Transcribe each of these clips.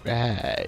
Right.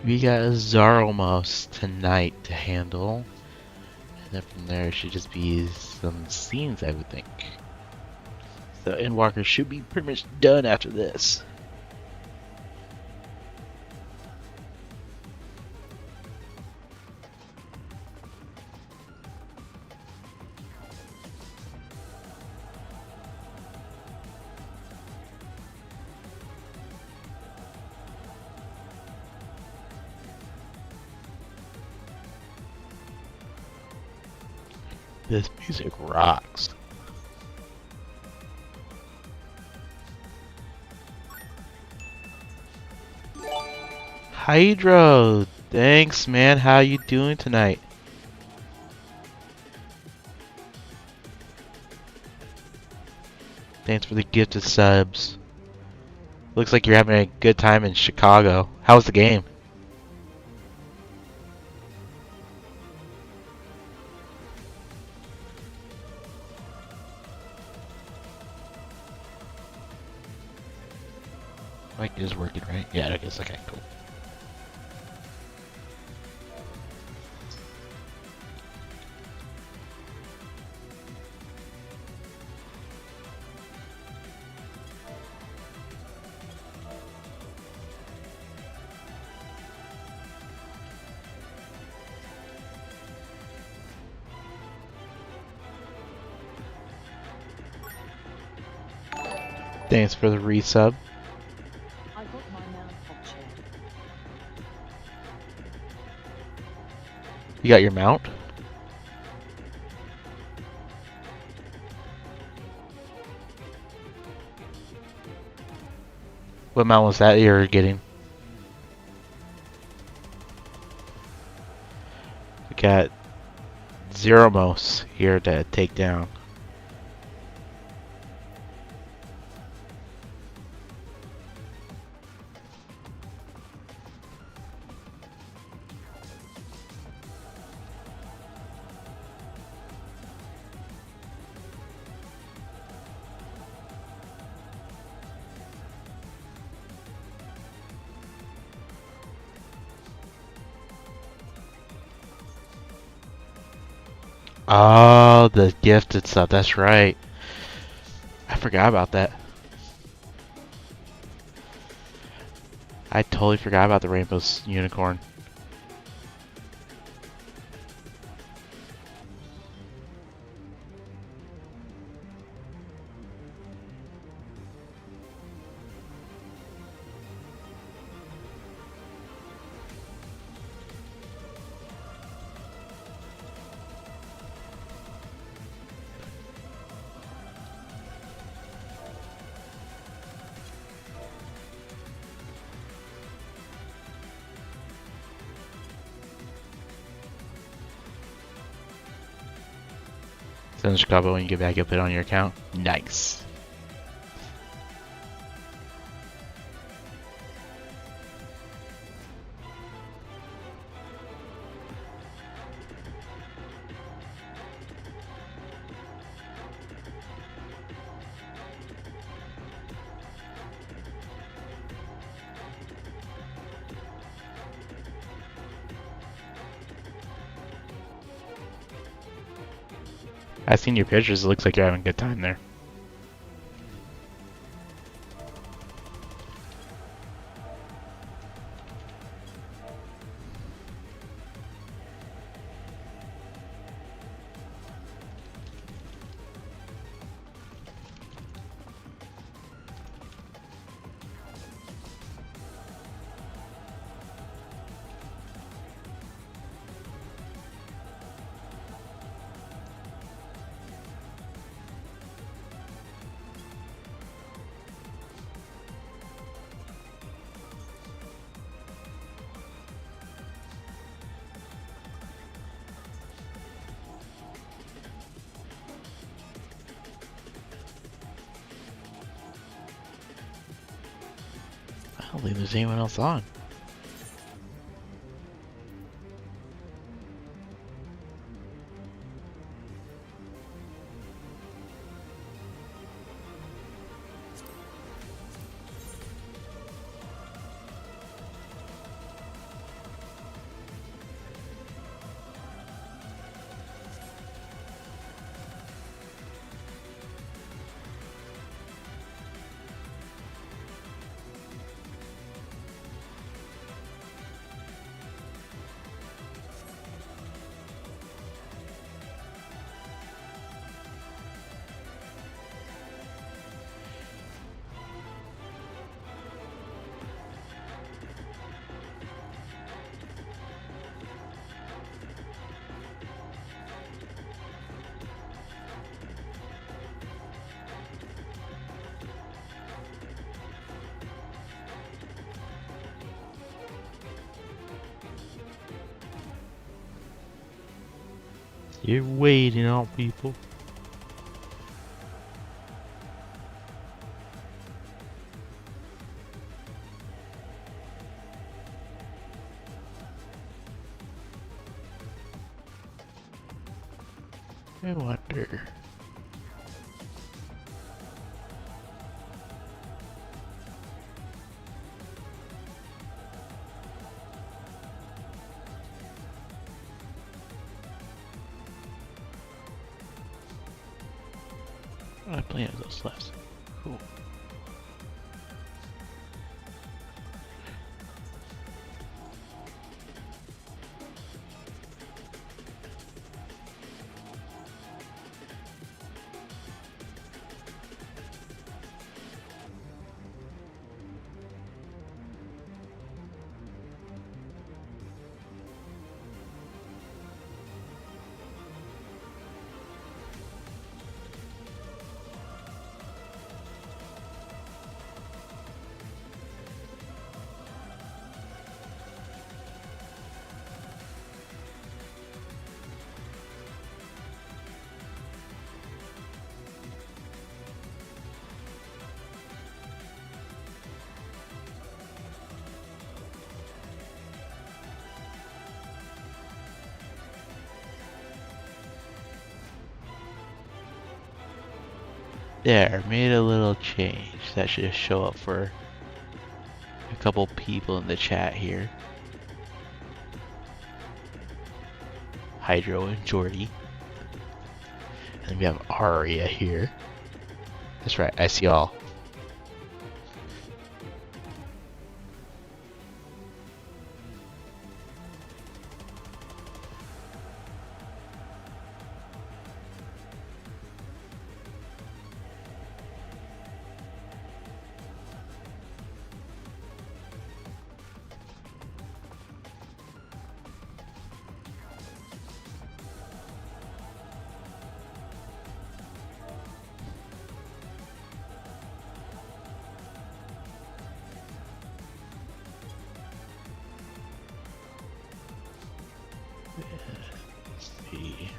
We got a Zaromos tonight to handle. And then from there should just be some scenes, I would think. So Endwalker should be pretty much done after this. This music rocks. Hydro, thanks man, how you doing tonight? Thanks for the gift of subs. Looks like you're having a good time in Chicago. How was the game? Mic is working, right? Yeah, it is. Okay, cool. Thanks for the resub. I got my mount captured. You got your mount? What mount was that you're getting? We got Zeromos here to take down. Oh, the gifted stuff. That's right. I forgot about that. I totally forgot about the Rainbow Unicorn. Send Chicago when you get back, you'll put it on your account. Nice. I've seen your pictures. It looks like you're having a good time there. I don't think there's anyone else on. You're waiting on people. I wonder. I played with those left. Cool. There, made a little change. That should show up for a couple people in the chat here. Hydro and Jordy. And we have Aria here. That's right, I see all. Let's see.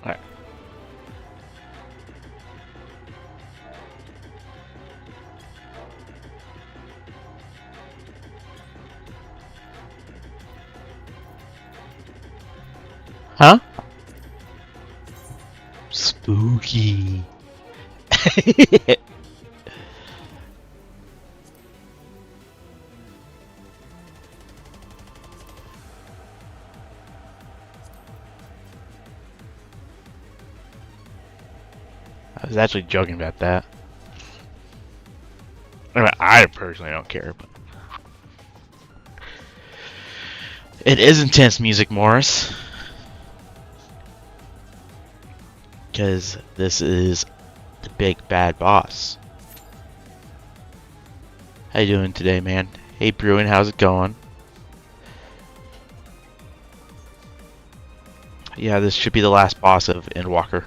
Alright. Huh? Spooky. I was actually joking about that. I mean, I personally don't care, but it is intense music, Morris. Because this is the big bad boss. How you doing today, man? Hey, Bruin, how's it going? Yeah, this should be the last boss of Endwalker,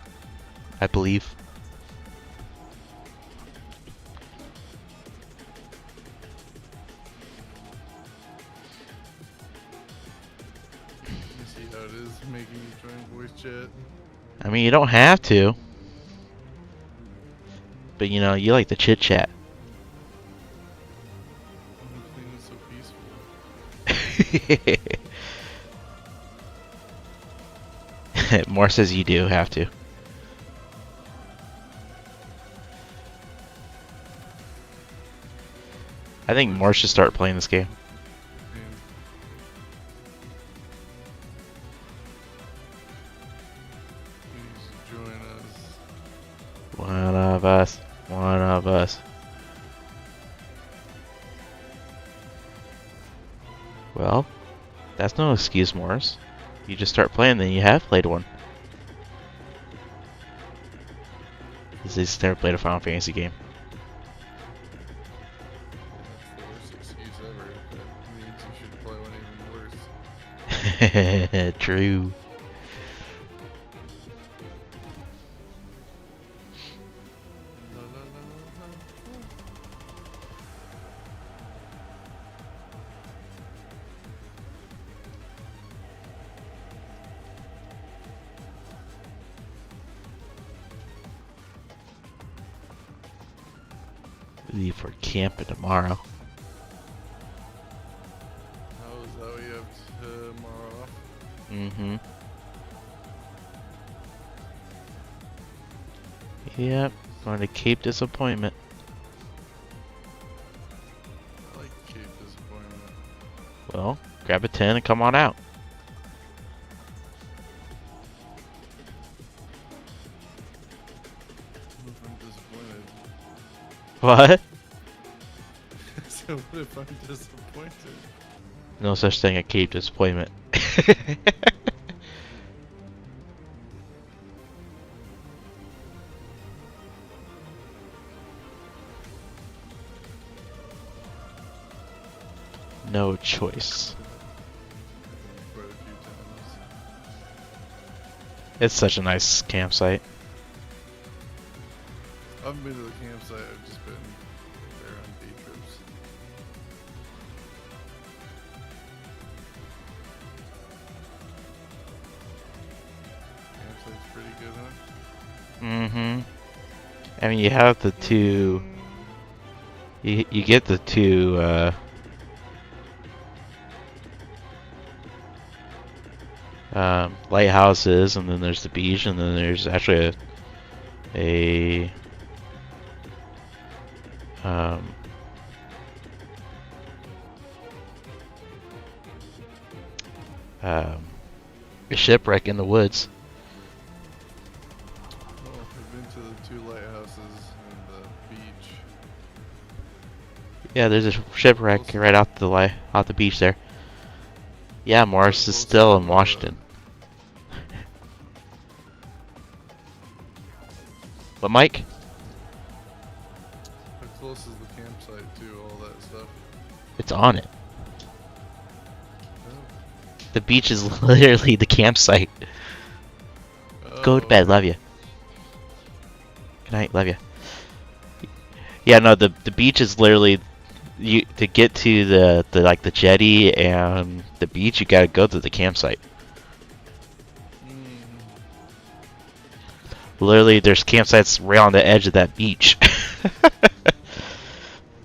I believe. You see how it is making me join voice chat? I mean, you don't have to. But, you know, you like the chit-chat. Everything is so peaceful. More says you do have to. I think more should start playing this game. Please join us. One of us. One of us. Well, that's no excuse, Morris. You just start playing, then you have played one. This is never played a Final Fantasy game. That's the worst excuse ever. That means you should play one even worse. True. La, la, la, la, la. Leave for camping tomorrow. How is that we have tomorrow off? Mm-hmm. Yep. Going to Cape Disappointment. I like Cape Disappointment. Well, grab a 10 and come on out. What if I'm disappointed? What? So what if I'm disappointed? No such thing as Cape Disappointment. No choice. Quite a few times. It's such a nice campsite. I haven't been to the campsite, I've just been there on day trips. Campsite's pretty good, huh? Mm-hmm. I mean, you have the two... You get the two, lighthouses, and then there's the beach, and then there's actually a um, um, a shipwreck in the woods. Oh, I've been to the two lighthouses and the beach. Yeah, there's a shipwreck right out out the beach there. Yeah, Morris is still in Washington. But Mike? How close is the campsite to all that stuff? It's on it. Oh. The beach is literally the campsite. Go to bed, okay. love you. Good night, love you. Yeah, no, the beach is literally you to get to the like the jetty and the beach. You gotta go to the campsite. Mm. Literally, there's campsites right on the edge of that beach. Yeah, I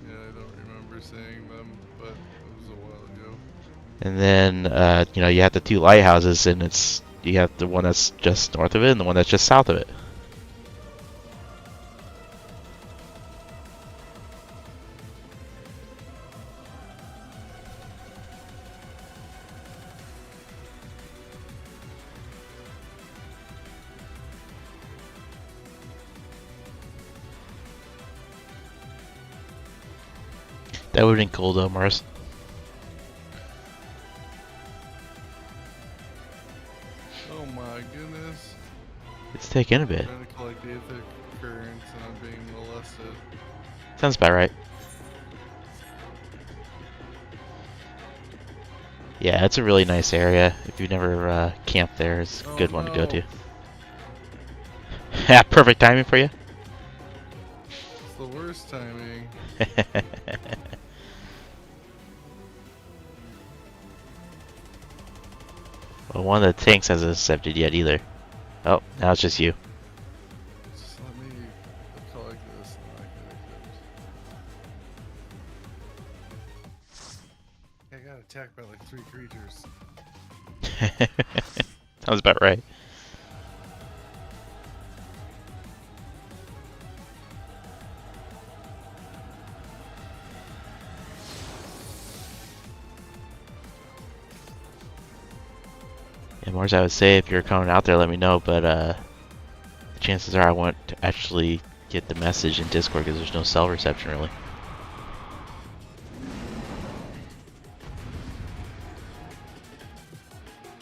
don't remember seeing them, but it was a while ago. And then, you have the two lighthouses, and you have the one that's just north of it and the one that's just south of it. That would have been cool though, Mars. Oh my goodness. It's taking a I'm bit. trying to collect the ethic currents and I'm being molested. Sounds about right. Yeah, it's a really nice area. If you've never camped there, it's a good one to go to. Yeah, perfect timing for you. It's the worst timing. Well, one of the tanks hasn't accepted yet either. Oh, now it's just you. Just let me collect this and I can accept. I got attacked by like 3 creatures. Sounds about right. Yeah, Mars, I would say if you're coming out there, let me know, but the chances are I won't actually get the message in Discord because there's no cell reception really.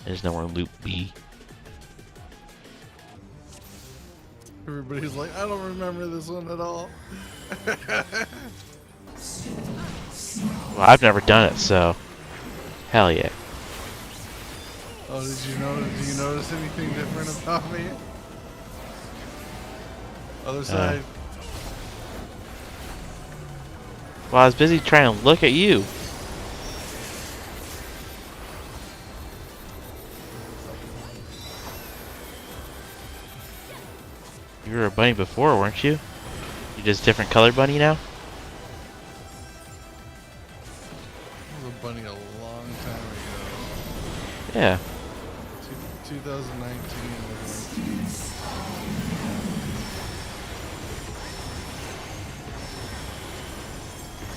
There's nowhere in Loop B. Everybody's like, I don't remember this one at all. Well, I've never done it, so hell yeah. Oh, did you notice anything different about me? Other side. Well, I was busy trying to look at you. You were a bunny before, weren't you? You're just different color bunny now? I was a bunny a long time ago. Yeah. 2019 was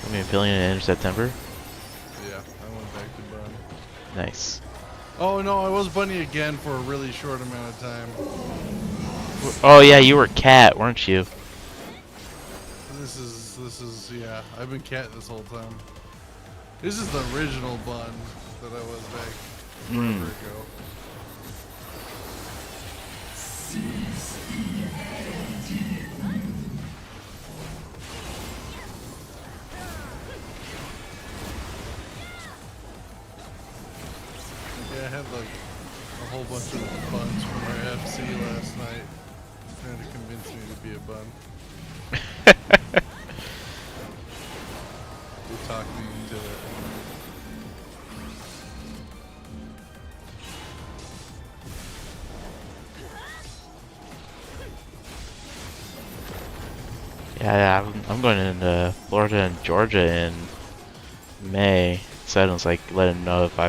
I mean, feeling it in September. yeah, I went back to bunny. Nice. Oh no, I was bunny again for a really short amount of time. Oh yeah, you were cat, weren't you? This is yeah, I've been cat this whole time. This is the original bun that I was back forever ago. Yeah, I had like a whole bunch of buns from our FC last night, trying to convince me to be a bun. They talked me into it. Yeah, I'm going into Florida and Georgia in May. So I was like, let him know if if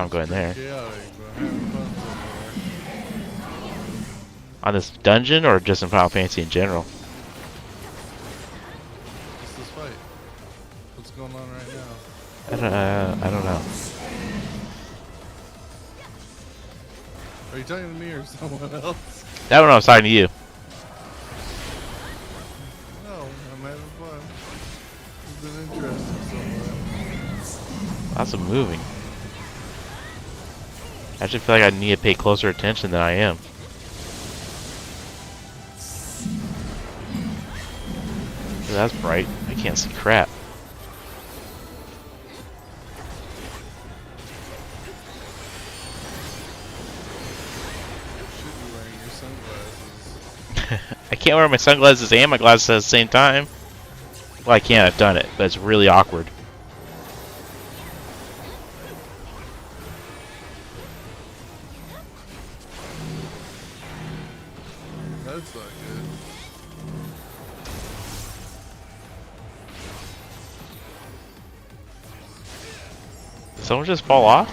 I'm going there. Chaotic, but having fun somewhere. On this dungeon or just in Final Fantasy in general? What's this fight? What's going on right now? I don't know. Are you talking to me or someone else? That one I was talking to you. No, I'm having fun. It's been interesting so far. Lots of moving. I actually feel like I need to pay closer attention than I am. That's bright. I can't see crap. You should be wearing your sunglasses. I can't wear my sunglasses and my glasses at the same time. Well, I can. I've done it, but it's really awkward. That's not good. Did someone just fall off?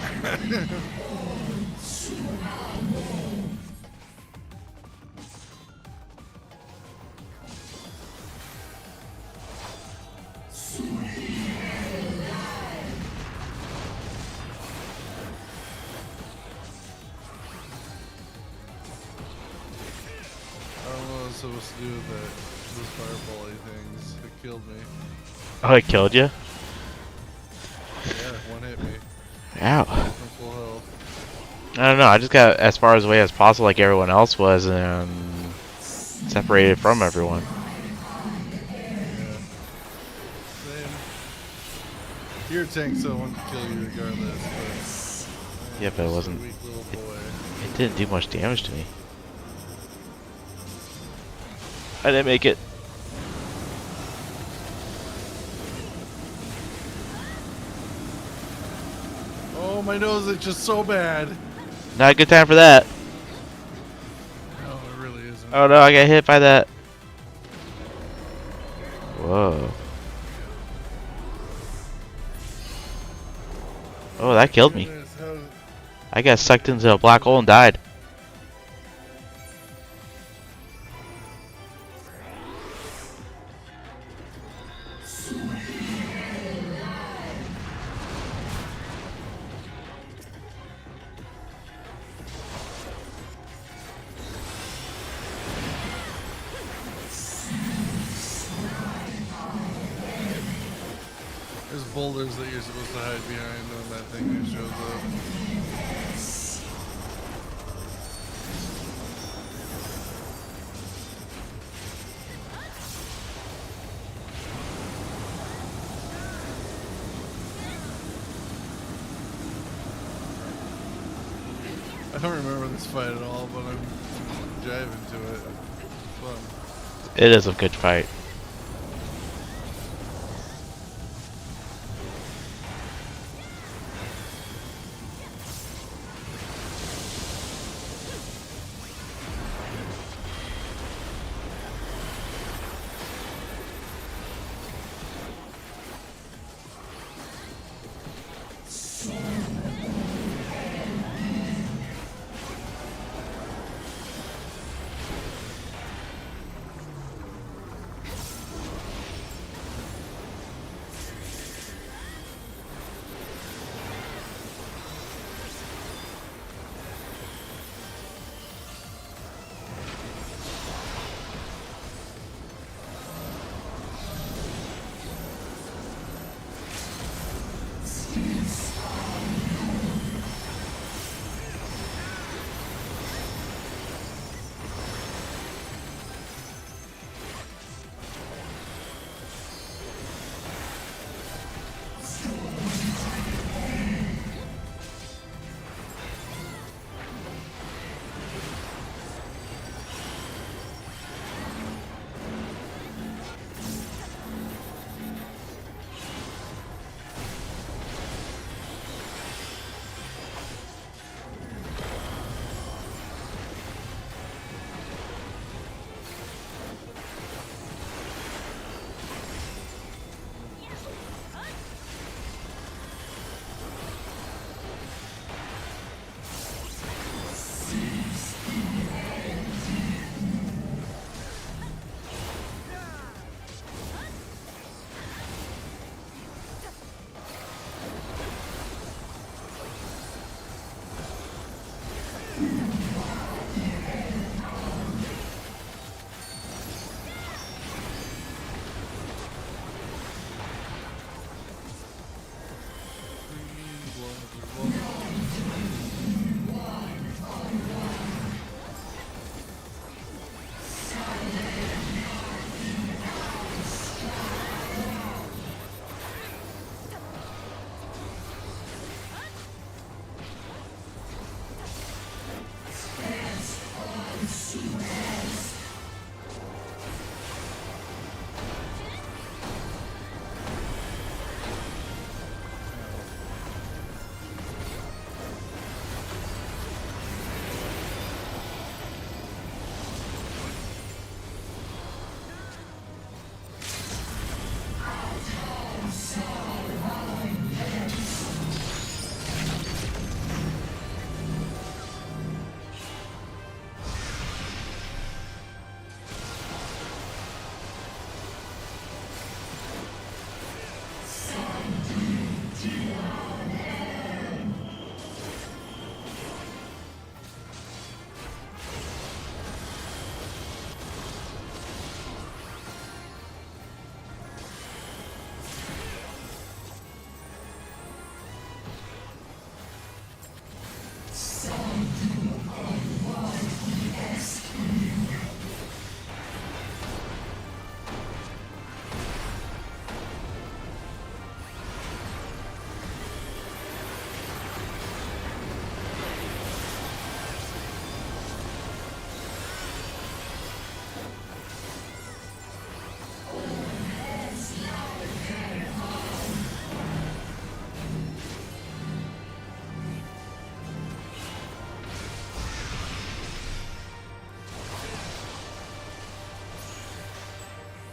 I don't know what I was supposed to do with that. Those fireball-y things. It killed me. Oh, it killed you? Yeah, one hit me. Ow. I'm full health. I don't know, I just got as far away as possible like everyone else was and separated from everyone. Yeah. Same. Your tank, so one can kill you regardless, but... Yeah, but it just a wasn't... weak little boy. It didn't do much damage to me. I didn't make it. Oh, my nose is just so bad. Not a good time for that. No, it really isn't. Oh no, I got hit by that. Whoa. Oh, that killed me. I got sucked into a black hole and died. There's boulders that you're supposed to hide behind when that thing shows up. I don't remember this fight at all, but I'm jiving to it. It's fun. It is a good fight.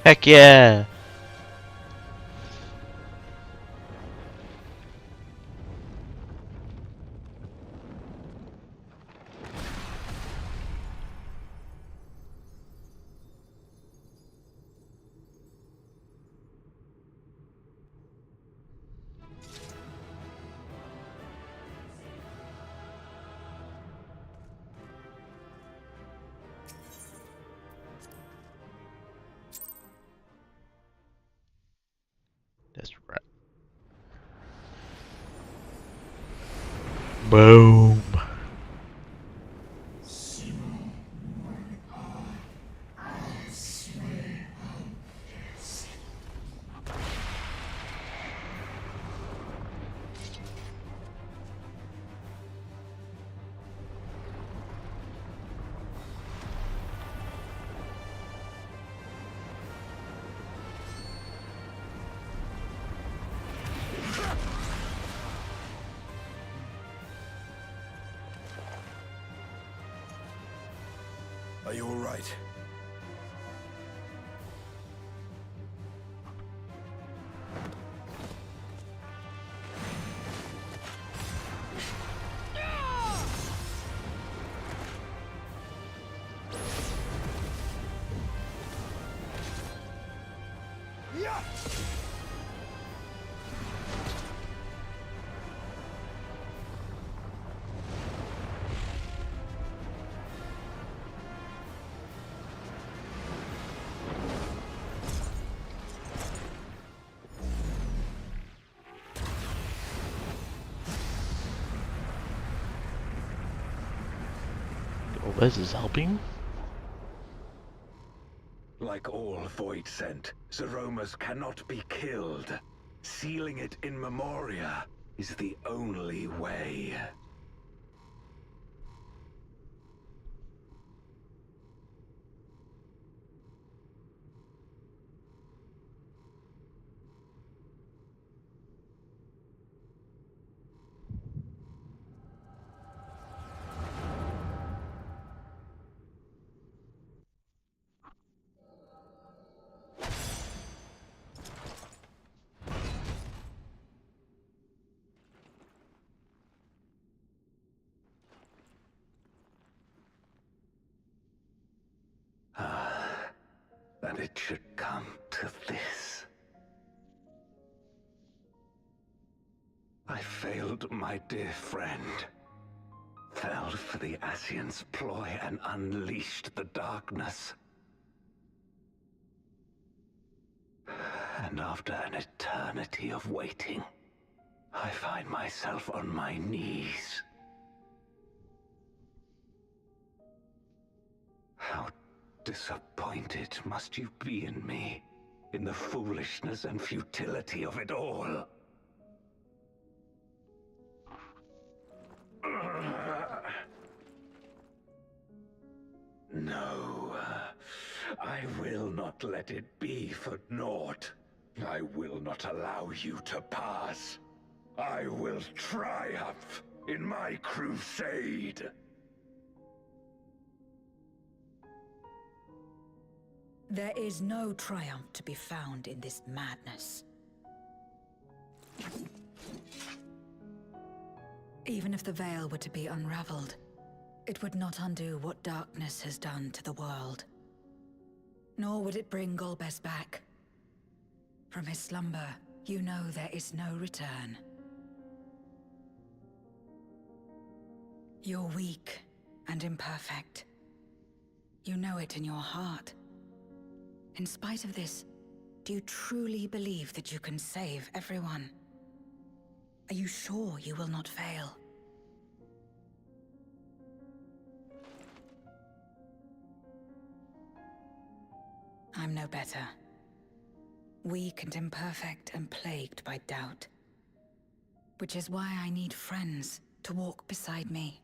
Heck yeah! That's right. Boom. Are you all right? Oh, this is helping? Like all void scent, Zeromas cannot be killed. Sealing it in Memoria is the only way. That it should come to this. I failed my dear friend. Fell for the Ascian's ploy and unleashed the darkness. And after an eternity of waiting, I find myself on my knees. How disappointed must you be in me, in the foolishness and futility of it all? No, I will not let it be for naught. I will not allow you to pass. I will triumph in my crusade. There is no triumph to be found in this madness. Even if the veil were to be unraveled, it would not undo what darkness has done to the world. Nor would it bring Golbez back. From his slumber, you know there is no return. You're weak and imperfect. You know it in your heart. In spite of this, do you truly believe that you can save everyone? Are you sure you will not fail? I'm no better. Weak and imperfect and plagued by doubt. Which is why I need friends to walk beside me.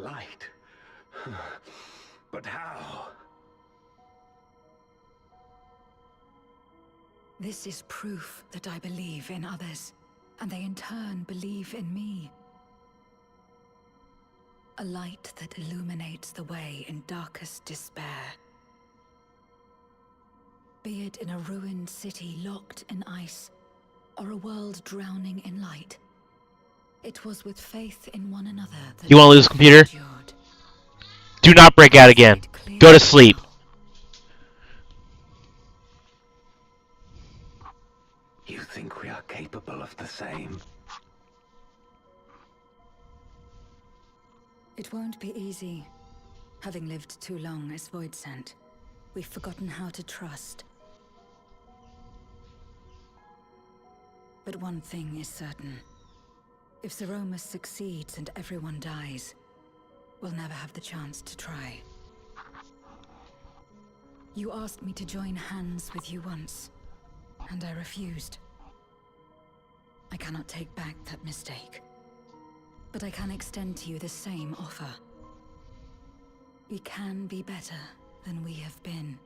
light. But how? This is proof that I believe in others, and they in turn believe in me. A light that illuminates the way in darkest despair. Be it in a ruined city locked in ice, or a world drowning in light. It was with faith in one another that You wanna lose, computer? endured. Do not break out again. Go to sleep. You think we are capable of the same? It won't be easy. Having lived too long as Void Sent, we've forgotten how to trust. But one thing is certain. If Zeromus succeeds and everyone dies, we'll never have the chance to try. You asked me to join hands with you once, and I refused. I cannot take back that mistake. But I can extend to you the same offer. We can be better than we have been.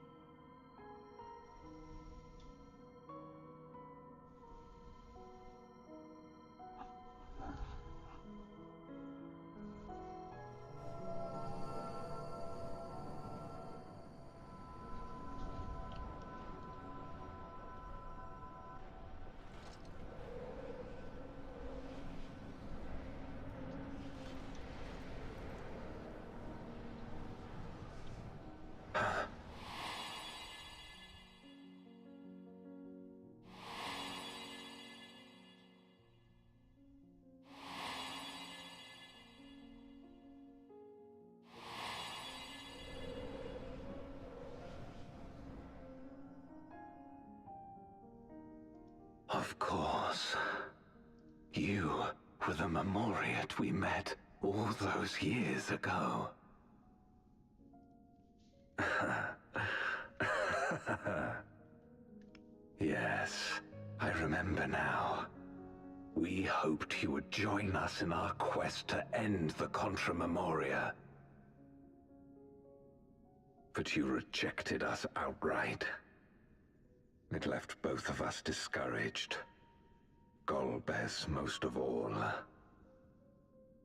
Of course. You were the Memoriat we met all those years ago. Yes, I remember now. We hoped you would join us in our quest to end the Contra Memoria. But you rejected us outright. It left both of us discouraged. Golbez most of all.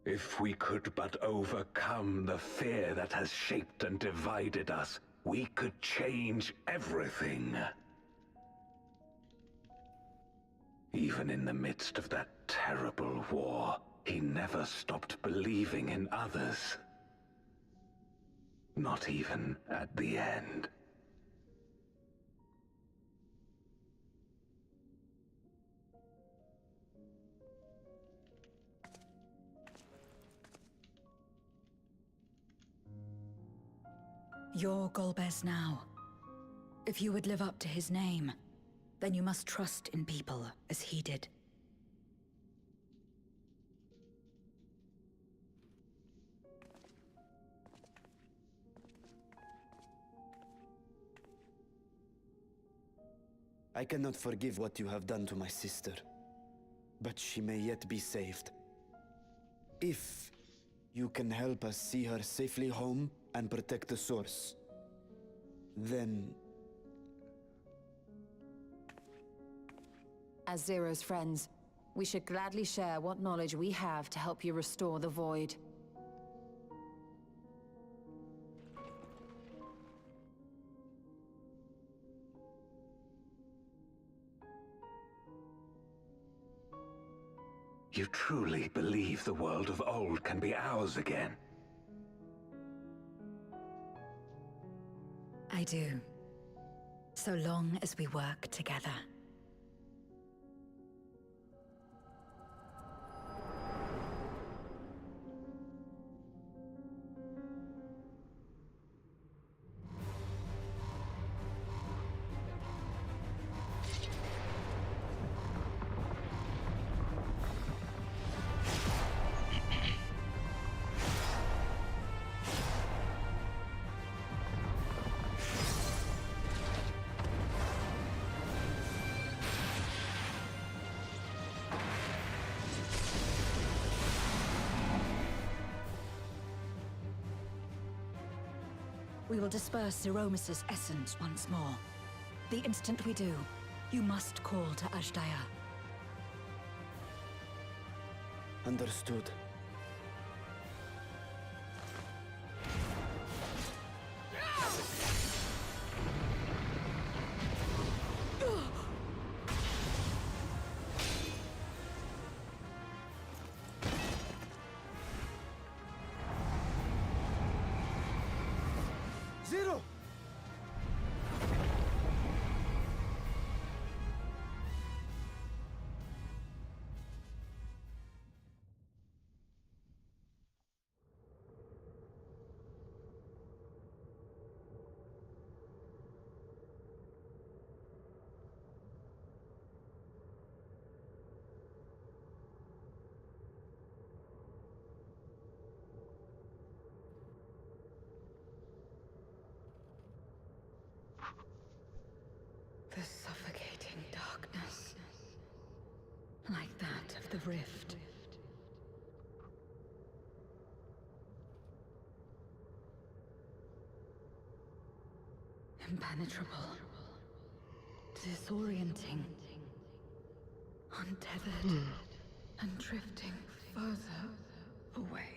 If we could but overcome the fear that has shaped and divided us, we could change everything. Even in the midst of that terrible war, he never stopped believing in others. Not even at the end. You're Golbez now. If you would live up to his name, then you must trust in people as he did. I cannot forgive what you have done to my sister, but she may yet be saved. If you can help us see her safely home and protect the source, then... As Zero's friends, we should gladly share what knowledge we have to help you restore the Void. You truly believe the world of old can be ours again? I do. So long as we work together. We will disperse Zeromus's essence once more. The instant we do, you must call to Ajdaya. Understood. Zero! The suffocating darkness, like that of the rift. Impenetrable, disorienting, untethered, and drifting further away.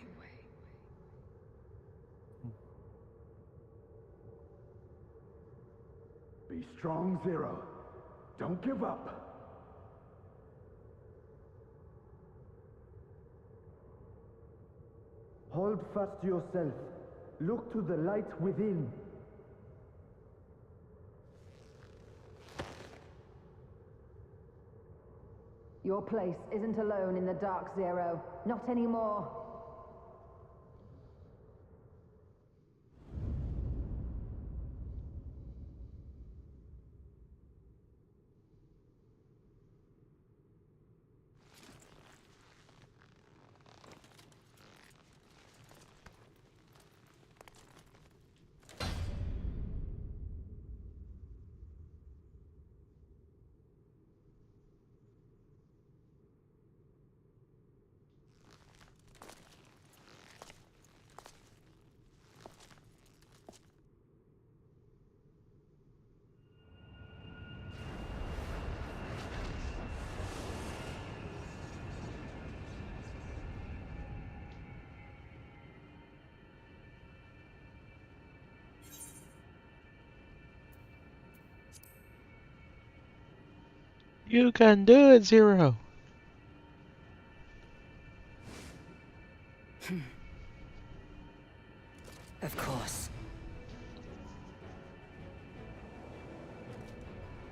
Be strong, Zero. Don't give up. Hold fast to yourself. Look to the light within. Your place isn't alone in the dark, Zero. Not anymore. You can do it, Zero. Of course.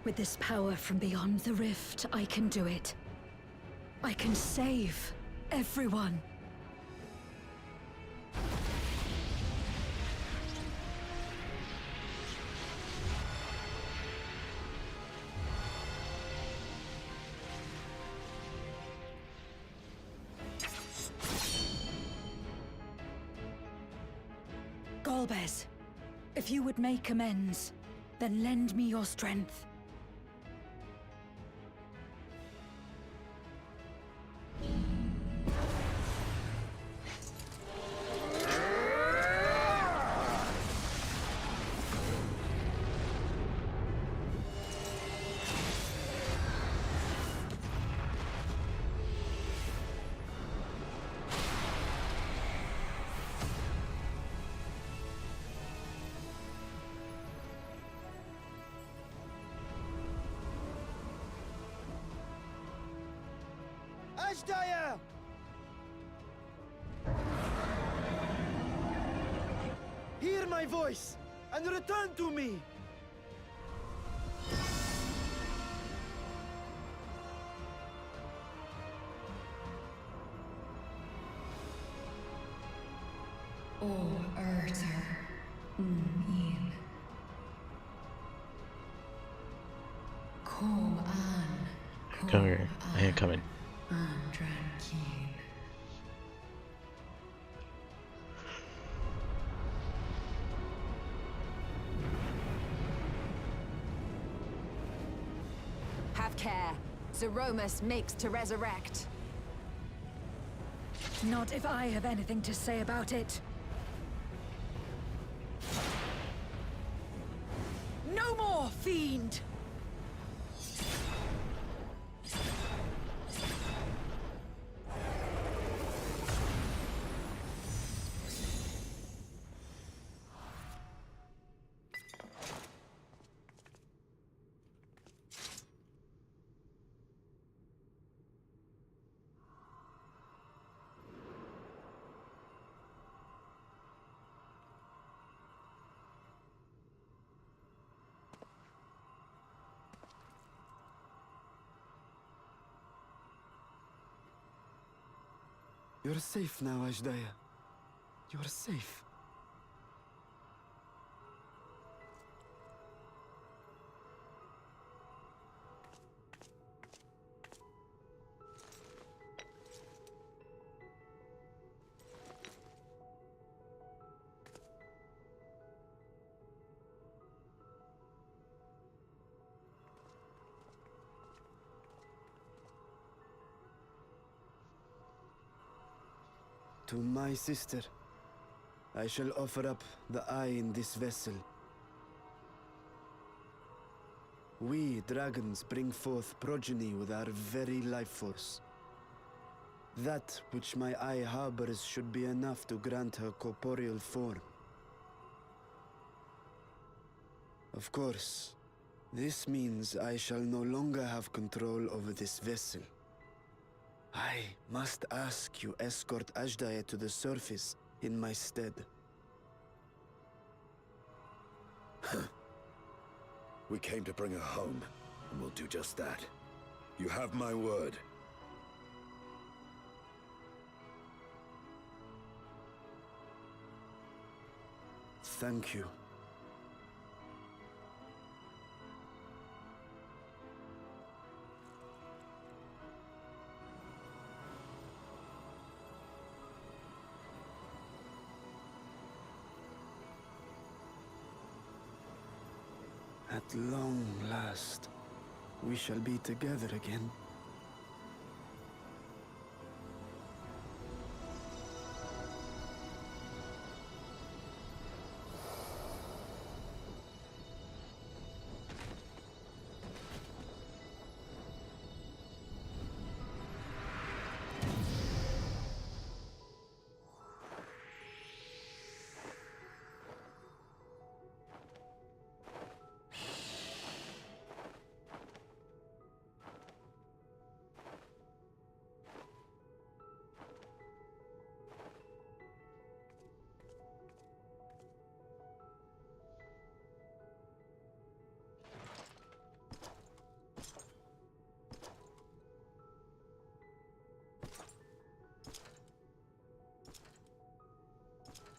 With this power from beyond the rift, I can do it. I can save everyone. Golbez, if you would make amends, then lend me your strength. Ajdaya! Hear my voice and return to me! O Urter, Yin. Kom an. Come here. I ain't coming. Andrankin. Have care. Zeromus makes to resurrect. Not if I have anything to say about it. fiend! You're safe now, Ashdaya. You're safe. To my sister, I shall offer up the eye in this vessel. We, dragons, bring forth progeny with our very life force. That which my eye harbors should be enough to grant her corporeal form. Of course, this means I shall no longer have control over this vessel. I must ask you escort Ashdaya to the surface in my stead. We came to bring her home, and we'll do just that. You have my word. Thank you. At long last, we shall be together again.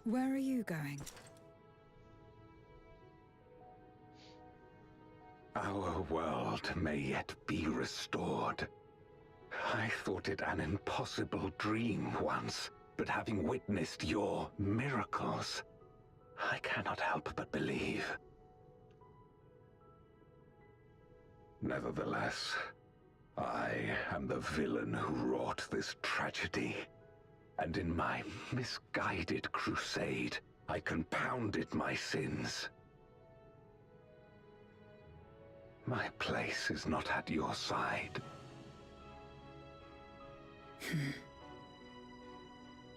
Where are you going? Our world may yet be restored. I thought it an impossible dream once, but having witnessed your miracles, I cannot help but believe. Nevertheless, I am the villain who wrought this tragedy. And in my misguided crusade, I compounded my sins. My place is not at your side.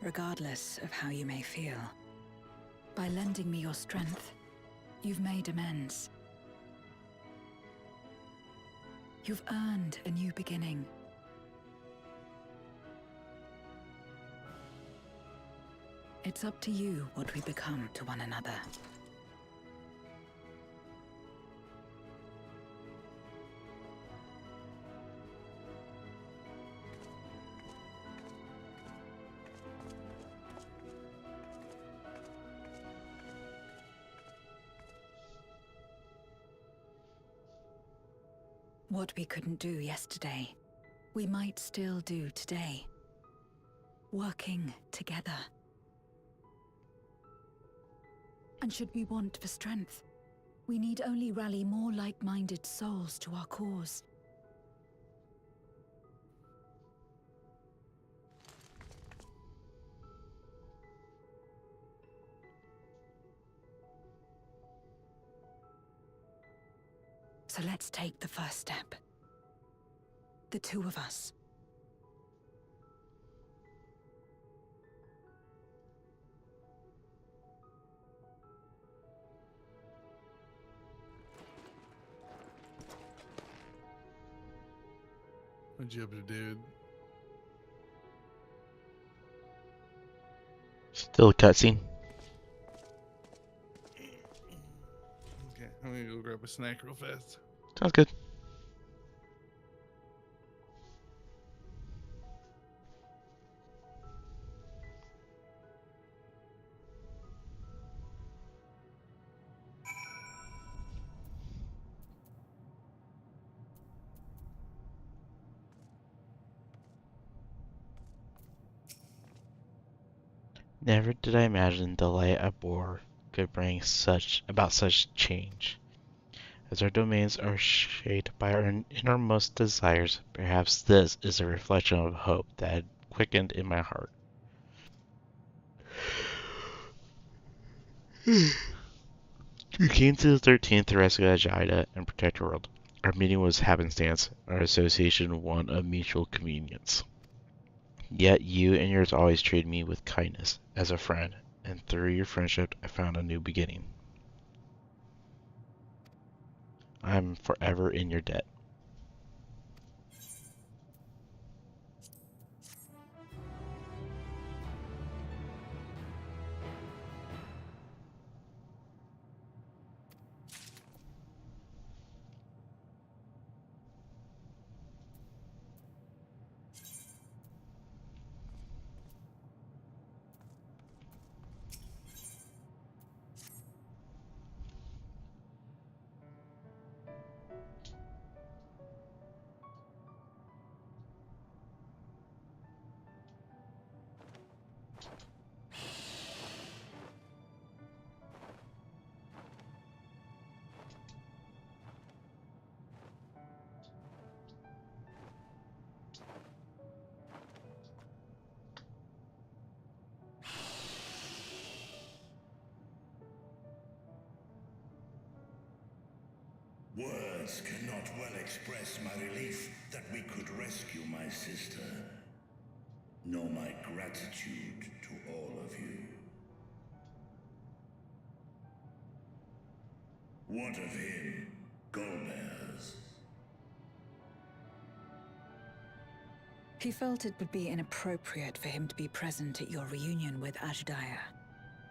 Regardless of how you may feel, by lending me your strength, you've made amends. You've earned a new beginning. It's up to you what we become to one another. What we couldn't do yesterday, we might still do today. Working together. And should we want for strength, we need only rally more like-minded souls to our cause. So let's take the first step. The two of us. What'd you up to, dude? Still a cutscene. Okay, I'm gonna go grab a snack real fast. Sounds good. Never did I imagine the light I bore could bring about such change. As our domains are shaped by our innermost desires, perhaps this is a reflection of hope that had quickened in my heart. We came to the 13th to rescue Ajida and protect the world. Our meeting was happenstance, our association one of mutual convenience. Yet you and yours always treated me with kindness, as a friend, and through your friendship I found a new beginning. I'm forever in your debt. Words cannot well express my relief that we could rescue my sister, nor my gratitude to all of you. What of him, Golbears? He felt it would be inappropriate for him to be present at your reunion with Ajdaya,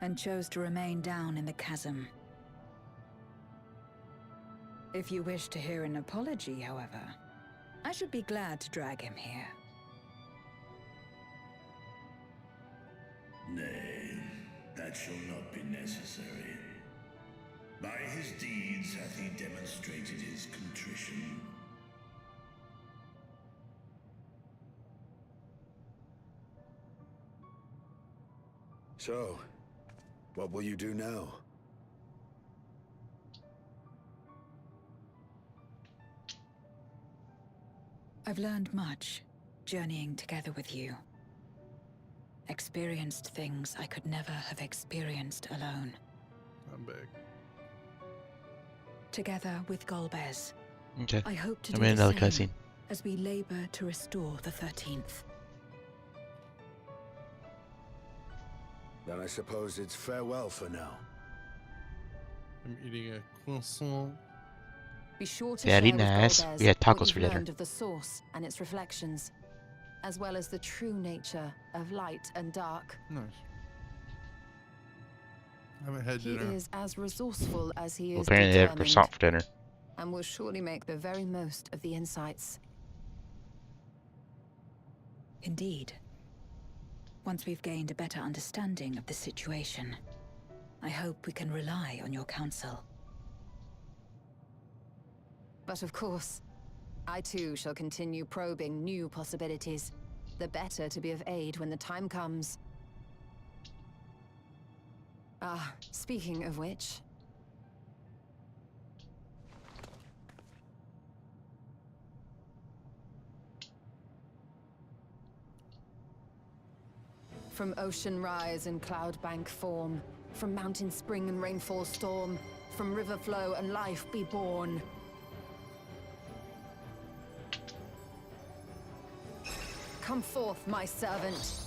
and chose to remain down in the chasm. If you wish to hear an apology, however, I should be glad to drag him here. Nay, that shall not be necessary. By his deeds hath he demonstrated his contrition. So, what will you do now? I've learned much, journeying together with you. Experienced things I could never have experienced alone. I'm back. Together with Golbez, Okay. I hope to I'm do in the another same cutscene. as we labor to restore the 13th. Then I suppose it's farewell for now. I'm eating a croissant. Be sure to Very share with nice. Golbez We had tacos what for you've dinner. learned of the source and its reflections, as well as the true nature of light and dark. Nice. I haven't had He dinner. is as resourceful as he Well, is apparently they have determined, croissant for dinner. and will surely make the very most of the insights. Indeed. Once we've gained a better understanding of the situation, I hope we can rely on your counsel. But of course, I too shall continue probing new possibilities, the better to be of aid when the time comes. Ah, speaking of which... From ocean rise and cloud bank form, from mountain spring and rainfall storm, from river flow and life be born. Come forth, my servant.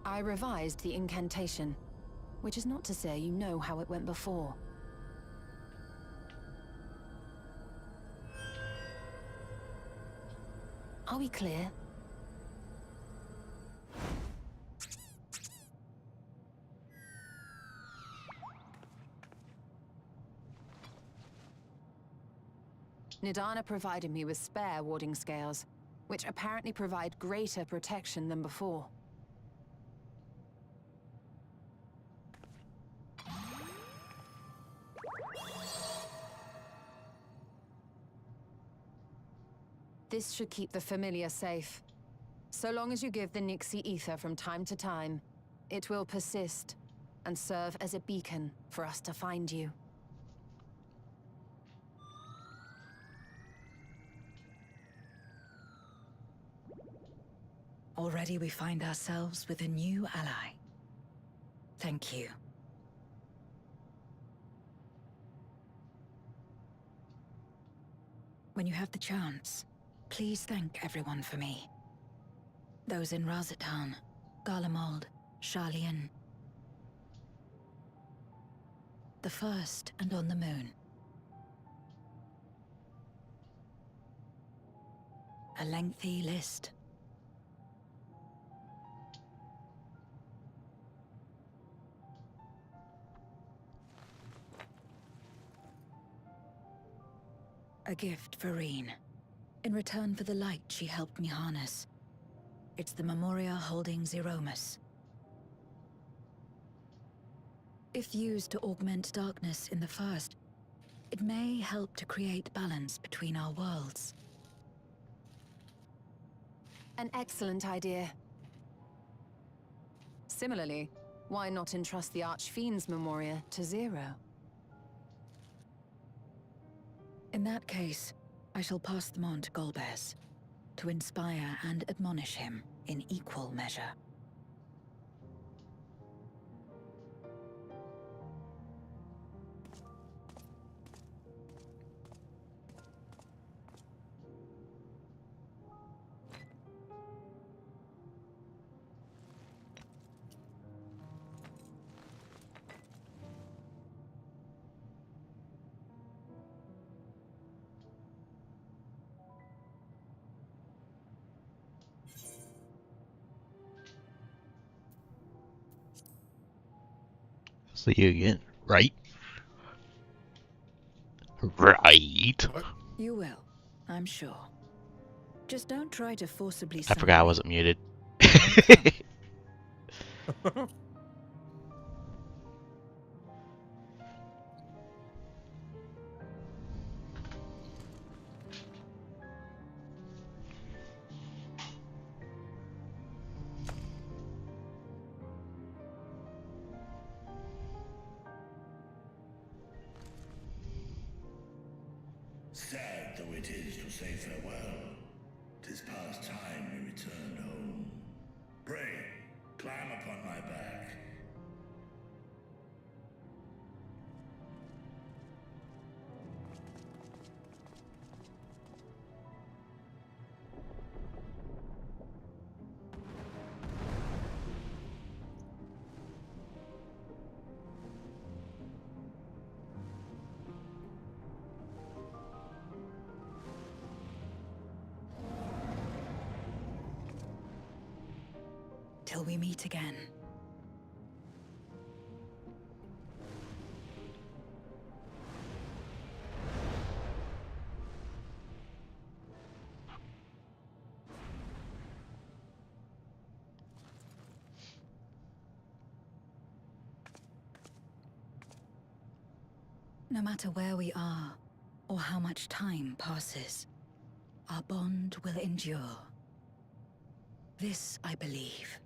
I revised the incantation, which is not to say you know how it went before. Are we clear? Nidana provided me with spare warding scales, which apparently provide greater protection than before. This should keep the familiar safe. So long as you give the Nixie ether from time to time, it will persist and serve as a beacon for us to find you. Already we find ourselves with a new ally. Thank you. When you have the chance, please thank everyone for me. Those in Razatan, Garlemald, Sharlayan. The First and on the Moon. A lengthy list. A gift for Reen. In return for the light she helped me harness. It's the Memoria holding Zeromus. If used to augment darkness in the First, it may help to create balance between our worlds. An excellent idea. Similarly, why not entrust the Archfiend's Memoria to Zero? In that case, I shall pass them on to Golbez, to inspire and admonish him in equal measure. See you again, right? Right. What? You will, I'm sure. Just don't try to forcibly I summon forgot I me. wasn't muted. Sad though it is to say farewell, 'tis past time we returned home. Pray, climb upon my back. Till we meet again. No matter where we are, or how much time passes, our bond will endure. This I believe.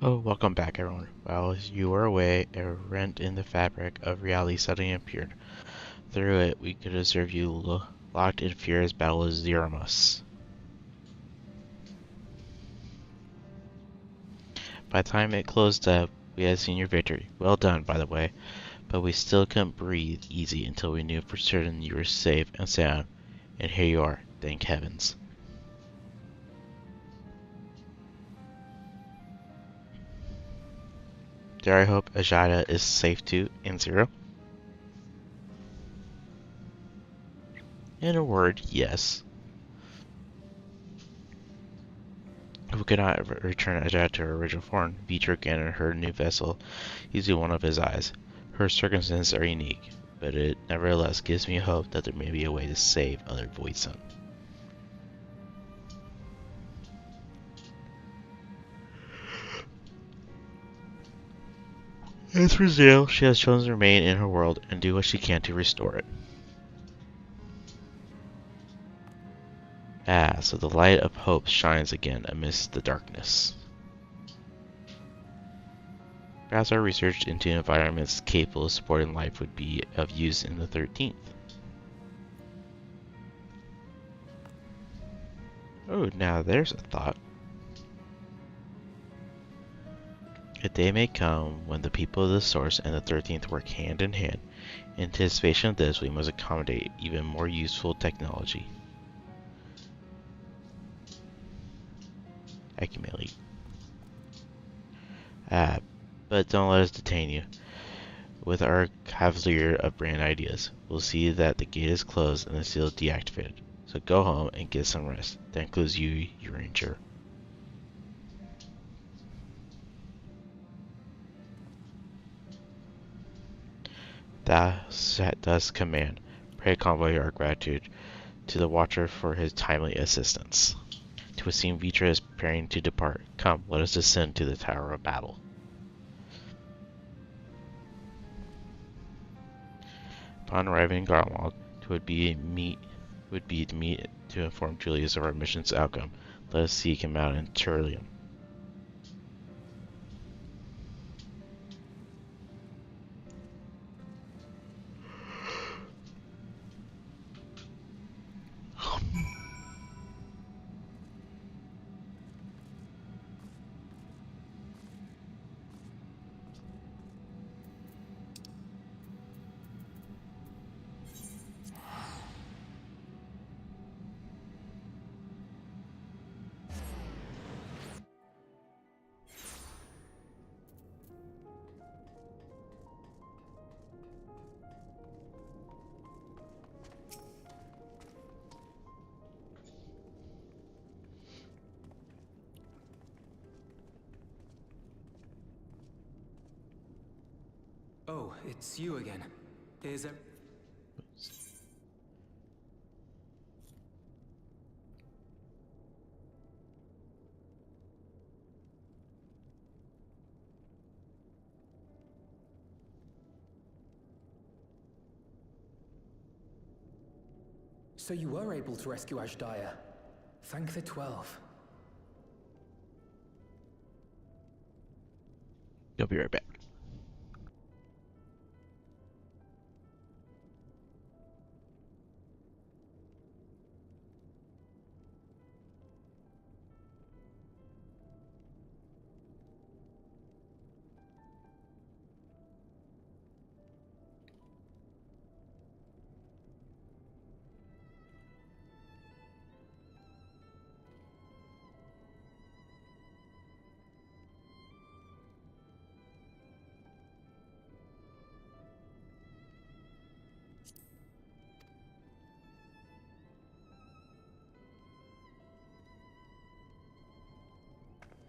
Oh, welcome back, everyone. While you were away, a rent in the fabric of reality suddenly appeared. Through it, we could observe you locked in furious battle with Zeramus. By the time it closed up, we had seen your victory. Well done, by the way. But we still couldn't breathe easy until we knew for certain you were safe and sound. And here you are, thank heavens. Dare I hope Ajada is safe too, in Zero? In a word, yes. If we could not return Ajada to her original form, Vitra granted her new vessel using one of his eyes. Her circumstances are unique, but it nevertheless gives me hope that there may be a way to save other Voidsun. As for Zero, she has chosen to remain in her world and do what she can to restore it. Ah, so the light of hope shines again amidst the darkness. Perhaps our research into environments capable of supporting life would be of use in the 13th. Oh, now there's a thought. A day may come when the people of the Source and the 13th work hand in hand. In anticipation of this, we must accommodate even more useful technology. Accumulate. Ah, but don't let us detain you. With our cavalier of brand ideas, we'll see that the gate is closed and the seal deactivated. So go home and get some rest. That includes you, your ranger. Thou dost command. Pray convoy our gratitude to the Watcher for his timely assistance. To seem Vitra is preparing to depart. Come, let us descend to the Tower of Battle. Upon arriving in Garlemald, it would be to meet to inform Julius of our mission's outcome. Let us seek him out in Turlium. Oh, it's you again. Is it? So you were able to rescue Ashdaya. Thank the 12. You'll be right back.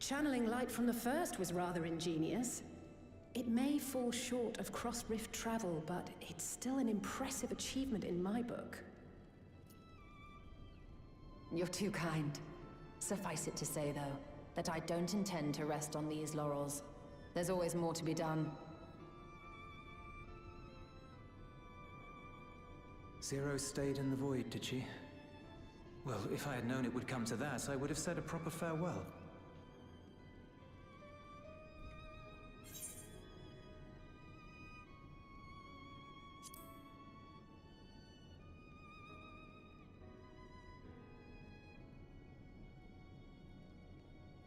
Channeling light from the first was rather ingenious. It may fall short of cross-rift travel, but it's still an impressive achievement in my book. You're too kind. Suffice it to say, though, that I don't intend to rest on these laurels. There's always more to be done. Zero stayed in the void, did she? Well, if I had known it would come to that, I would have said a proper farewell.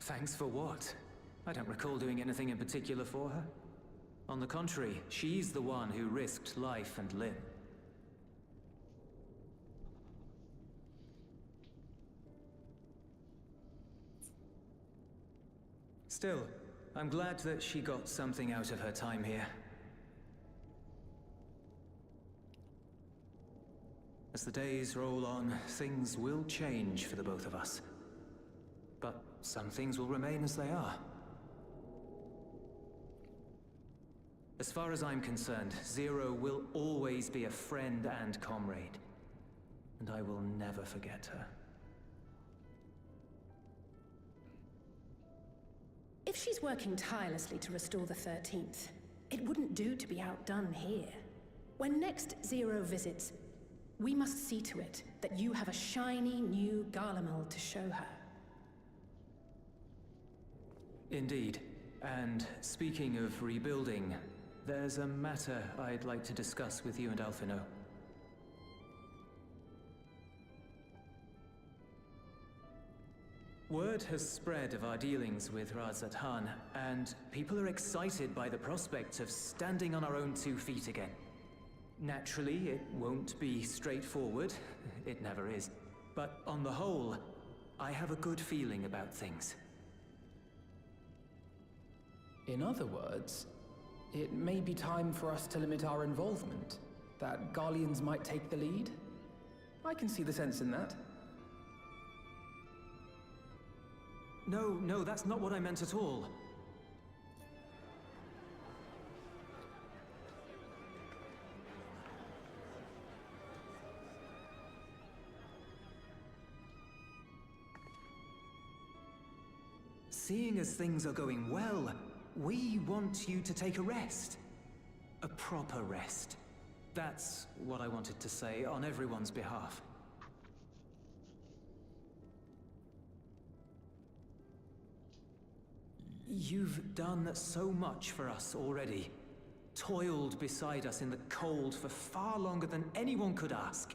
Thanks for what? I don't recall doing anything in particular for her. On the contrary, she's the one who risked life and limb. Still, I'm glad that she got something out of her time here. As the days roll on, things will change for the both of us. But some things will remain as they are. As far as I'm concerned, Zero will always be a friend and comrade. And I will never forget her. If she's working tirelessly to restore the 13th, it wouldn't do to be outdone here. When next Zero visits, we must see to it that you have a shiny new Garlemald to show her. Indeed. And speaking of rebuilding, there's a matter I'd like to discuss with you and Alphino. Word has spread of our dealings with Razat Han, and people are excited by the prospect of standing on our own 2 feet again. Naturally, it won't be straightforward. It never is. But on the whole, I have a good feeling about things. In other words, it may be time for us to limit our involvement, that Garleans might take the lead. I can see the sense in that. No, that's not what I meant at all. Seeing as things are going well, we want you to take a rest. A proper rest. That's what I wanted to say on everyone's behalf. You've done so much for us already. Toiled beside us in the cold for far longer than anyone could ask.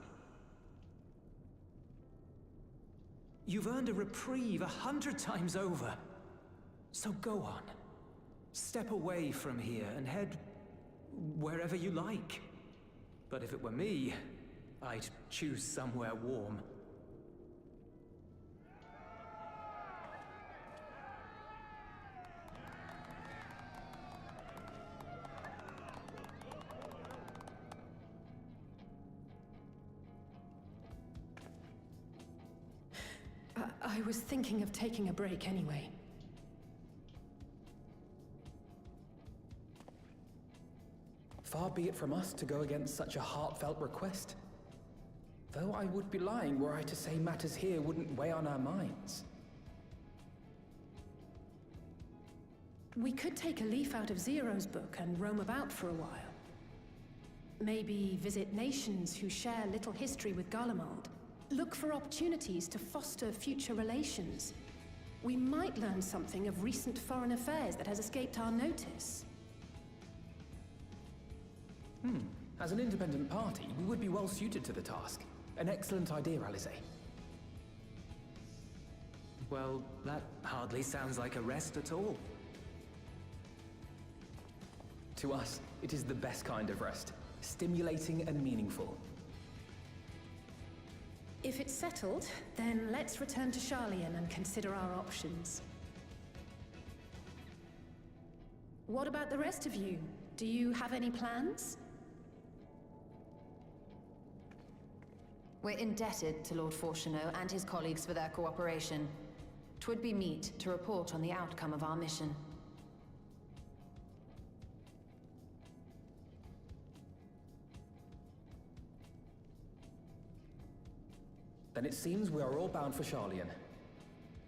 You've earned a reprieve 100 times over. So go on. Step away from here and head wherever you like. But if it were me, I'd choose somewhere warm. I was thinking of taking a break anyway. Far be it from us to go against such a heartfelt request. Though I would be lying were I to say matters here wouldn't weigh on our minds. We could take a leaf out of Zero's book and roam about for a while. Maybe visit nations who share little history with Garlemald. Look for opportunities to foster future relations. We might learn something of recent foreign affairs that has escaped our notice. As an independent party, we would be well suited to the task. An excellent idea, Alize. Well, that hardly sounds like a rest at all. To us, it is the best kind of rest. Stimulating and meaningful. If it's settled, then let's return to Sharlayan and consider our options. What about the rest of you? Do you have any plans? We're indebted to Lord Fortuneau and his colleagues for their cooperation. 'Twould be meet to report on the outcome of our mission. Then it seems we are all bound for Charlian.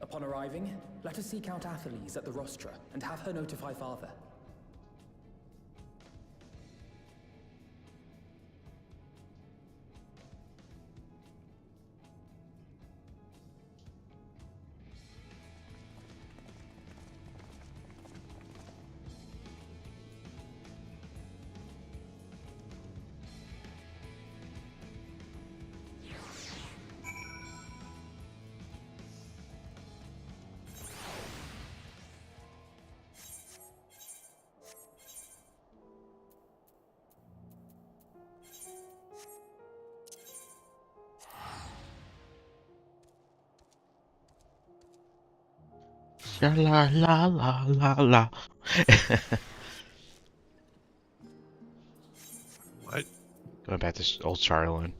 Upon arriving, let us seek out Atheles at the rostra and have her notify Father. La la la la la la. What? Going back to old Charlene.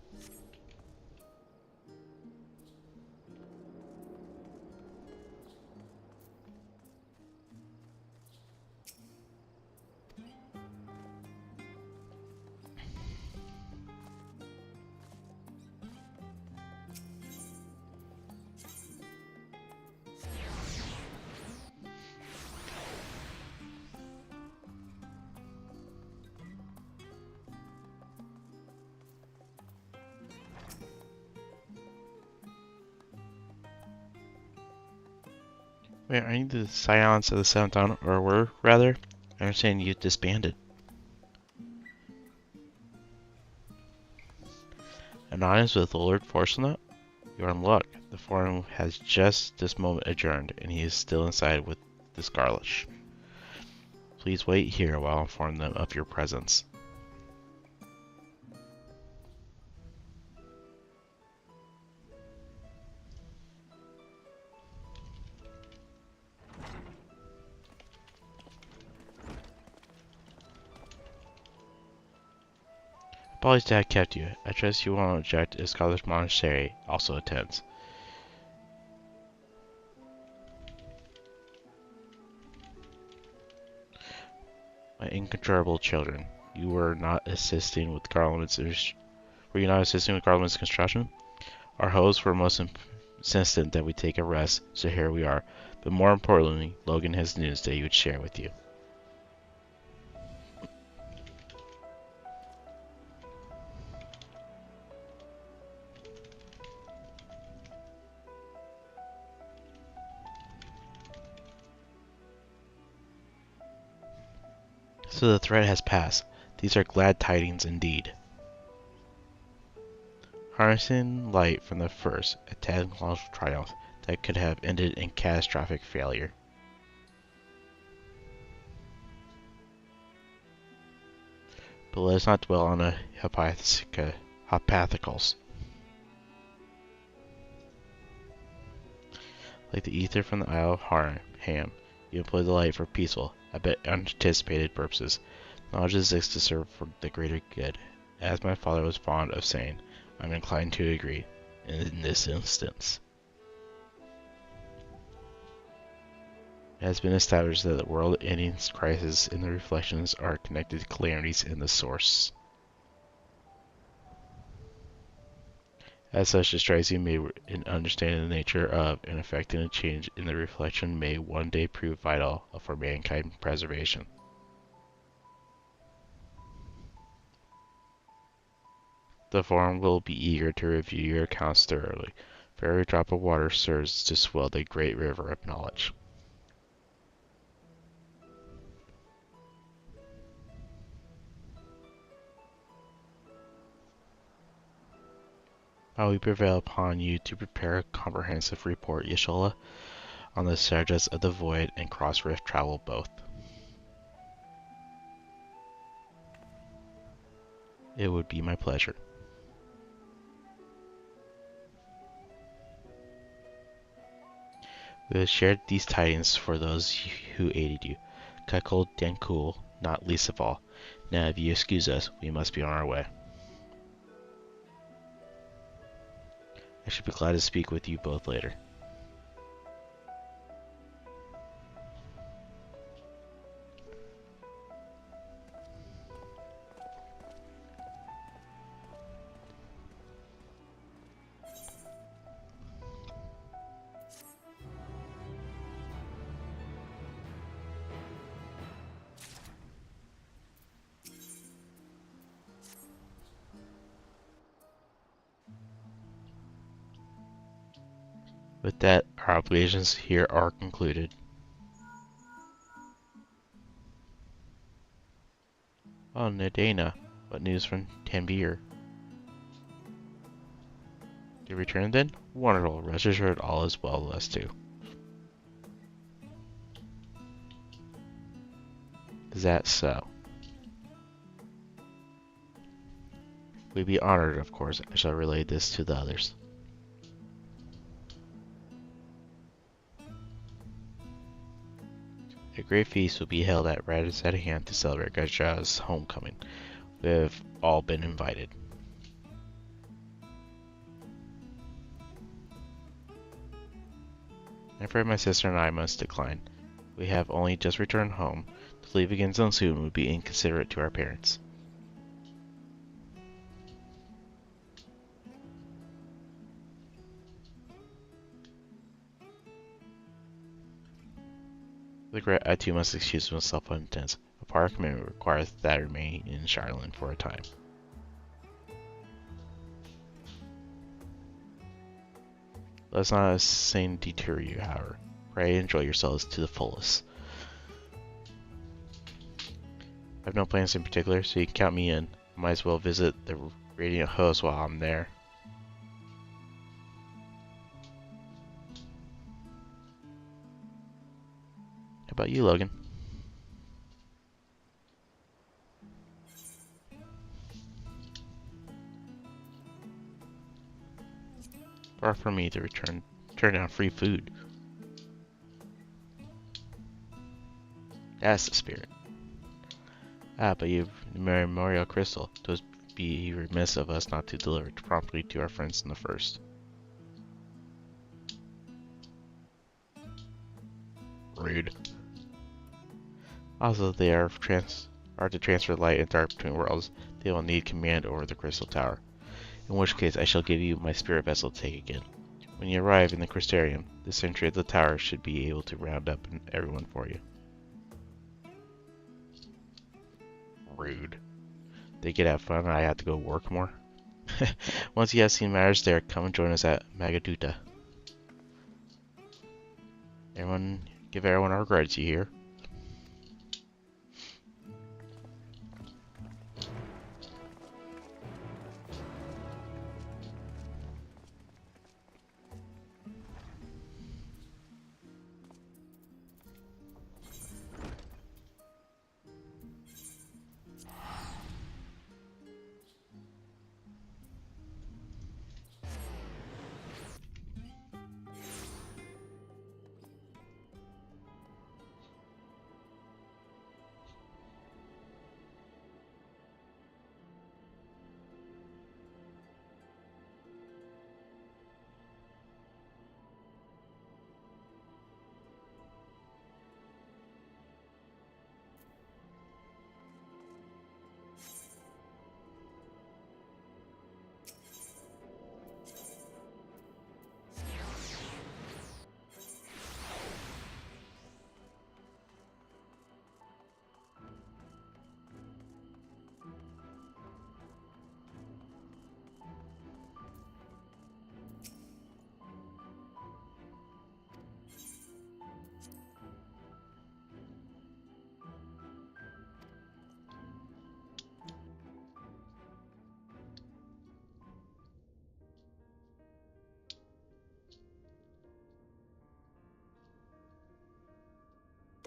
Wait, are you the Scions of the Seventh Dawn, or were, rather? I understand you disbanded. Anonymous with Lord Fortunate? You're in luck. The forum has just this moment adjourned, and he is still inside with the Scarlet. Please wait here while I inform them of your presence. Apologies to have kept you. I trust you won't object if Scarlet Monastery also attends. My incontrollable children, you were not assisting with Garland's construction? Our hopes were most insistent that we take a rest, so here we are. But more importantly, Logan has news that he would share with you. So the threat has passed. These are glad tidings indeed. Harnessing light from the first, a technological triumph that could have ended in catastrophic failure. But let us not dwell on the hypotheticals. Like the ether from the Isle of Ham, you employ the light for peaceful, I bet unanticipated purposes. Knowledge exists to serve for the greater good. As my father was fond of saying, I'm inclined to agree in this instance. It has been established that the world-ending crises in the reflections are connected to calamities in the source. As such, the strides you made in understanding the nature of and effecting a change in the reflection may one day prove vital for mankind preservation. The forum will be eager to review your accounts thoroughly, for every drop of water serves to swell the great river of knowledge. I will prevail upon you to prepare a comprehensive report, Yashola, on the subjects of the void and cross-rift travel both. It would be my pleasure. We have shared these tidings for those who aided you. Kekul Dankul, not least of all. Now, if you excuse us, we must be on our way. I should be glad to speak with you both later. With that, our obligations here are concluded. Oh, Nadena, what news from Tanvir? You returned then? Wonderful. Rest assured all is well with us too. Is that so? We'd be honored, of course. I shall relay this to the others. A great feast will be held at Radisat Hand to celebrate Gajra's homecoming. We have all been invited. I'm afraid my sister and I must decline. We have only just returned home. To leave again so soon would be inconsiderate to our parents. With regret, I too must excuse myself from intents. A prior commitment requires that I remain in Shireland for a time. Let's not let sin deter you, however. Pray enjoy yourselves to the fullest. I have no plans in particular, so you can count me in. I might as well visit the Radiant Host while I'm there. How about you, Logan? Far from me to turn down free food. That's the spirit. Ah, but you've the memorial crystal. It would be remiss of us not to deliver it promptly to our friends in the first. Rude. Also, they are to transfer light and dark between worlds. They will need command over the crystal tower. In which case, I shall give you my spirit vessel to take again. When you arrive in the Crystarium, the sentry of the tower should be able to round up everyone for you. Rude. They get have fun and I have to go work more. Once you have seen matters there, come and join us at Magaduta. Give everyone our regards, you hear?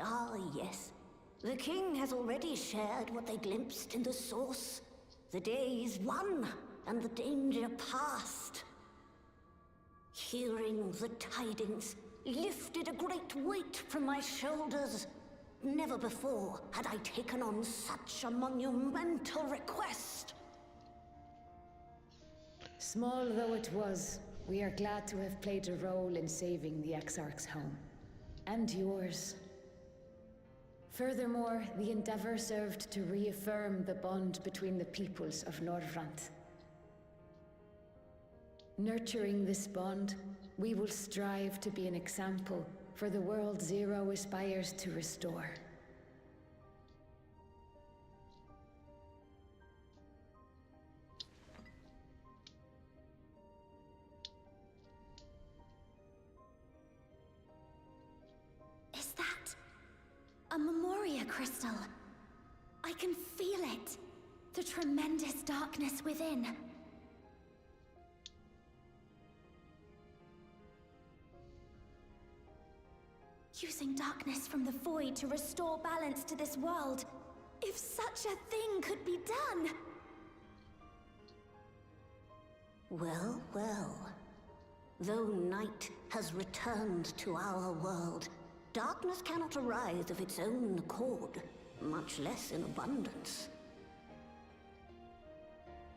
Ah, yes. The king has already shared what they glimpsed in the source. The day is won, and the danger past. Hearing the tidings lifted a great weight from my shoulders. Never before had I taken on such a monumental request. Small though it was, we are glad to have played a role in saving the Exarch's home. And yours. Furthermore, the endeavor served to reaffirm the bond between the peoples of Norvrant. Nurturing this bond, we will strive to be an example for the world Zero aspires to restore. A Memoria crystal. I can feel it. The tremendous darkness within. Using darkness from the void to restore balance to this world. If such a thing could be done! Well, well. Though night has returned to our world, darkness cannot arise of its own accord, much less in abundance.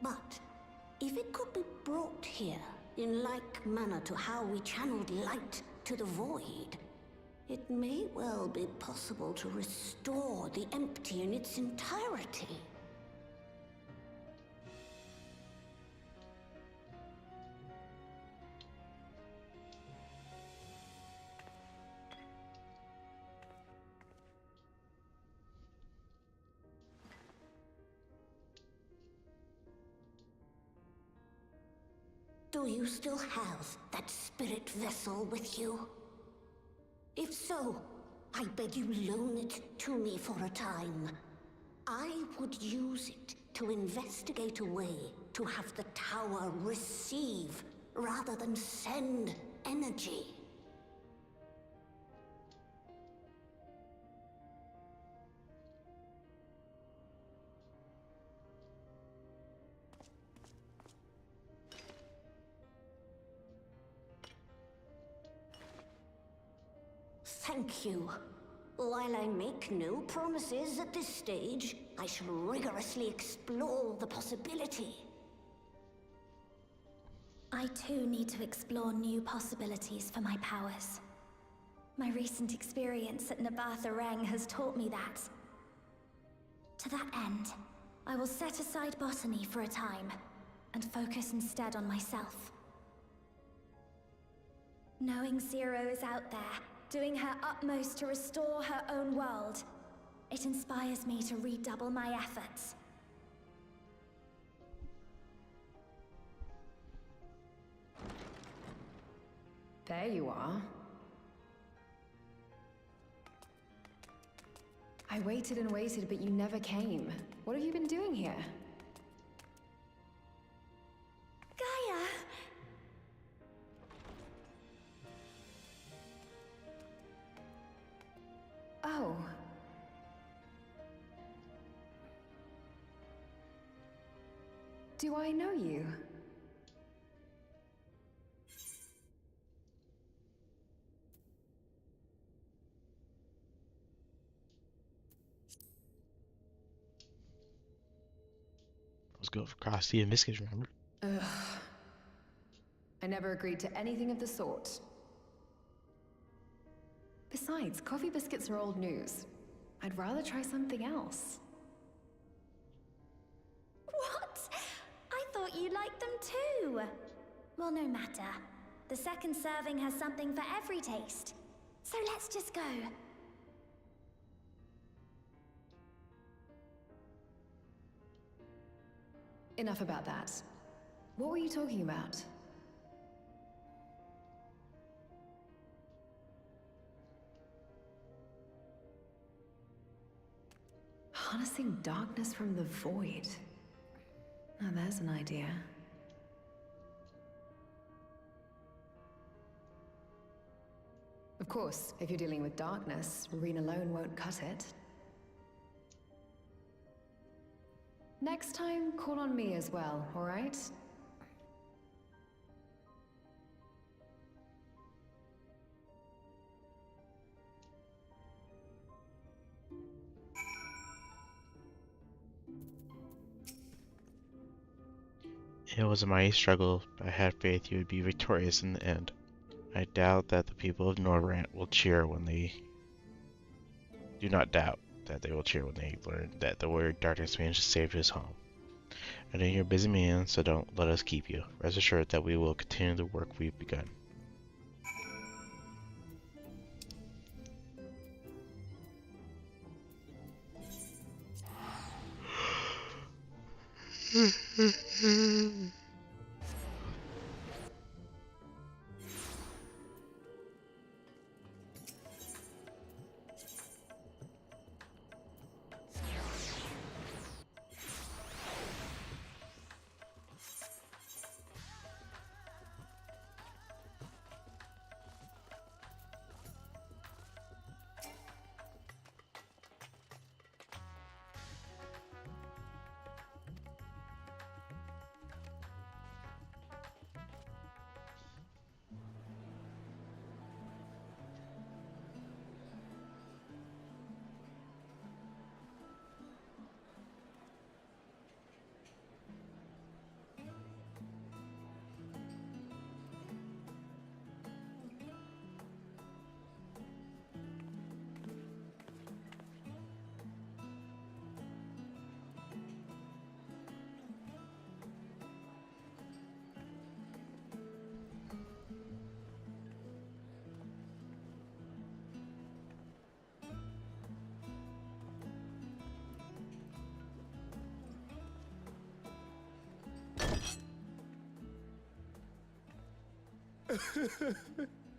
But if it could be brought here, in like manner to how we channeled light to the void, it may well be possible to restore the empty in its entirety. Do you still have that spirit vessel with you? If so, I beg you loan it to me for a time. I would use it to investigate a way to have the tower receive rather than send energy. Thank you. While I make no promises at this stage, I shall rigorously explore the possibility. I too need to explore new possibilities for my powers. My recent experience at Nabatha Reng has taught me that. To that end, I will set aside botany for a time, and focus instead on myself. Knowing Zero is out there, doing her utmost to restore her own world, it inspires me to redouble my efforts. There you are. I waited and waited, but you never came. What have you been doing here? Gaia! Oh. Do I know you? Let's go for Krusty and Biscuits, remember? Ugh. I never agreed to anything of the sort. Besides, coffee biscuits are old news. I'd rather try something else. What? I thought you liked them too. Well, no matter. The second serving has something for every taste. So let's just go. Enough about that. What were you talking about? Harnessing darkness from the void. Now there's an idea. Of course, if you're dealing with darkness, Reen alone won't cut it. Next time, call on me as well, all right? It was a mighty struggle, but I had faith you would be victorious in the end. I doubt that the people of Norvrant will cheer when they... Do not doubt that they will cheer when they learn that the word darkness means to save his home. I know you're a busy man, so don't let us keep you. Rest assured that we will continue the work we've begun.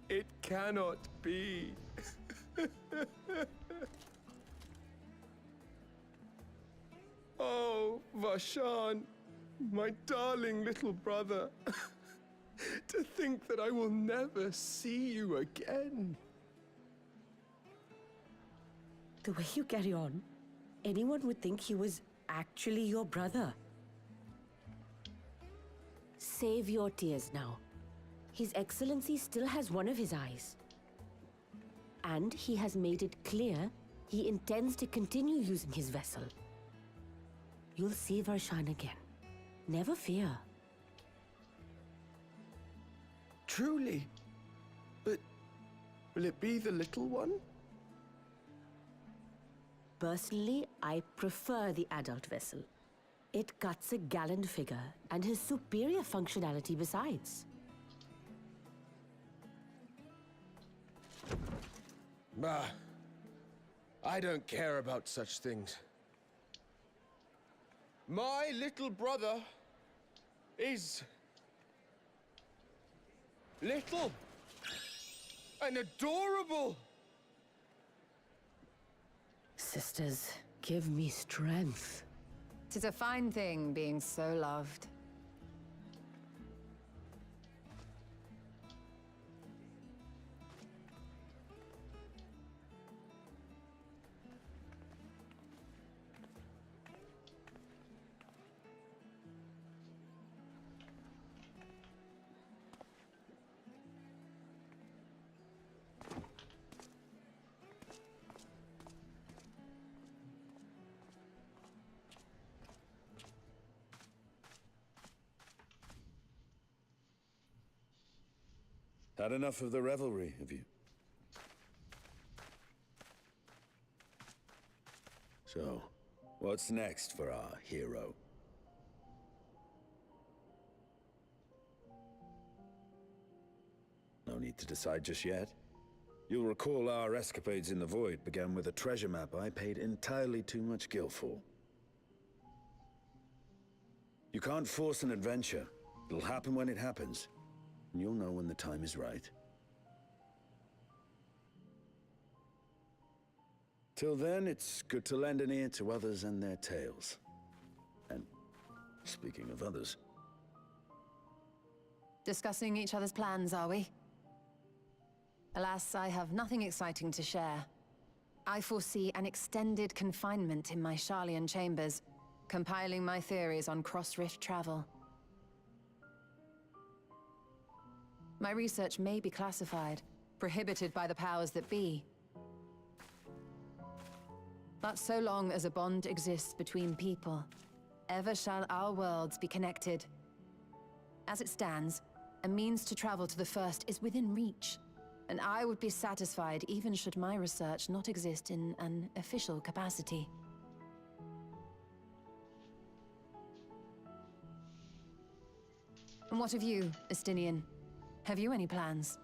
It cannot be. Oh, Vashan, my darling little brother. To think that I will never see you again. The way you carry on, anyone would think he was actually your brother. Save your tears now. His Excellency still has one of his eyes. And he has made it clear he intends to continue using his vessel. You'll see Varshan again. Never fear. Truly? But will it be the little one? Personally, I prefer the adult vessel. It cuts a gallant figure and has superior functionality besides. Bah. I don't care about such things. My little brother is little and adorable. Sisters, give me strength. 'Tis a fine thing being so loved. Had enough of the revelry, have you? So, what's next for our hero? No need to decide just yet. You'll recall our escapades in the Void began with a treasure map I paid entirely too much gil for. You can't force an adventure. It'll happen when it happens. And you'll know when the time is right. Till then, it's good to lend an ear to others and their tales. And speaking of others... Discussing each other's plans, are we? Alas, I have nothing exciting to share. I foresee an extended confinement in my Sharlayan chambers, compiling my theories on cross-rift travel. My research may be classified, prohibited by the powers that be. But so long as a bond exists between people, ever shall our worlds be connected. As it stands, a means to travel to the First is within reach, and I would be satisfied even should my research not exist in an official capacity. And what of you, Estinian? Have you any plans?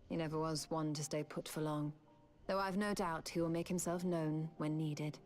He never was one to stay put for long, though I've no doubt he will make himself known when needed.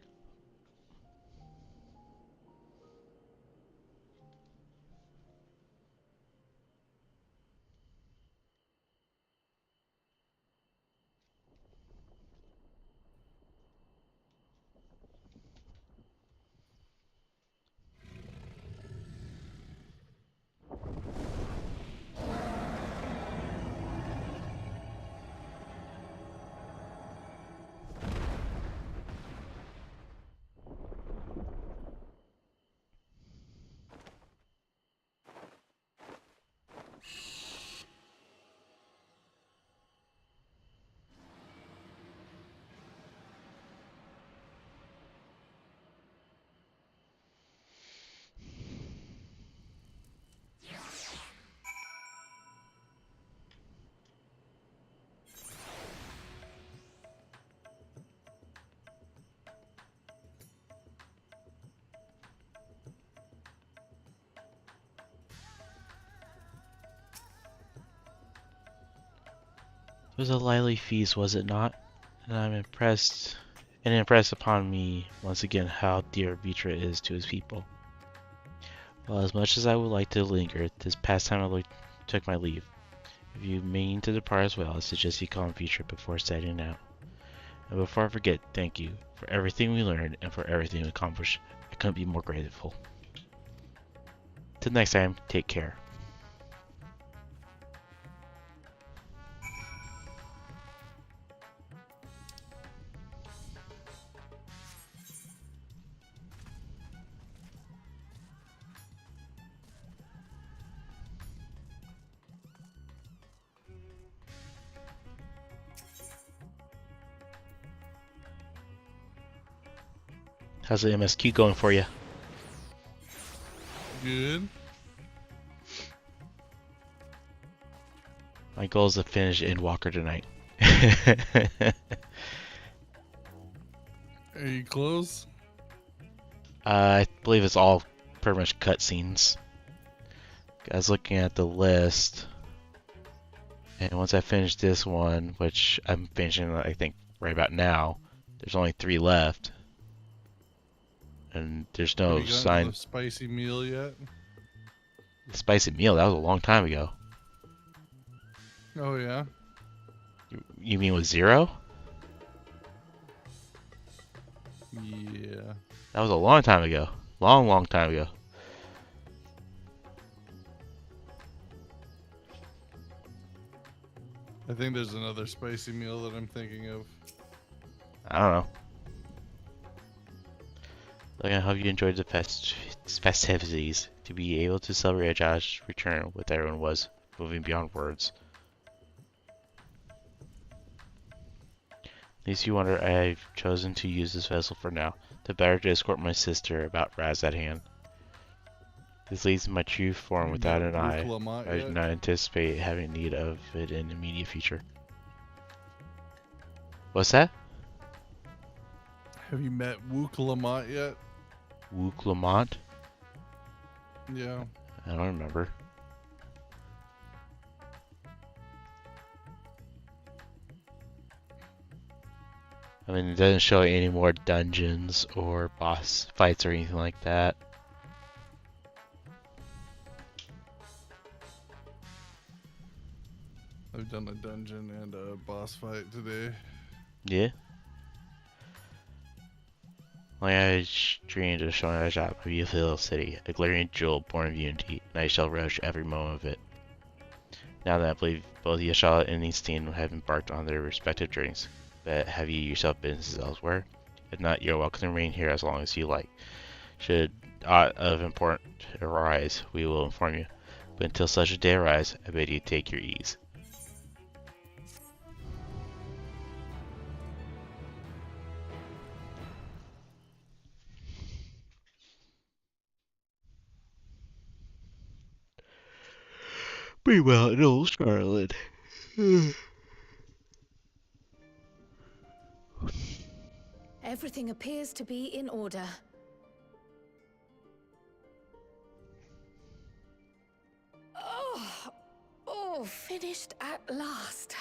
It was a lively feast, was it not? And I'm impressed, and impressed upon me once again how dear Vitra is to his people. Well, as much as I would like to linger, this past time I took my leave. If you mean to depart as well, I suggest you call on Vitra before setting out. And before I forget, thank you for everything we learned and for everything we accomplished. I couldn't be more grateful. Till next time, take care. How's the MSQ going for you? Good. My goal is to finish Endwalker tonight. Are you close? I believe it's all pretty much cutscenes. I was looking at the list, and once I finish this one, which I'm finishing I think right about now, there's only 3 left. And there's Have no you gotten sign. the spicy meal yet? The spicy meal, that was a long time ago. Oh yeah? You mean with 0? Yeah. That was a long time ago. Long time ago. I think there's another spicy meal that I'm thinking of. I don't know. Look, I hope you enjoyed the festivities. To be able to celebrate Josh's return with everyone was moving beyond words. Least you wonder I've chosen to use this vessel for now, the better to escort my sister about Raz at hand. This leads to my true form without an eye. I do not anticipate having need of it in the immediate future. What's that? Have you met Wook Lamont yet? Wook Lamont? Yeah. I don't remember. I mean, it doesn't show any more dungeons or boss fights or anything like that. I've done a dungeon and a boss fight today. Yeah. Like I dreamed of showing a shop a beautiful little city, a glaring jewel born of unity, and I shall relish every moment of it. Now that I believe both Yashala and Easteen have embarked on their respective journeys, but have you yourself businesses elsewhere? If not, you're welcome to remain here as long as you like. Should aught of importance arise, we will inform you. But until such a day arise, I bid you take your ease. Be well in old Scarlet. Everything appears to be in order. Oh, finished at last.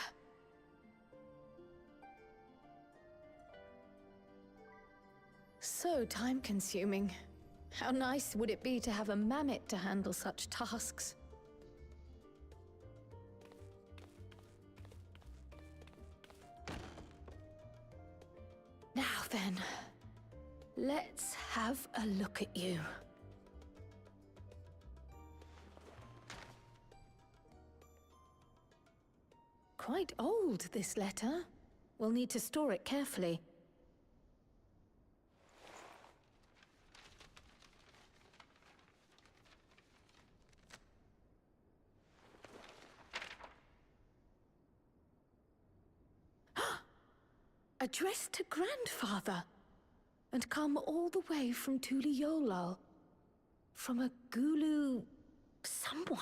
So time-consuming. How nice would it be to have a mammoth to handle such tasks? Now then, let's have a look at you. Quite old, this letter. We'll need to store it carefully. Addressed to Grandfather, and come all the way from Tuliolal, from a Gulu someone.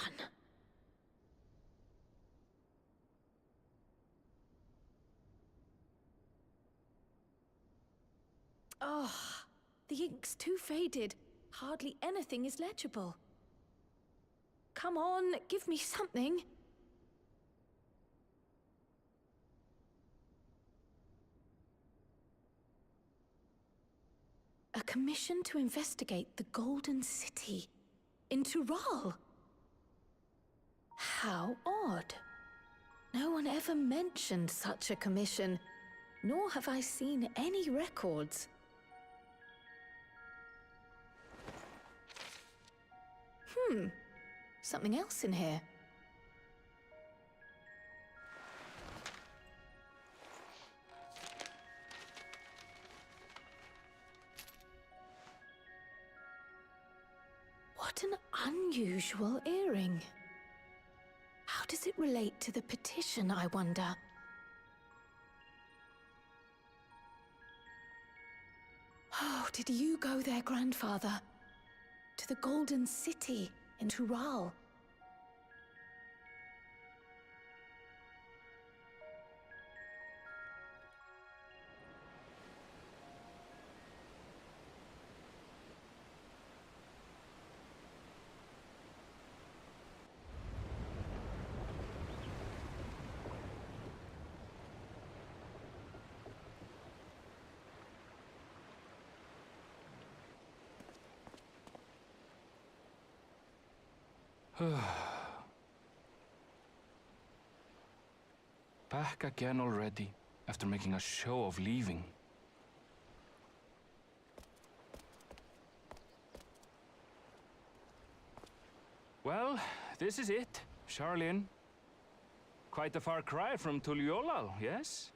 Oh, the ink's too faded. Hardly anything is legible. Come on, give me something. A commission to investigate the Golden City in Tural. How odd. No one ever mentioned such a commission, nor have I seen any records. Something else in here. What an unusual earring. How does it relate to the petition, I wonder? Oh, did you go there, grandfather? To the Golden City in Tural? Back again already, after making a show of leaving. Well, this is it, Charlene. Quite a far cry from Tuliolal, yes?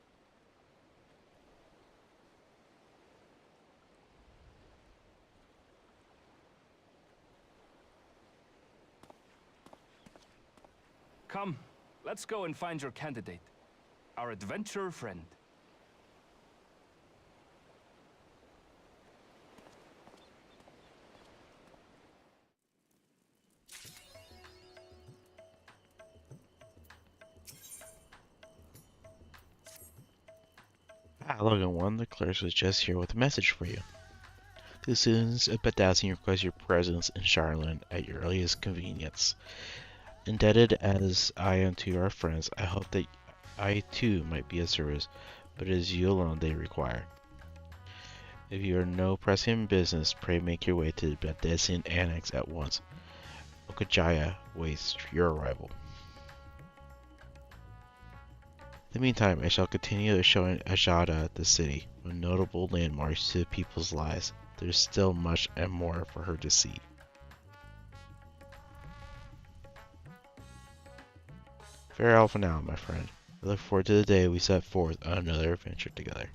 Come, let's go and find your candidate. Our adventurer friend. Logan 1, the clerk was just here with a message for you. The students of Bedazzing request your presence in Charlotte at your earliest convenience. Indebted as I am to our friends, I hope that I too might be of service, but it is you alone they require. If you are no pressing business, pray make your way to the Bedazzing Annex at once. Okajaya waits your arrival. In the meantime, I shall continue showing Ajada the city, with notable landmarks to the people's lives. There's still much and more for her to see. Farewell for now, my friend. I look forward to the day we set forth on another adventure together.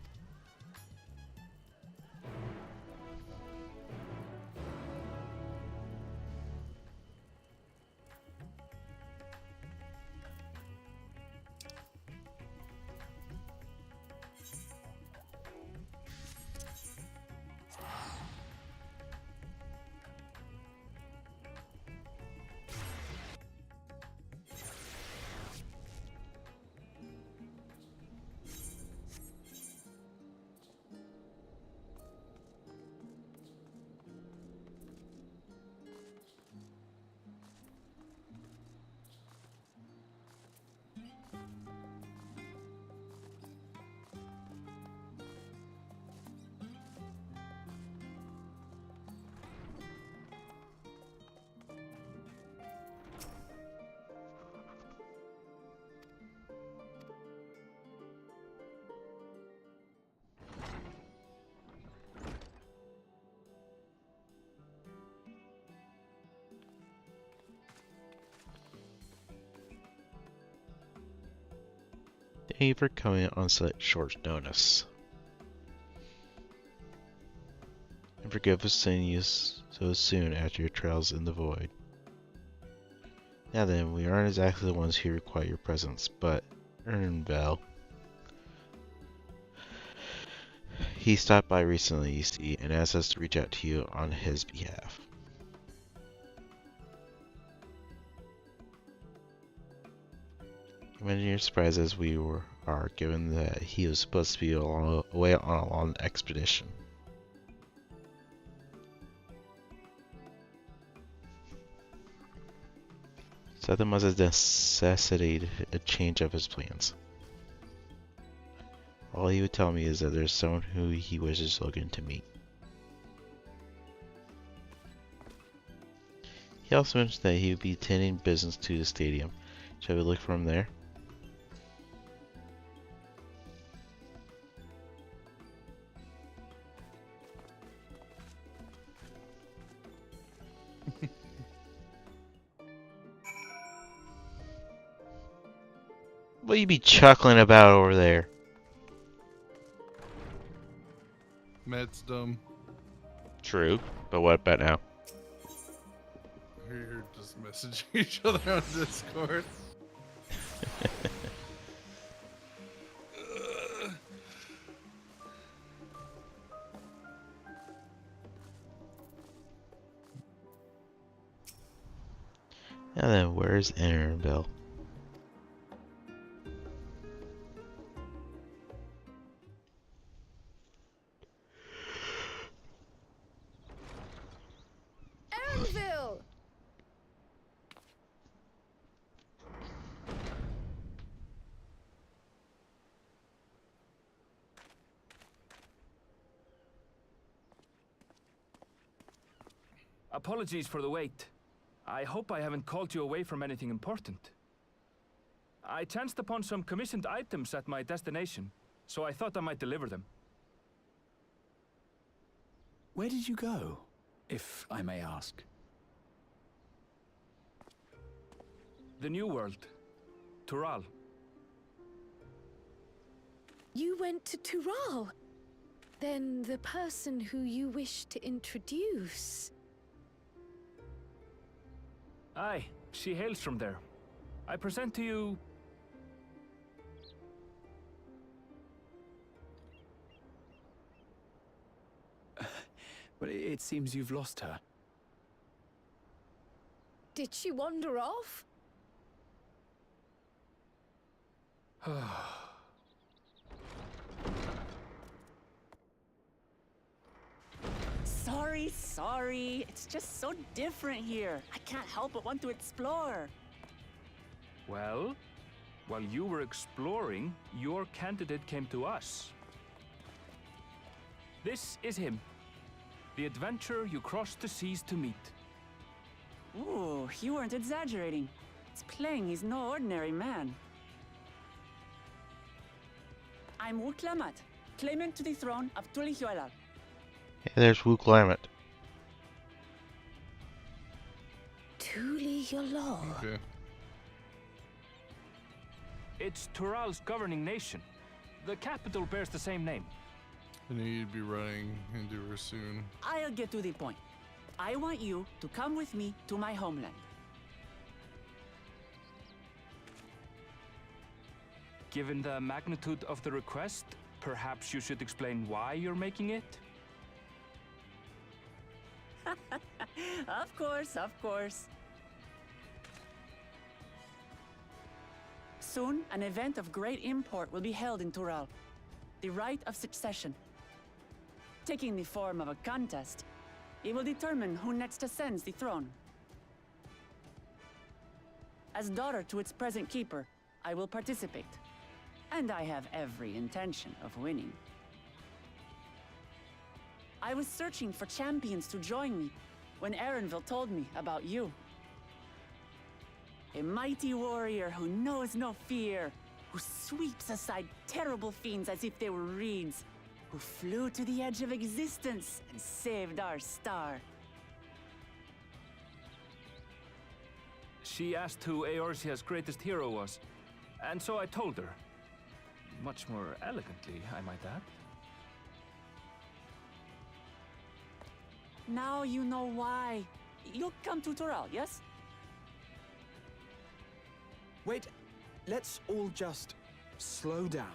Thank you for coming on such short notice. And forgive us sending you so soon after your trials in the void. Now then, we aren't exactly the ones who require your presence, but Ernvel. He stopped by recently, you see, and asked us to reach out to you on his behalf. Imagine your surprise as we are, given that he was supposed to be away on a long expedition. Something must have necessitated a change of his plans. All he would tell me is that there's someone who he wishes Logan to meet. He also mentioned that he would be attending business to the stadium. Shall we look for him there? What you be chuckling about over there? Matt's dumb. True, but what about now? We're just messaging each other on Discord. And then where's Annabelle? Erinville! Apologies for the wait. I hope I haven't called you away from anything important. I chanced upon some commissioned items at my destination, so I thought I might deliver them. Where did you go, if I may ask? The New World. Tural. You went to Tural? Then the person who you wish to introduce... Aye, she hails from there. I present to you... But it seems you've lost her. Did she wander off? Sorry. It's just so different here. I can't help but want to explore. Well, while you were exploring, your candidate came to us. This is him. The adventurer you crossed the seas to meet. Ooh, you weren't exaggerating. It's plain he's no ordinary man. I'm Wuklamat, claimant to the throne of Tulihualal. Hey, there's Wu Climate. Tulihualal. Okay. It's Tural's governing nation. The capital bears the same name. I knew you'd be running into her soon. I'll get to the point. I want you to come with me to my homeland. Given the magnitude of the request, perhaps you should explain why you're making it? Of course. Soon, an event of great import will be held in Tural. The Rite of Succession. Taking the form of a contest, it will determine who next ascends the throne. As daughter to its present keeper, I will participate. And I have every intention of winning. I was searching for champions to join me when Erinville told me about you. A mighty warrior who knows no fear, who sweeps aside terrible fiends as if they were reeds, who flew to the edge of existence and saved our star. She asked who Eorzea's greatest hero was, and so I told her. Much more elegantly, I might add. Now you know why. You'll come to Tural, yes? Wait, let's all just slow down.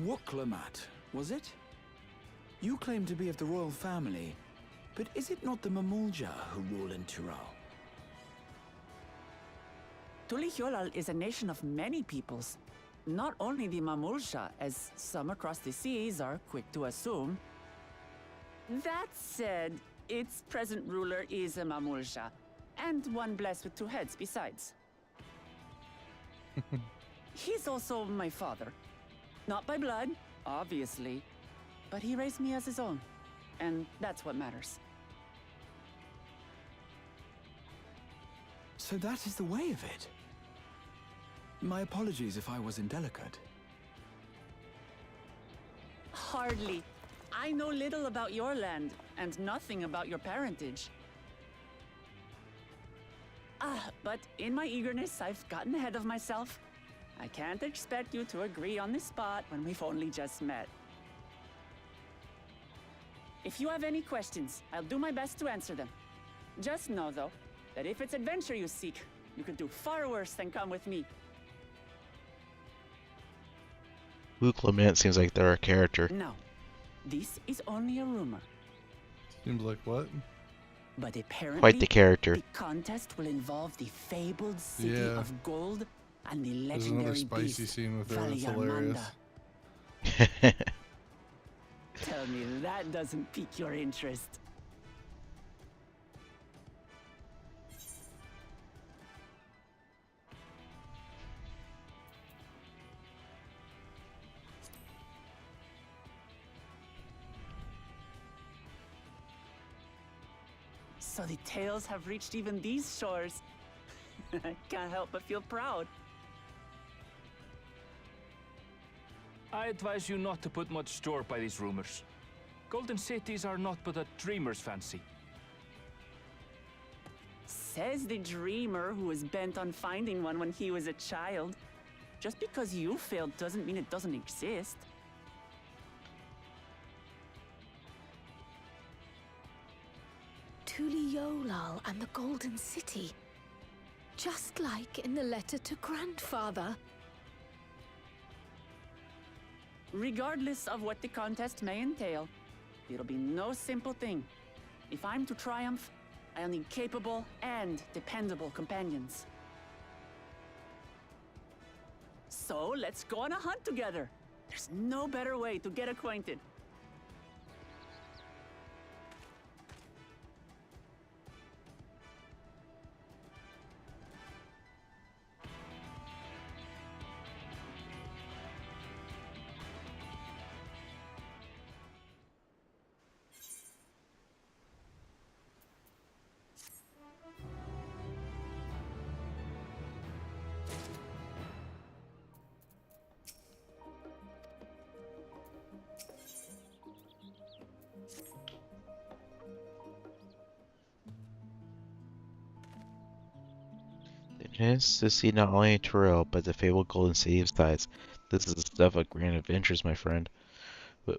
Wuklamat, was it? You claim to be of the royal family, but is it not the Mamulja who rule in Tural? Tulihualal is a nation of many peoples. Not only the Mamulsha, as some across the seas are quick to assume. That said, its present ruler is a Mamulsha, and one blessed with two heads besides. He's also my father. Not by blood, obviously, but he raised me as his own, and that's what matters. So that is the way of it. My apologies if I was indelicate. Hardly. I know little about your land, and nothing about your parentage. But in my eagerness, I've gotten ahead of myself. I can't expect you to agree on the spot when we've only just met. If you have any questions, I'll do my best to answer them. Just know, though, that if it's adventure you seek, you could do far worse than come with me. Luke Lament seems like they're a character. No, this is only a rumor. Seems like what? But apparently, Quite the character. The contest will involve the fabled city Yeah. of gold and the There's another legendary spicy beast, scene with her that's Valyarmanda. hilarious. Tell me that doesn't pique your interest. So the tales have reached even these shores. I can't help but feel proud. I advise you not to put much store by these rumors. Golden cities are not but a dreamer's fancy. Says the dreamer who was bent on finding one when he was a child. Just because you failed doesn't mean it doesn't exist. Tuliolal and the Golden City. Just like in the letter to Grandfather. Regardless of what the contest may entail, it'll be no simple thing. If I'm to triumph, I'll need capable and dependable companions. So let's go on a hunt together. There's no better way to get acquainted. The chance to see not only Terrell, but the fabled Golden City of Sides. This is the stuff of grand adventures, my friend.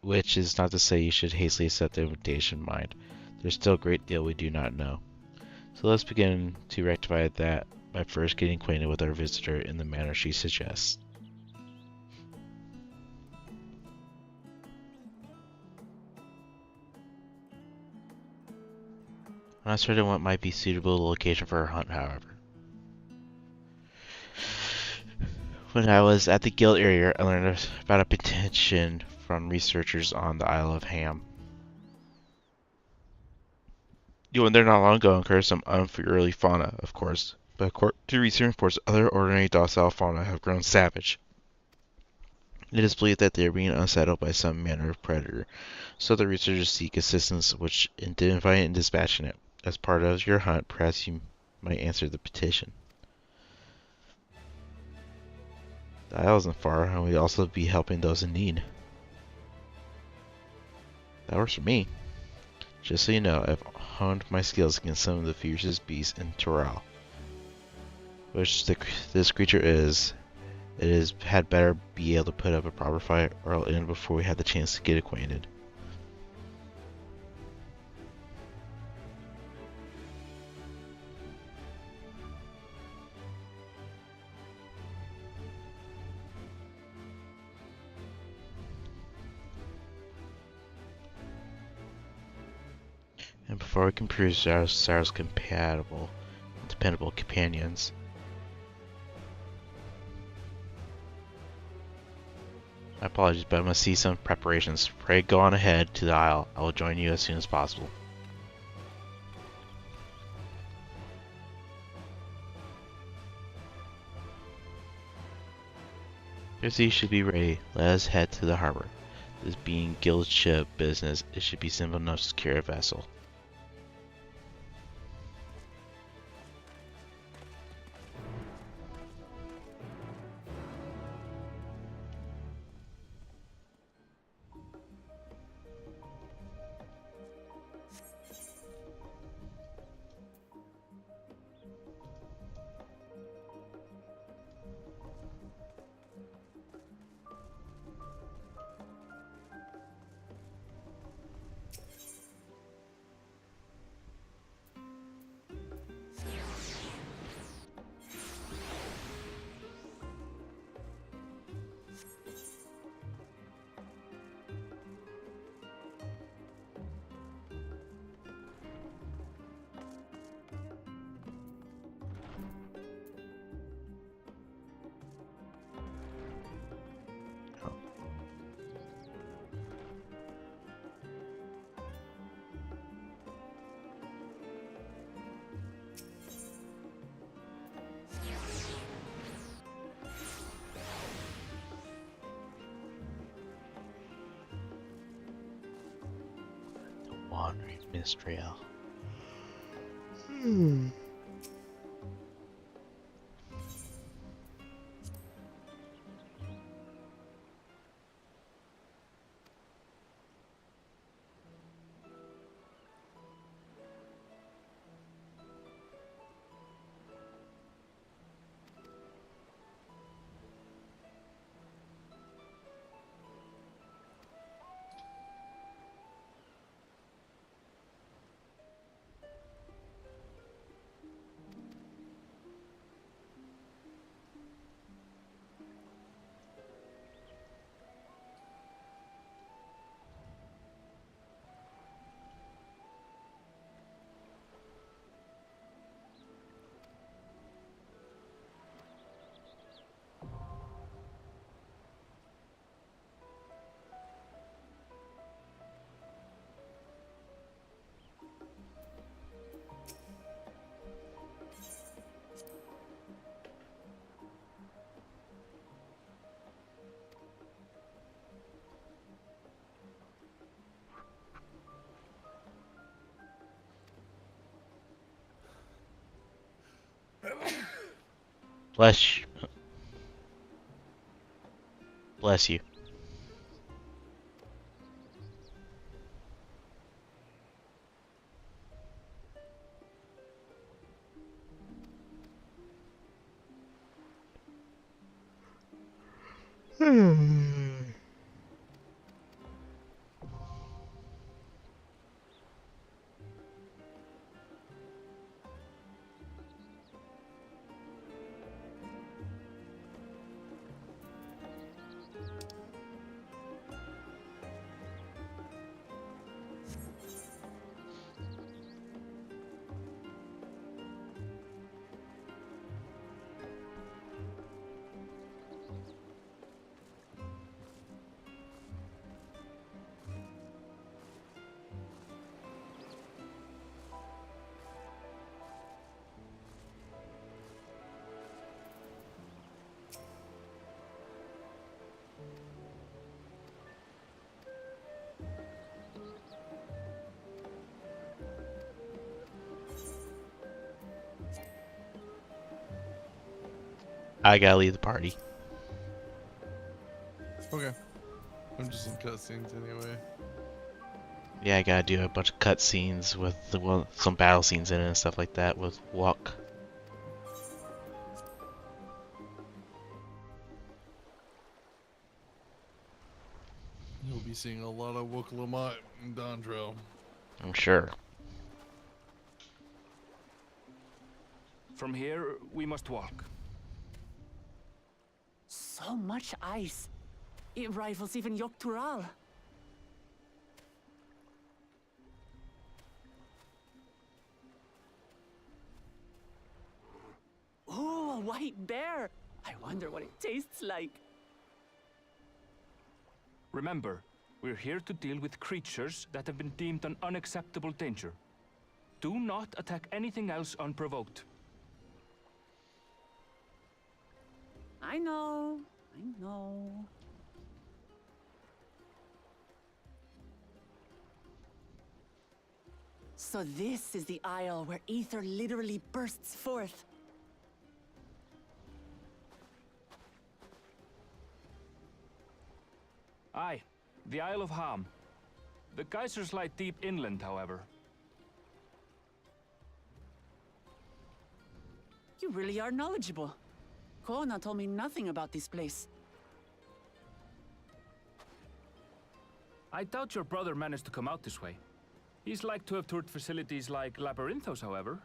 Which is not to say you should hastily accept the invitation, mind. There's still a great deal we do not know. So let's begin to rectify that by first getting acquainted with our visitor in the manner she suggests. I'm not certain what might be suitable location for our hunt, however. When I was at the guild area, I learned about a petition from researchers on the Isle of Ham. You went there not long ago and encountered some unfriendly fauna, of course, but according to recent reports, other ordinary docile fauna have grown savage. It is believed that they are being unsettled by some manner of predator, so the researchers seek assistance which identifying and dispatching it. As part of your hunt, perhaps you might answer the petition. The isle isn't far, and we'd also be helping those in need. That works for me. Just so you know, I've honed my skills against some of the fiercest beasts in Torral. Which this creature is, had better be able to put up a proper fight, or I'll end before we have the chance to get acquainted. And before we can prove ourselves compatible, dependable companions, my apologies, but I must see some preparations. Pray go on ahead to the isle. I will join you as soon as possible. Chrissy should be ready. Let us head to the harbor. This being guild ship business, it should be simple enough to secure a vessel. Henri Mistriel. Bless you. Bless you. I gotta leave the party. Okay. I'm just in cutscenes anyway. Yeah, I gotta do a bunch of cutscenes with some battle scenes in it and stuff like that with Walk. You'll be seeing a lot of Wook Lamont and Dondro. I'm sure. From here, we must walk. So much ice. It rivals even Yogg-Tural. Ooh, a white bear. I wonder what it tastes like. Remember, we're here to deal with creatures that have been deemed an unacceptable danger. Do not attack anything else unprovoked. I know. I know. So this is the isle where ether literally bursts forth. Aye, the Isle of Ham. The geysers lie deep inland, however. You really are knowledgeable. Kona told me nothing about this place. I doubt your brother managed to come out this way. He's like to have toured facilities like Labyrinthos, however.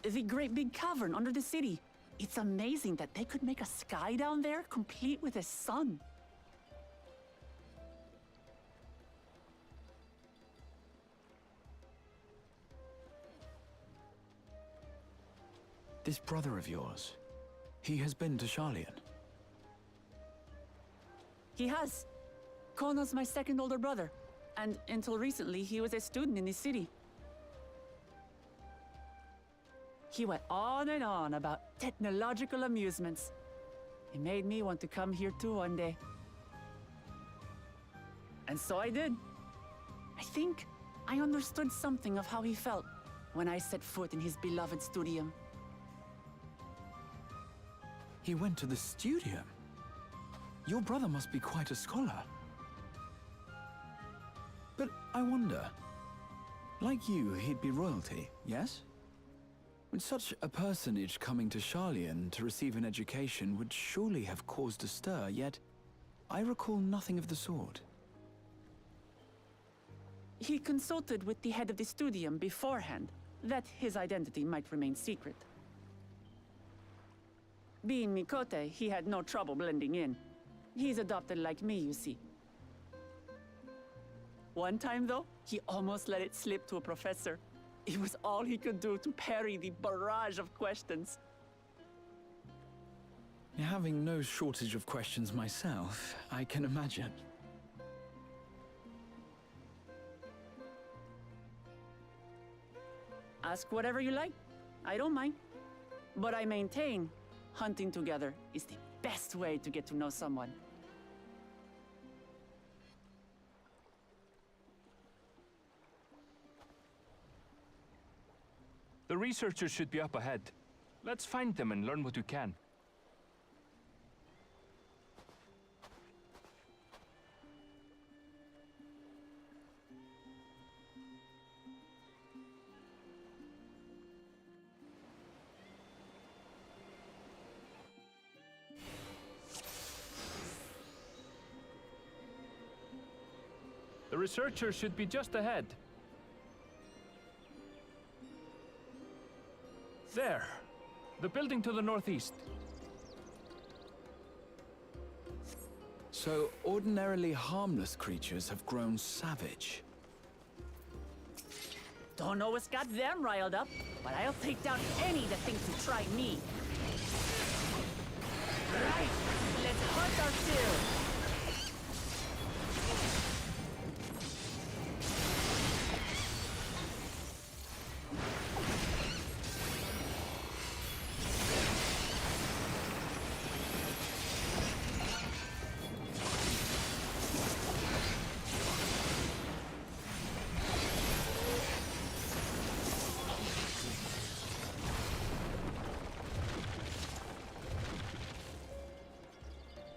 The great big cavern under the city. It's amazing that they could make a sky down there complete with a sun. This brother of yours, he has been to Sharlayan. He has. Kona's my second older brother. And until recently, he was a student in the city. He went on and on about technological amusements. It made me want to come here too one day. And so I did. I think I understood something of how he felt when I set foot in his beloved studium. He went to the studium? Your brother must be quite a scholar. But I wonder, like you, he'd be royalty, yes? With such a personage coming to Sharlayan to receive an education would surely have caused a stir, yet I recall nothing of the sort. He consulted with the head of the studium beforehand, that his identity might remain secret. Being Mikote, he had no trouble blending in. He's adopted like me, you see. One time, though, he almost let it slip to a professor. It was all he could do to parry the barrage of questions. Having no shortage of questions myself, I can imagine. Ask whatever you like. I don't mind. But I maintain, hunting together is the best way to get to know someone. The researchers should be up ahead. Let's find them and learn what we can. The researchers should be just ahead. There. The building to the northeast. So ordinarily harmless creatures have grown savage. Don't know what's got them riled up, but I'll take down any that thinks to try me. Right, let's hunt our fill.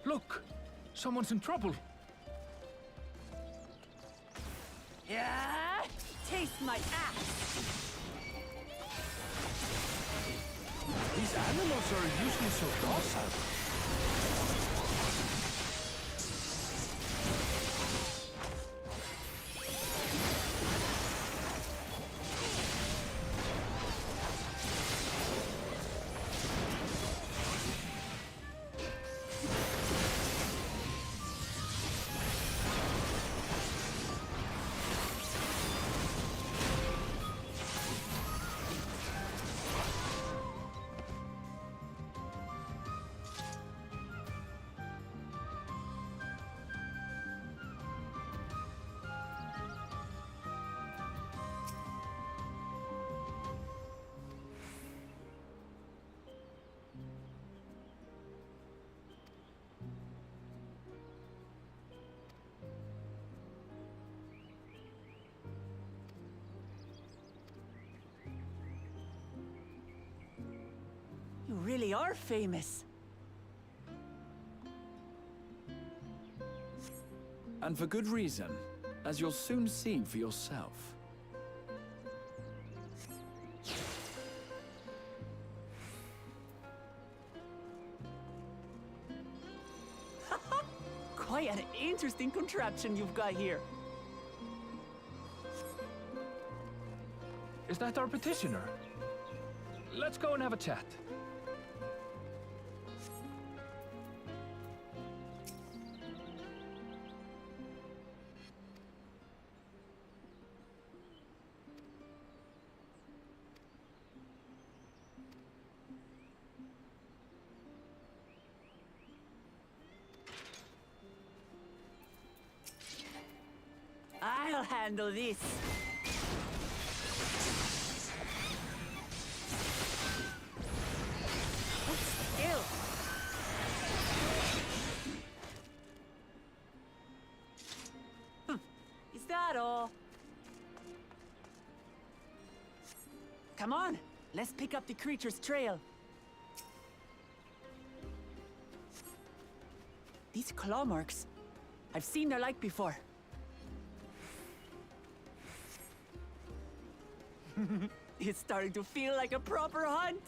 Look! Someone's in trouble! Yeah! Taste my ass! These animals are usually so docile. You really are famous. And for good reason, as you'll soon see for yourself. Quite an interesting contraption you've got here. Is that our petitioner? Let's go and have a chat. I'll handle this. Skill. Is that all? Come on, let's pick up the creature's trail. These claw marks, I've seen their like before. It's starting to feel like a proper hunt.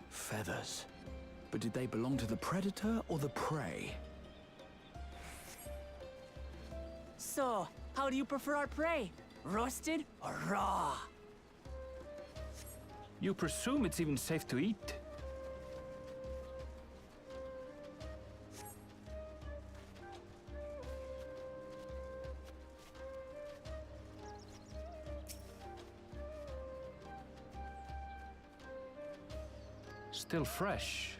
Feathers. But did they belong to the predator or the prey? So, how do you prefer our prey? Roasted or raw? You presume it's even safe to eat? Still fresh.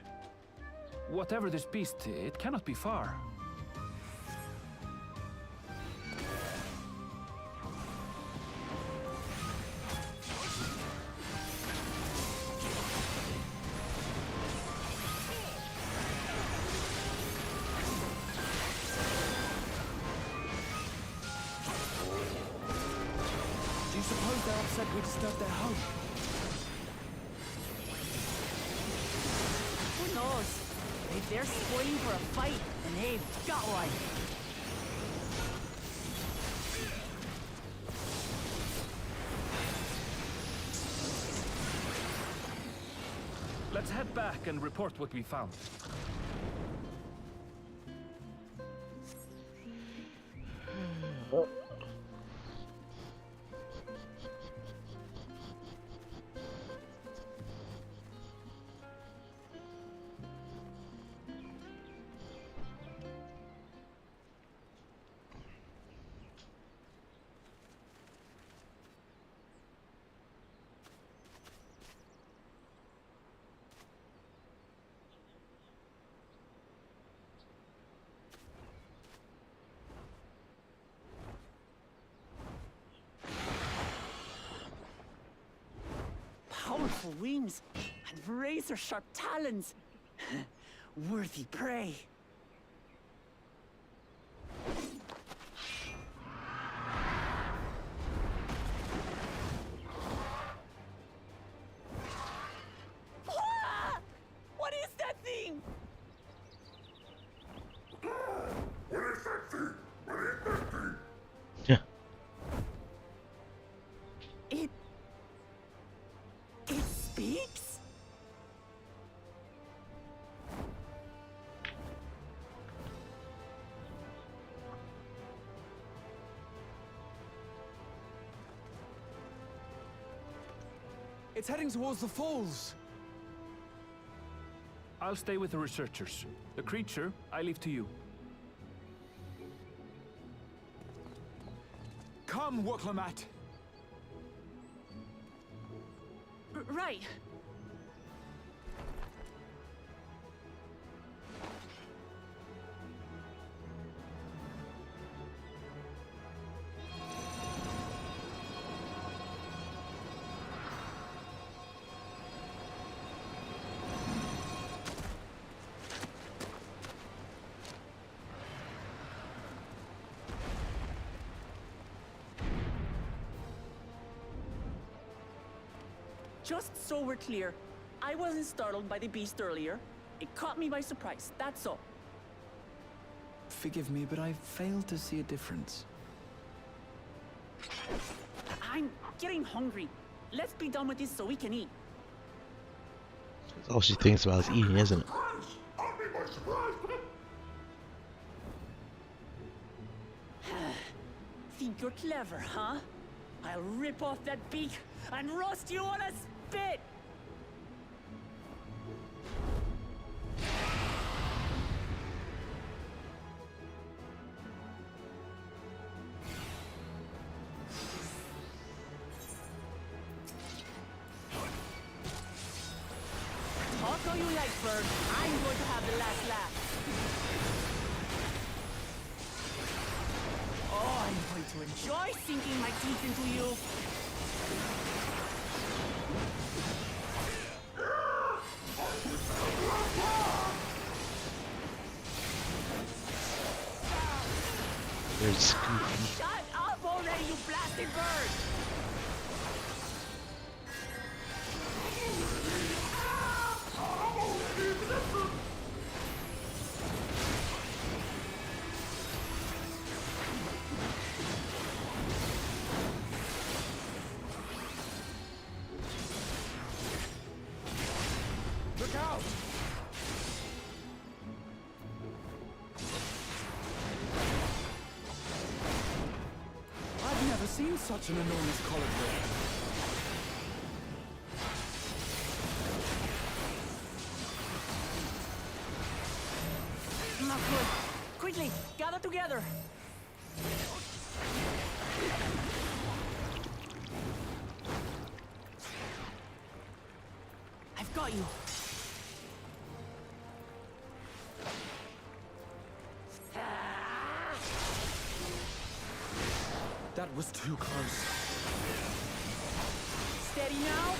Whatever this beast, it cannot be far. Do you suppose they're upset we disturbed their home? Who knows? If they're spoiling for a fight, then they've got one. Let's head back and report what we found. Powerful wings and razor-sharp talons. Worthy prey. Ah! What is that thing? Yeah. It speaks? It's heading towards the falls. I'll stay with the researchers. The creature, I leave to you. Come, Woklamat. Right. Just so we're clear, I wasn't startled by the beast earlier. It caught me by surprise, that's all. Forgive me, but I failed to see a difference. I'm getting hungry. Let's be done with this so we can eat. That's all she thinks about is eating, isn't it? Think you're clever, huh? I'll rip off that beak and roast you on a spit! you like, bird. I'm going to have the last laugh. Oh, I'm going to enjoy sinking my teeth into you. There's Goofy. Shut up already, you blasted bird! Look out! I've never seen such an enormous collared bird. Not good. Quickly, gather together. I've got you. That was too close. Steady now.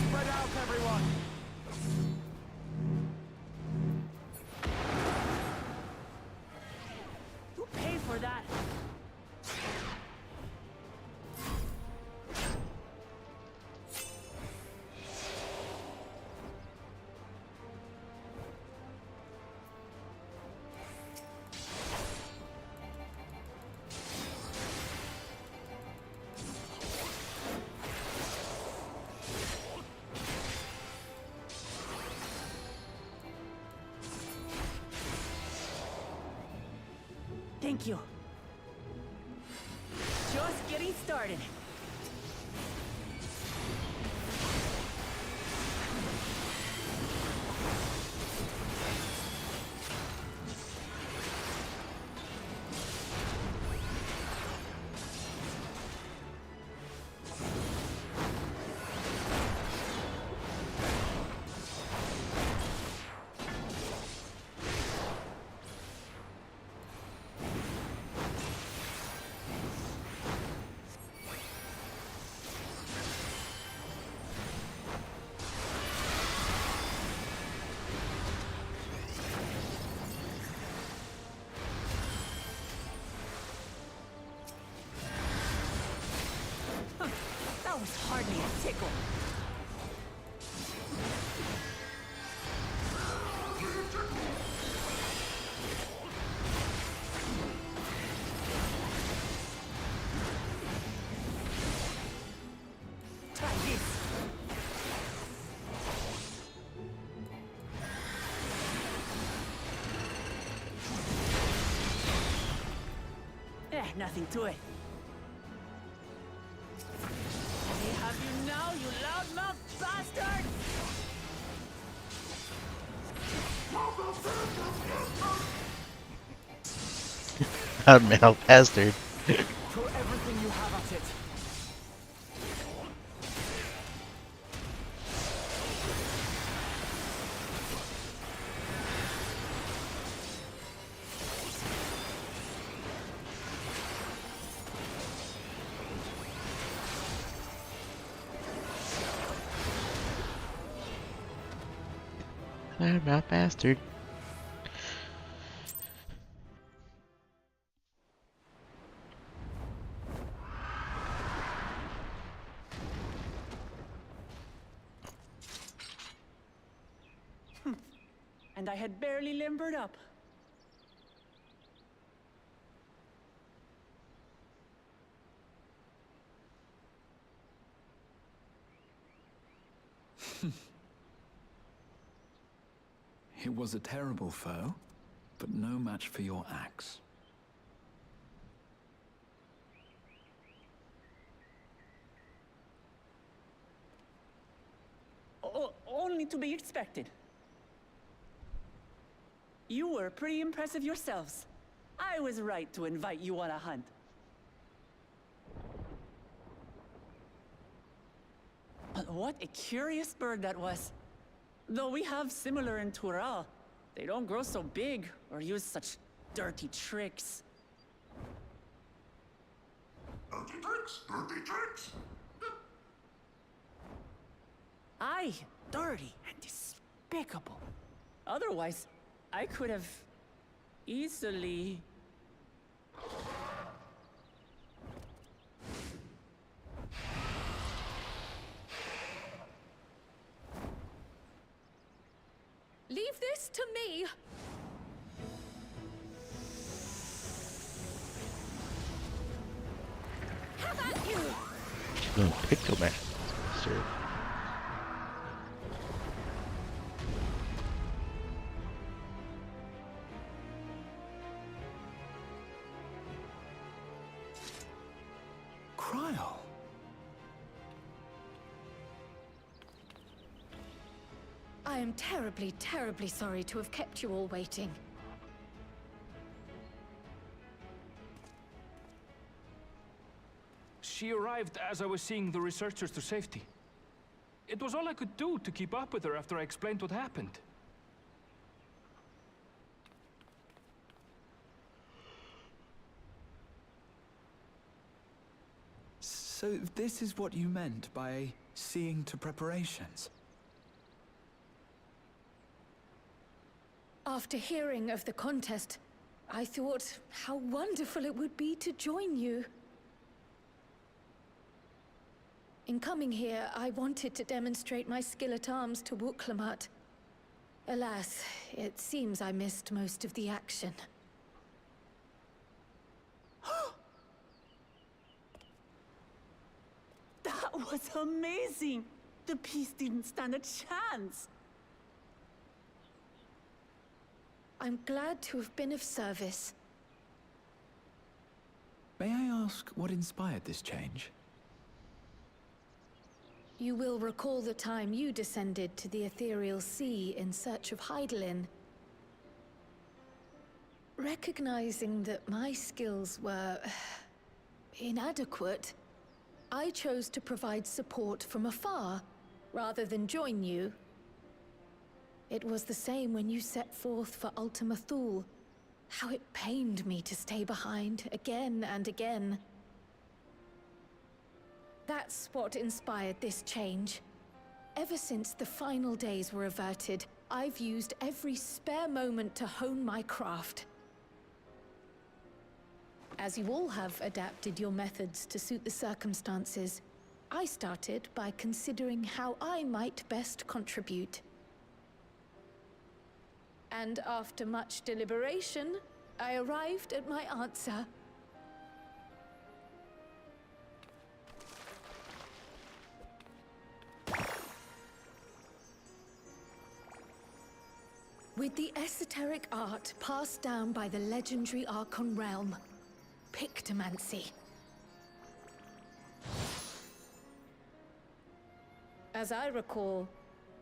Spread out, everyone! You pay for that. Thank you. Just getting started. That was hardly a tickle. Try this. Nothing to it. We have you now, you loudmouth bastard! Loudmouth bastard. Throw everything you have at it. Loudmouth bastard. And I had barely limbered up. It was a terrible foe, but no match for your axe. Only to be expected. You were pretty impressive yourselves. I was right to invite you on a hunt. What a curious bird that was. Though we have similar in Tural, they don't grow so big or use such dirty tricks. Dirty tricks, dirty tricks. Aye, dirty and despicable. Otherwise, I could have easily... Leave this to me! Have at you! She's going Pictoman. Sir. Cryo. I am terribly, terribly sorry to have kept you all waiting. She arrived as I was seeing the researchers to safety. It was all I could do to keep up with her after I explained what happened. So this is what you meant by seeing to preparations? After hearing of the contest, I thought how wonderful it would be to join you. In coming here, I wanted to demonstrate my skill at arms to Wuklamat. Alas, it seems I missed most of the action. That was amazing! The piece didn't stand a chance! I'm glad to have been of service. May I ask what inspired this change? You will recall the time you descended to the ethereal sea in search of Hydaelyn. Recognizing that my skills were inadequate, I chose to provide support from afar, rather than join you. It was the same when you set forth for Ultima Thule. How it pained me to stay behind, again and again. That's what inspired this change. Ever since the final days were averted, I've used every spare moment to hone my craft. As you all have adapted your methods to suit the circumstances, I started by considering how I might best contribute. And after much deliberation, I arrived at my answer. With the esoteric art passed down by the legendary Archon realm, Pictomancy. As I recall,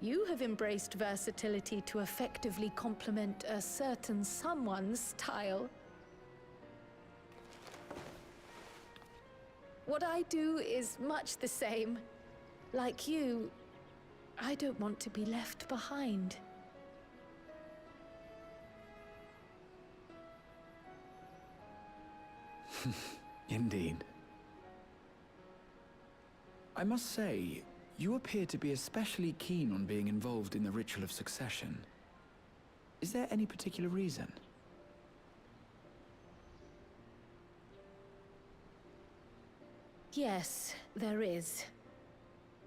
you have embraced versatility to effectively complement a certain someone's style. What I do is much the same. Like you, I don't want to be left behind. Indeed. I must say, you appear to be especially keen on being involved in the ritual of succession. Is there any particular reason? Yes, there is.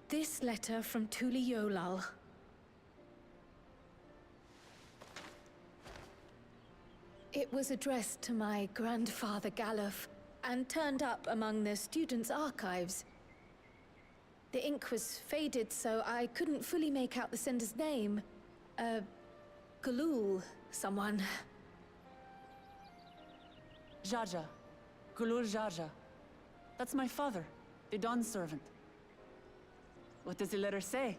This letter from Tuli Yolal. It was addressed to my grandfather Galuf, and turned up among the students' archives. The ink was faded, so I couldn't fully make out the sender's name. Galul, someone. Jaja. Gulul Jaja. That's my father, the Dawn servant. What does the letter say?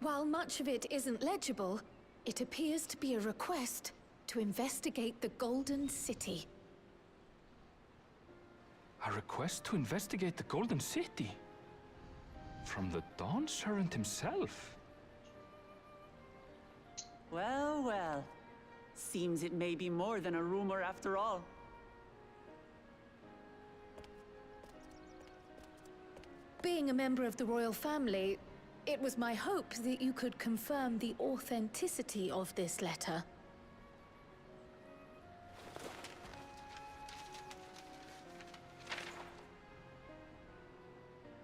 While much of it isn't legible, it appears to be a request to investigate the Golden City. A request to investigate the Golden City? From the Dawn Servant himself? Well, well. Seems it may be more than a rumor after all. Being a member of the royal family, it was my hope that you could confirm the authenticity of this letter.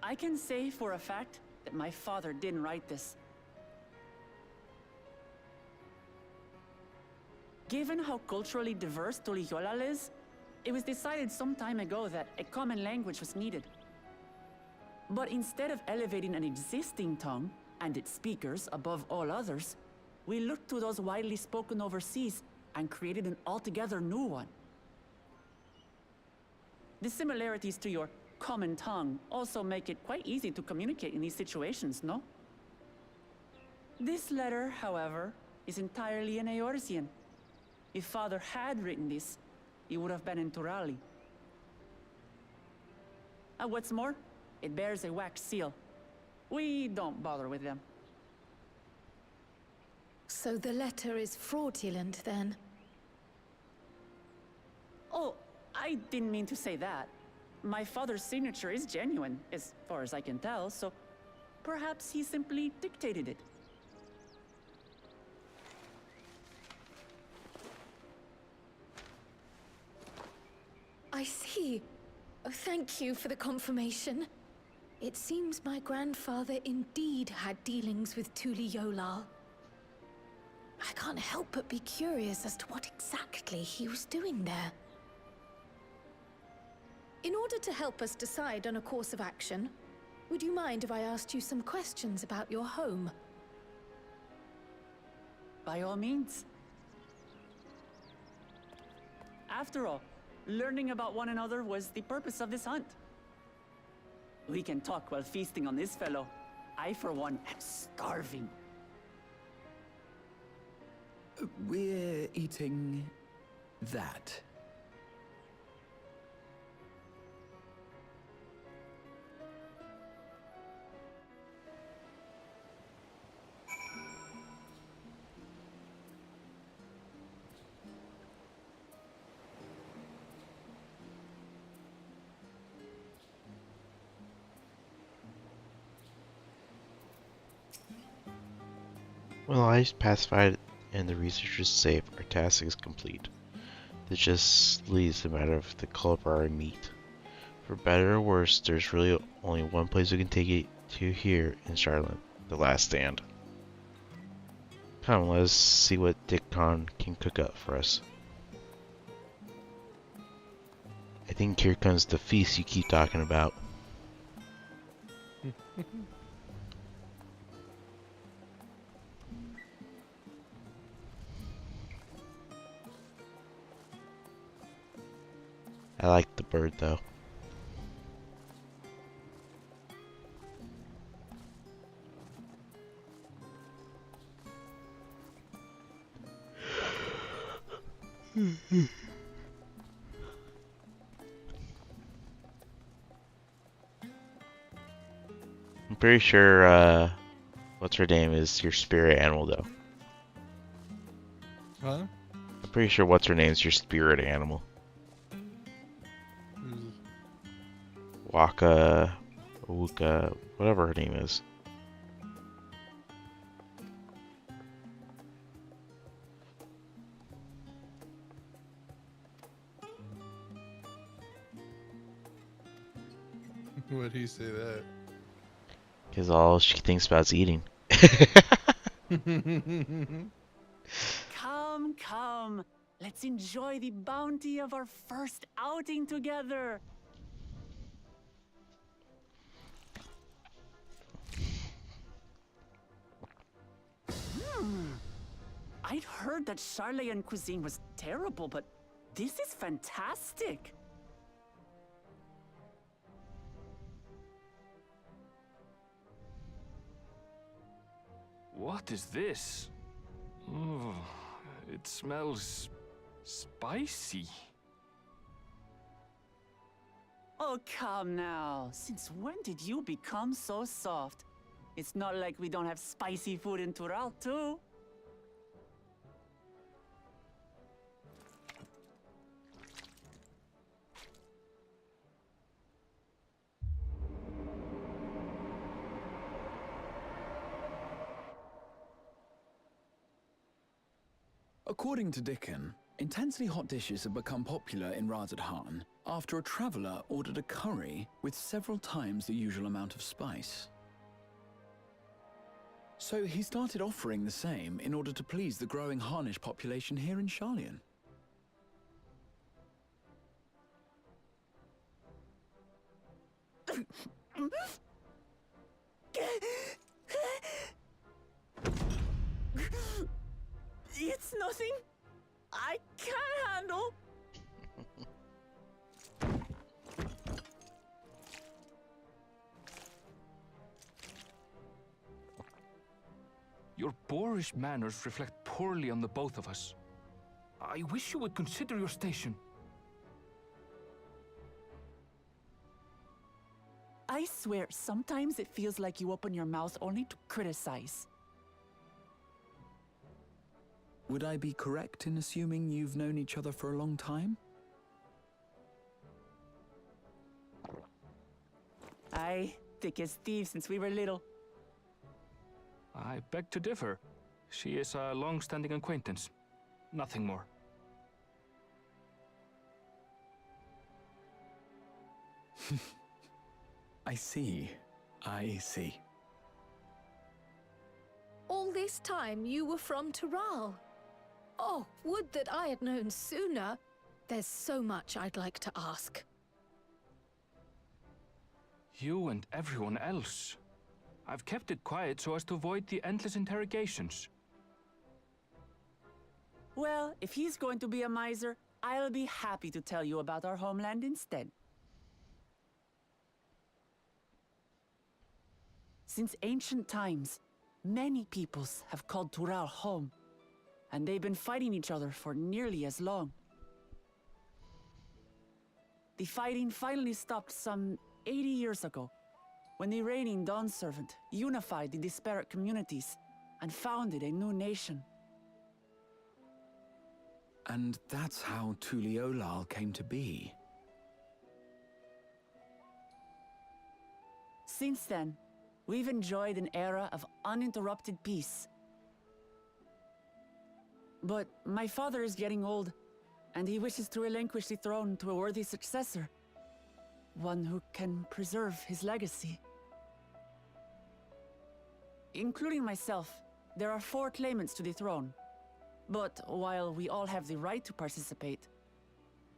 I can say for a fact that my father didn't write this. Given how culturally diverse Tuliyollal is, it was decided some time ago that a common language was needed. But instead of elevating an existing tongue and its speakers above all others, we looked to those widely spoken overseas and created an altogether new one. The similarities to your common tongue also make it quite easy to communicate in these situations, no? This letter, however, is entirely in Eorzean. If Father had written this, it would have been in Turali. And what's more, it bears a wax seal. We don't bother with them. So the letter is fraudulent, then? Oh, I didn't mean to say that. My father's signature is genuine, as far as I can tell, so perhaps he simply dictated it. I see. Oh, thank you for the confirmation. It seems my grandfather indeed had dealings with Tuliyollal. I can't help but be curious as to what exactly he was doing there. In order to help us decide on a course of action, would you mind if I asked you some questions about your home? By all means. After all, learning about one another was the purpose of this hunt. We can talk while feasting on this fellow. I, for one, am starving. We're eating that. Well, I pacified and the research is safe. Our task is complete. This just leaves the matter of the color of our meat. For better or worse, there's really only one place we can take it to here in Charlotte, the Last Stand. Come, let's see what Dick Con can cook up for us. I think here comes the feast you keep talking about. I like the bird though. I'm pretty sure, what's her name is your spirit animal though. Huh? I'm pretty sure what's her name is your spirit animal. Waka, Wuka, whatever her name is. Why'd he say that? Because all she thinks about is eating. Come, come. Let's enjoy the bounty of our first outing together. I'd heard that Charlian cuisine was terrible, but this is fantastic. What is this? Oh, it smells spicy. Oh, come now. Since when did you become so soft? It's not like we don't have spicy food in Tural, too. According to Dickon, intensely hot dishes have become popular in Razadhan after a traveller ordered a curry with several times the usual amount of spice. So he started offering the same in order to please the growing Harnish population here in Sharlayan. It's nothing I can't handle. Your boorish manners reflect poorly on the both of us. I wish you would consider your station. I swear, sometimes it feels like you open your mouth only to criticize. Would I be correct in assuming you've known each other for a long time? Aye, thick as thieves since we were little. I beg to differ. She is a long-standing acquaintance. Nothing more. I see. I see. All this time you were from Tural. Oh, would that I had known sooner. There's so much I'd like to ask. You and everyone else. I've kept it quiet so as to avoid the endless interrogations. Well, if he's going to be a miser, I'll be happy to tell you about our homeland instead. Since ancient times, many peoples have called Tural home, and they've been fighting each other for nearly as long. The fighting finally stopped some 80 years ago, when the reigning Dawn Servant unified the disparate communities and founded a new nation. And that's how Tuliolal came to be. Since then, we've enjoyed an era of uninterrupted peace. But my father is getting old, and he wishes to relinquish the throne to a worthy successor. One who can preserve his legacy. Including myself, there are 4 claimants to the throne. But while we all have the right to participate,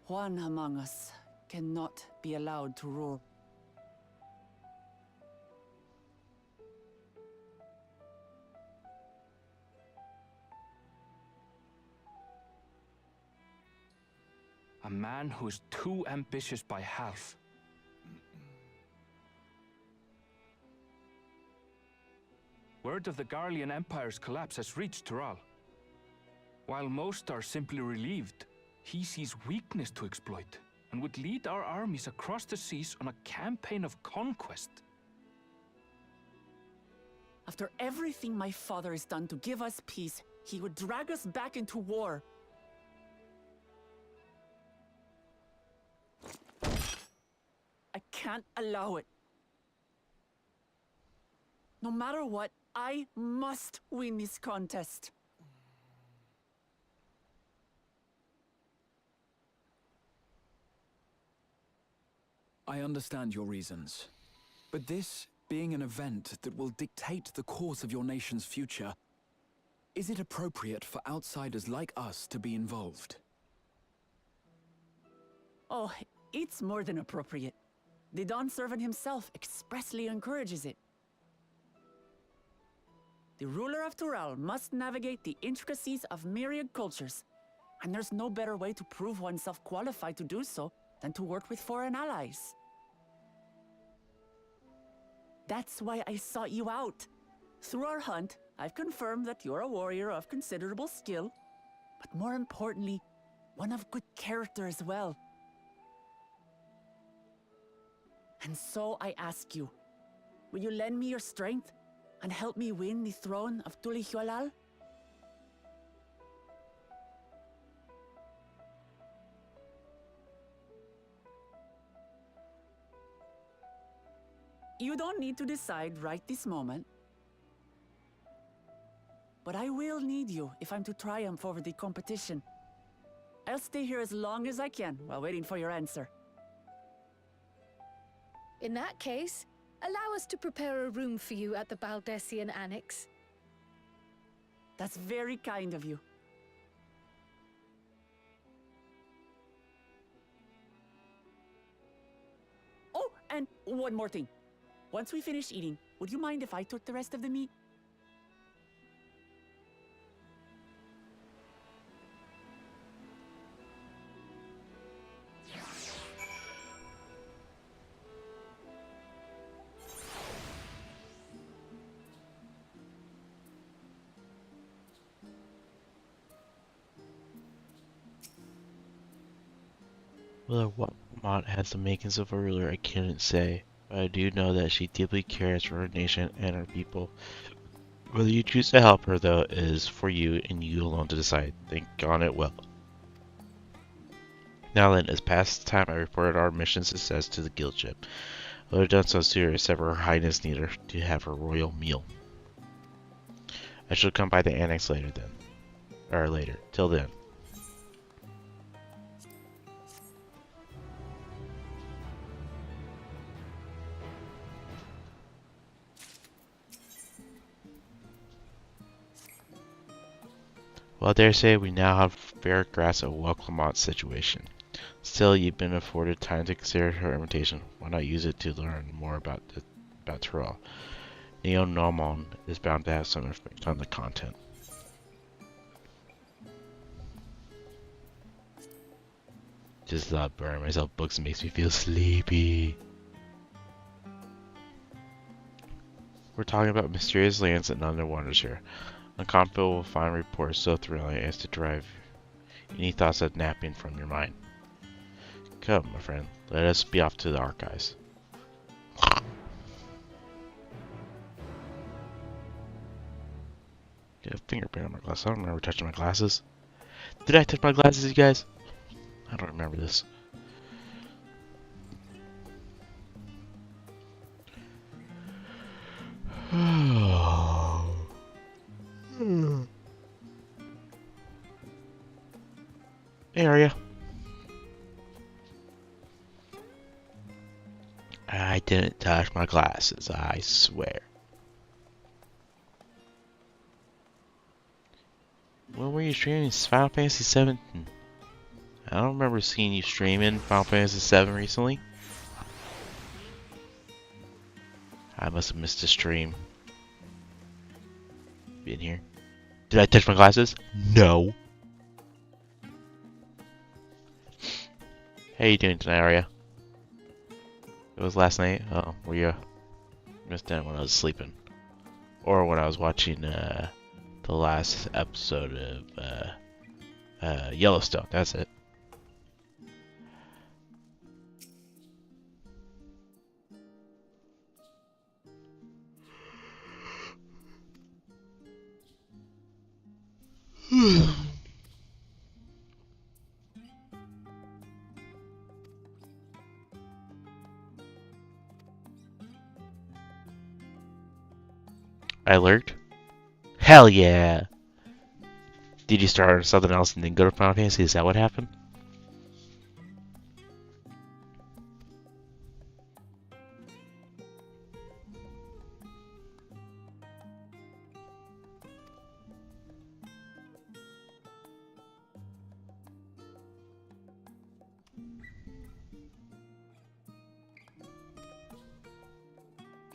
one among us cannot be allowed to rule. A man who is too ambitious by half. Word of the Garlean Empire's collapse has reached Tural. While most are simply relieved, he sees weakness to exploit and would lead our armies across the seas on a campaign of conquest. After everything my father has done to give us peace, he would drag us back into war. I can't allow it. No matter what, I must win this contest. I understand your reasons. But this being an event that will dictate the course of your nation's future, is it appropriate for outsiders like us to be involved? Oh, it's more than appropriate. The Dawn Servant himself expressly encourages it. The ruler of Tural must navigate the intricacies of myriad cultures. And there's no better way to prove oneself qualified to do so than to work with foreign allies. That's why I sought you out. Through our hunt, I've confirmed that you're a warrior of considerable skill, but more importantly, one of good character as well. And so I ask you, will you lend me your strength and help me win the throne of Tulihualal? You don't need to decide right this moment. But I will need you if I'm to triumph over the competition. I'll stay here as long as I can while waiting for your answer. In that case, allow us to prepare a room for you at the Baldessian Annex. That's very kind of you. Oh, and one more thing. Once we finish eating, would you mind if I took the rest of the meat? Whether Whatmot has the makings of a ruler, I couldn't say, but I do know that she deeply cares for her nation and her people. Whether you choose to help her, though, is for you and you alone to decide. Think on it well. Now then, it's past time I reported our mission success to the guild ship. I would have done so sooner except for Her Highness needed her to have her royal meal. I shall come by the annex later then. Or later. Till then. Well, I dare say we now have fair grasp of Welcomot's situation. Still, you've been afforded time to consider her invitation. Why not use it to learn more about Tyrell? Neo Nomon is bound to have some effect on the content. Just burning myself books makes me feel sleepy. We're talking about mysterious lands and other wonders here. Unconfident will find reports so thrilling as to drive any thoughts of napping from your mind. Come, my friend, let us be off to the archives. Get a fingerprint on my glasses. I don't remember touching my glasses. Did I touch my glasses, you guys? I don't remember this. Hey, Arya. I didn't touch my glasses, I swear. When were you streaming Final Fantasy 7? I don't remember seeing you streaming Final Fantasy 7 recently. I must have missed a stream. Been here. Did I touch my glasses? No. How you doing tonight, Arya? It was last night? Oh, were you missed it when I was sleeping? Or when I was watching the last episode of Yellowstone, that's it. I lurked? Hell yeah! Did you start on something else and then go to Final Fantasy? Is that what happened?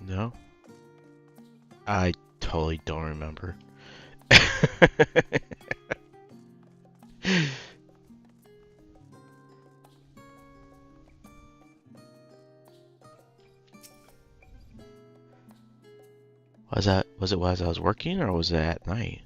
No? I totally don't remember. Was it while I was working, or was it at night?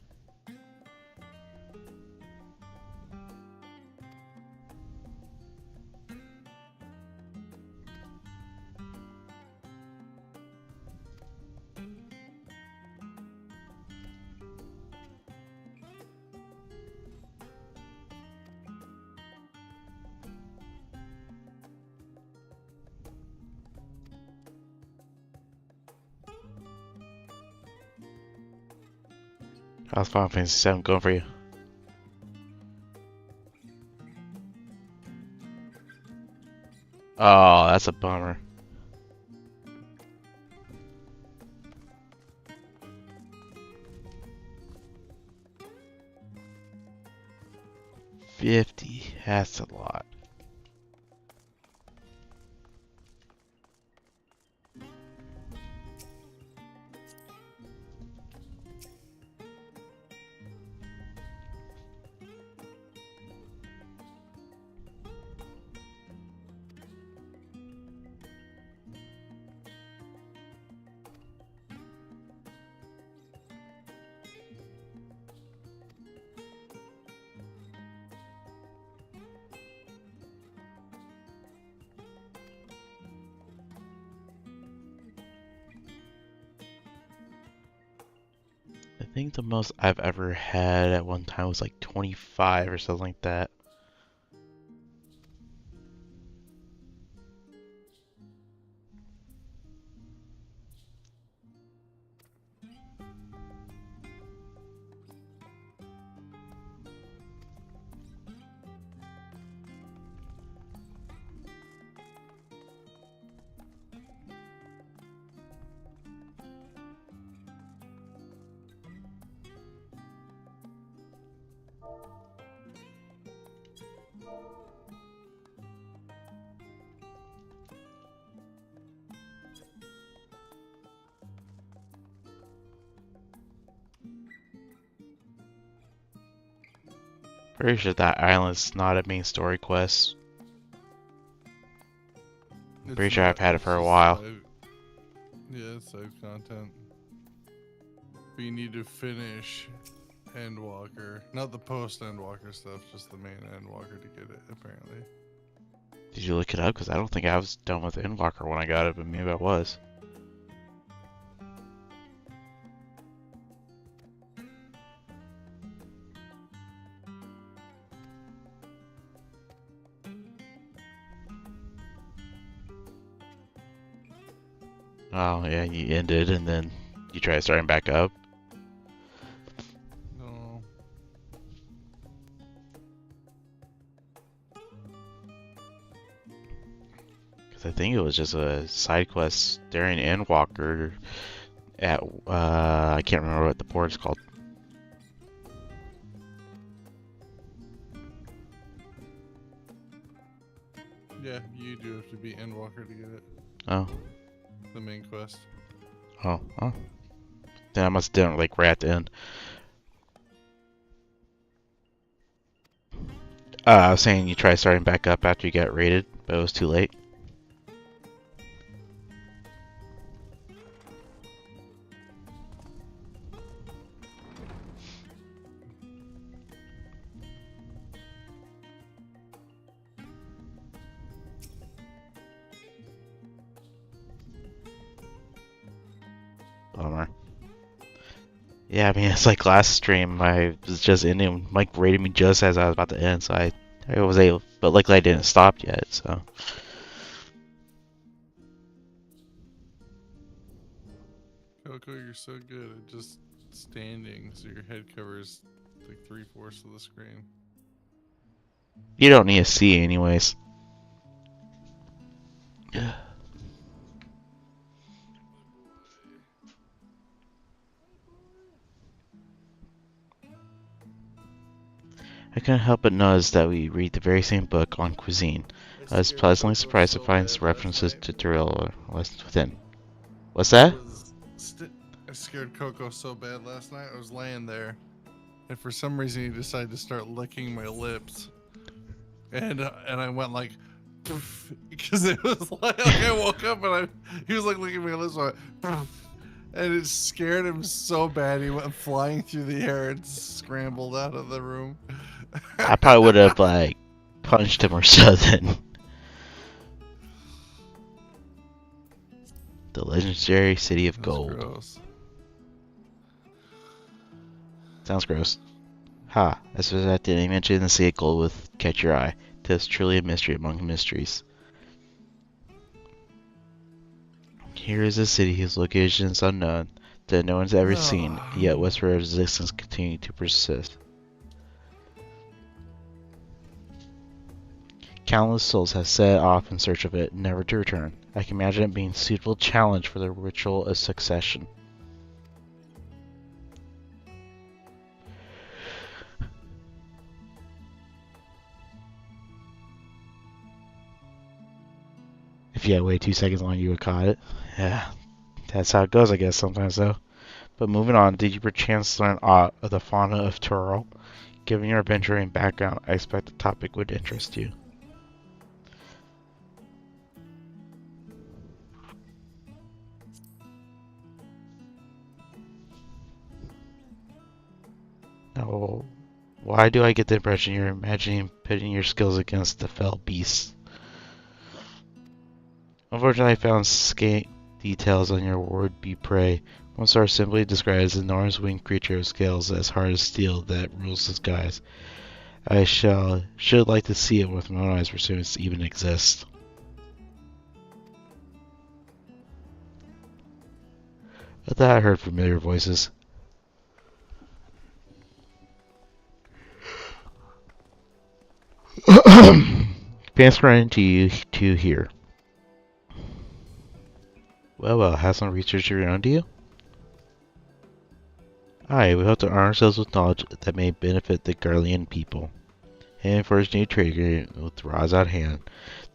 How's Final Fantasy VII going for you? Oh, that's a bummer. $50. That's a lot. I think the most I've ever had at one time was like 25 or something like that. Pretty sure that island's not a main story quest. I'm pretty sure I've had it for a while. Yeah, it's side content. But you need to finish Endwalker. Not the Post Endwalker stuff, just the main Endwalker to get it, apparently. Did you look it up? Because I don't think I was done with Endwalker when I got it, but maybe I was. Oh, yeah, you ended and then you try starting back up. No. Because I think it was just a side quest during Endwalker at, I can't remember what the port is called. Yeah, you do have to be Endwalker to get it. Oh. The main quest. Oh. Then I must have done it like right at the end. I was saying you try starting back up after you got raided, but it was too late. Bummer. Yeah, I mean, it's like last stream, I was just ending, Mike rated me just as I was about to end, so I was able, but luckily I didn't stop yet, so. Coco, you're so good at just standing, so your head covers like 3/4 of the screen. You don't need to see anyways. I couldn't help but notice that we read the very same book on cuisine. I was pleasantly surprised to find references to Tyrell within. What's that? I scared Coco so bad last night. I was laying there, and for some reason he decided to start licking my lips, and I went like, poof, because it was like I woke up and he was like licking my lips, so I went, poof, and it scared him so bad he went flying through the air and scrambled out of the room. I probably would have like punched him or something. The legendary city of gold. Gross. Sounds gross. Ha, I suppose I didn't mention the city of gold with catch your eye. Tis truly a mystery among mysteries. Here is a city whose location is unknown, that no one's ever seen, yet whisper of existence continue to persist. Countless souls have set off in search of it, never to return. I can imagine it being a suitable challenge for the ritual of succession. If you had waited 2 seconds longer, you would have caught it. Yeah, that's how it goes, I guess, sometimes, though. But moving on, did you perchance learn aught of the fauna of Turl? Given your adventuring background, I expect the topic would interest you. Now, why do I get the impression you're imagining pitting your skills against the fell beasts? Unfortunately, I found scant details on your would-be prey. One source simply describes an enormous winged creature with scales as hard as steel that rules the skies. I should like to see it with my own eyes, presuming it even exists. I thought I heard familiar voices. Pants running to you two here. Well, have some research around you? Aye, we hope to arm ourselves with knowledge that may benefit the Garlean people. And for his new trade agreement with Roz at hand,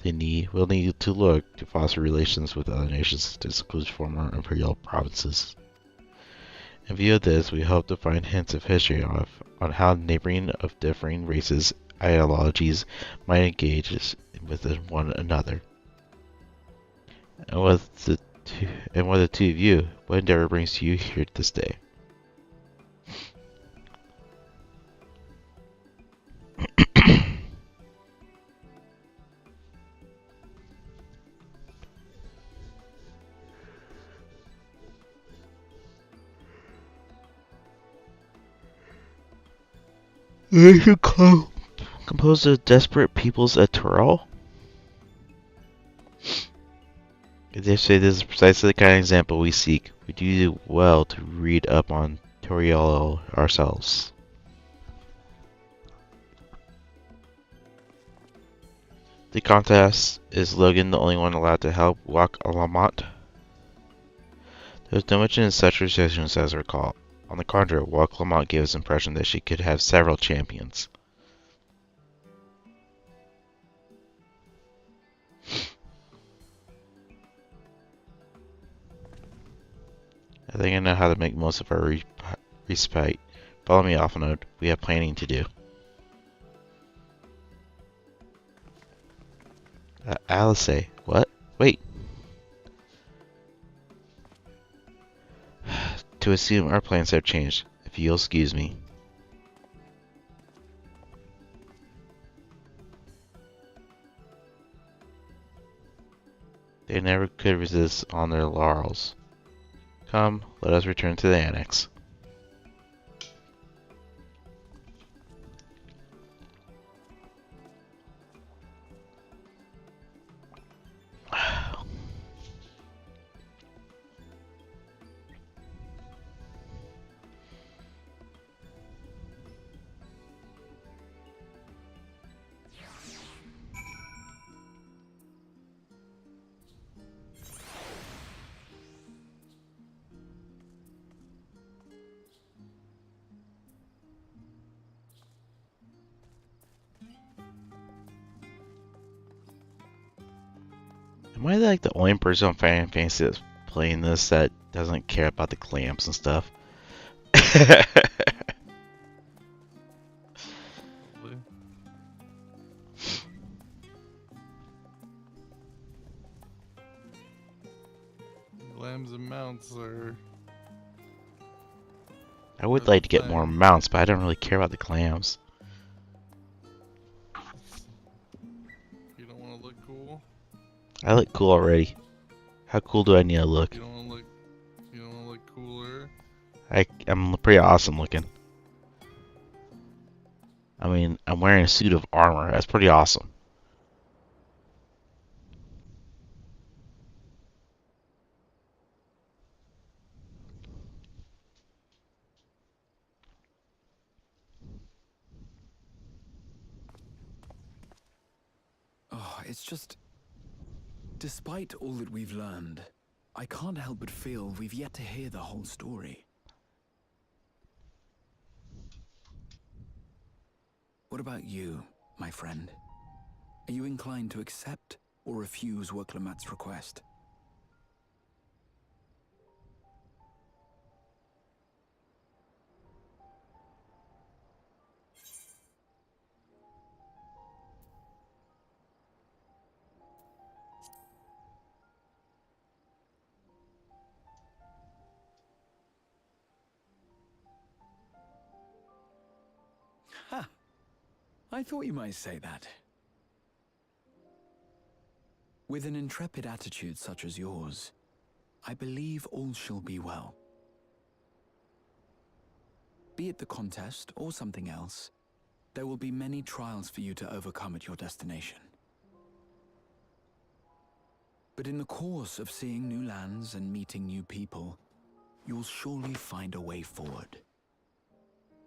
we'll need to look to foster relations with other nations to include former imperial provinces. In view of this, we hope to find hints of history on how neighboring of differing races ideologies might engage with one another. And what the two of you, what endeavor brings you here this day? They should composed of desperate peoples at Turl? If they say this is precisely the kind of example we seek, we do well to read up on Toriel ourselves. The contest, is Logan the only one allowed to help walk Alamont? There was no mention in such resistance as I recall. On the contrary, Walk Lamont gave us the impression that she could have several champions. I think I know how to make most of our respite. Follow me, Alphanode. We have planning to do. Alice, what? Wait. To assume our plans have changed, if you'll excuse me. They never could resist on their laurels. Come, let us return to the annex. Am I like the only person on Final Fantasy that's playing this that Doesn't care about the clamps and stuff. Lambs and mounts are... I would like to get more mounts, but I don't really care about the clams. You don't want to look cool? I look cool already. How cool do I need to look? You don't want to look... You don't want to look cooler? I'm pretty awesome looking. I mean, I'm wearing a suit of armor. That's pretty awesome. Oh, it's just... Despite all that we've learned, I can't help but feel we've yet to hear the whole story. What about you, my friend? Are you inclined to accept or refuse Worklamat's request? Ha! I thought you might say that. With an intrepid attitude such as yours, I believe all shall be well. Be it the contest or something else, there will be many trials for you to overcome at your destination. But in the course of seeing new lands and meeting new people, you'll surely find a way forward.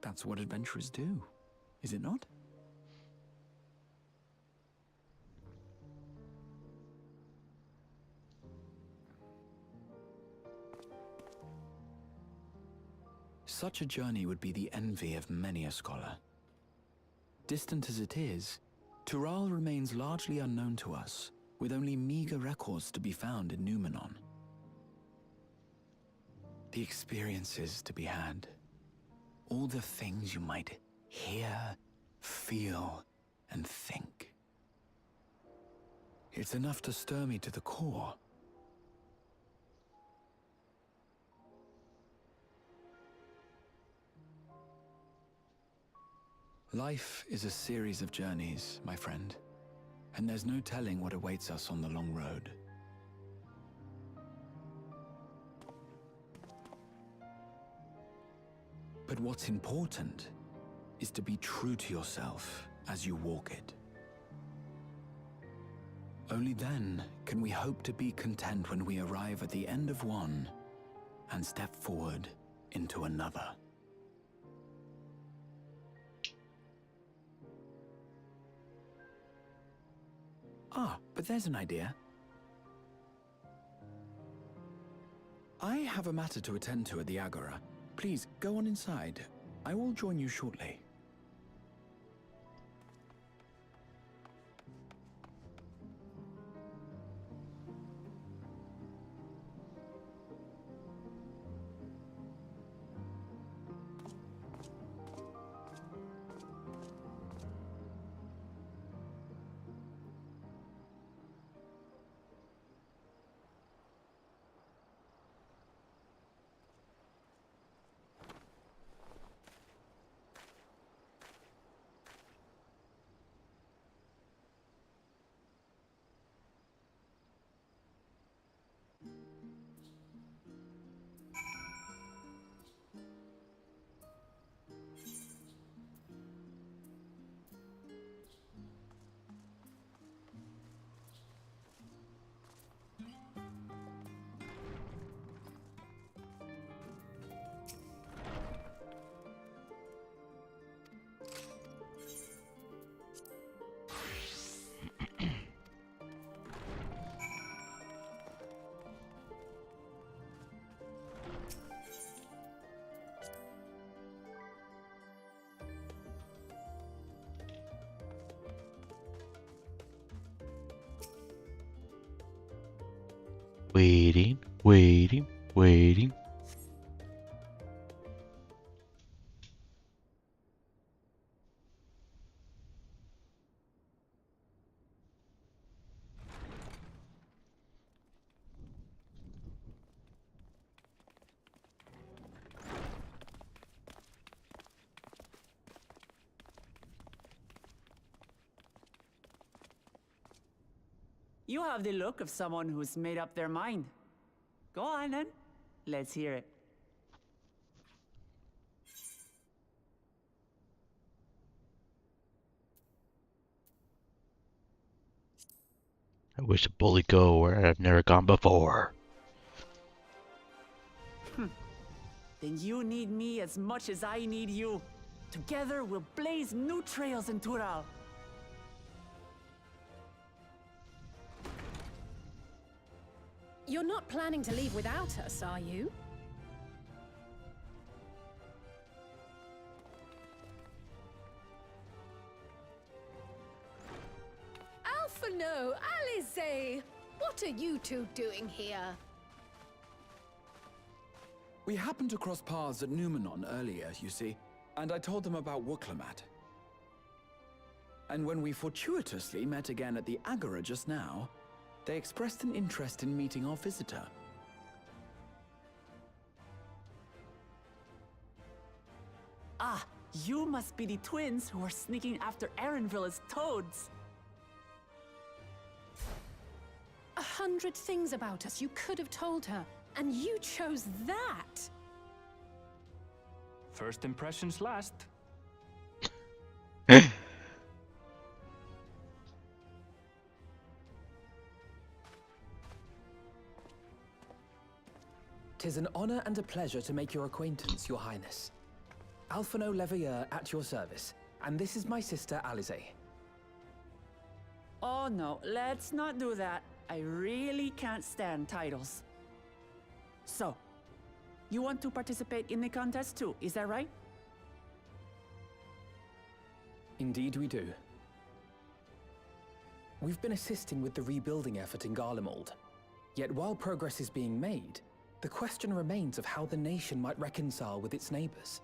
That's what adventurers do, is it not? Such a journey would be the envy of many a scholar. Distant as it is, Tural remains largely unknown to us, with only meager records to be found in Numenon. The experiences to be had, all the things you might hear, feel, and think. It's enough to stir me to the core. Life is a series of journeys, my friend, and there's no telling what awaits us on the long road. But what's important is to be true to yourself as you walk it. Only then can we hope to be content when we arrive at the end of one and step forward into another. Ah, but there's an idea. I have a matter to attend to at the Agora. Please, go on inside. I will join you shortly. Waiting, waiting. Waiting. You have the look of someone who's made up their mind. Go on then. Let's hear it. I wish to boldly go where I've never gone before. Then you need me as much as I need you. Together we'll blaze new trails in Tural. You're not planning to leave without us, are you? Alphino, Alize! What are you two doing here? We happened to cross paths at Numenon earlier, you see, and I told them about Wuklamat. And when we fortuitously met again at the Agora just now, they expressed an interest in meeting our visitor. Ah, you must be the twins who are sneaking after Erenville as toads. 100 things about us you could have told her, and you chose that! First impressions last. Tis an honor and a pleasure to make your acquaintance, Your Highness. Alphino Leveilleur at your service, and this is my sister Alize. Oh no, let's not do that. I really can't stand titles. So, you want to participate in the contest too, is that right? Indeed we do. We've been assisting with the rebuilding effort in Garlemald. Yet while progress is being made, the question remains of how the nation might reconcile with its neighbors.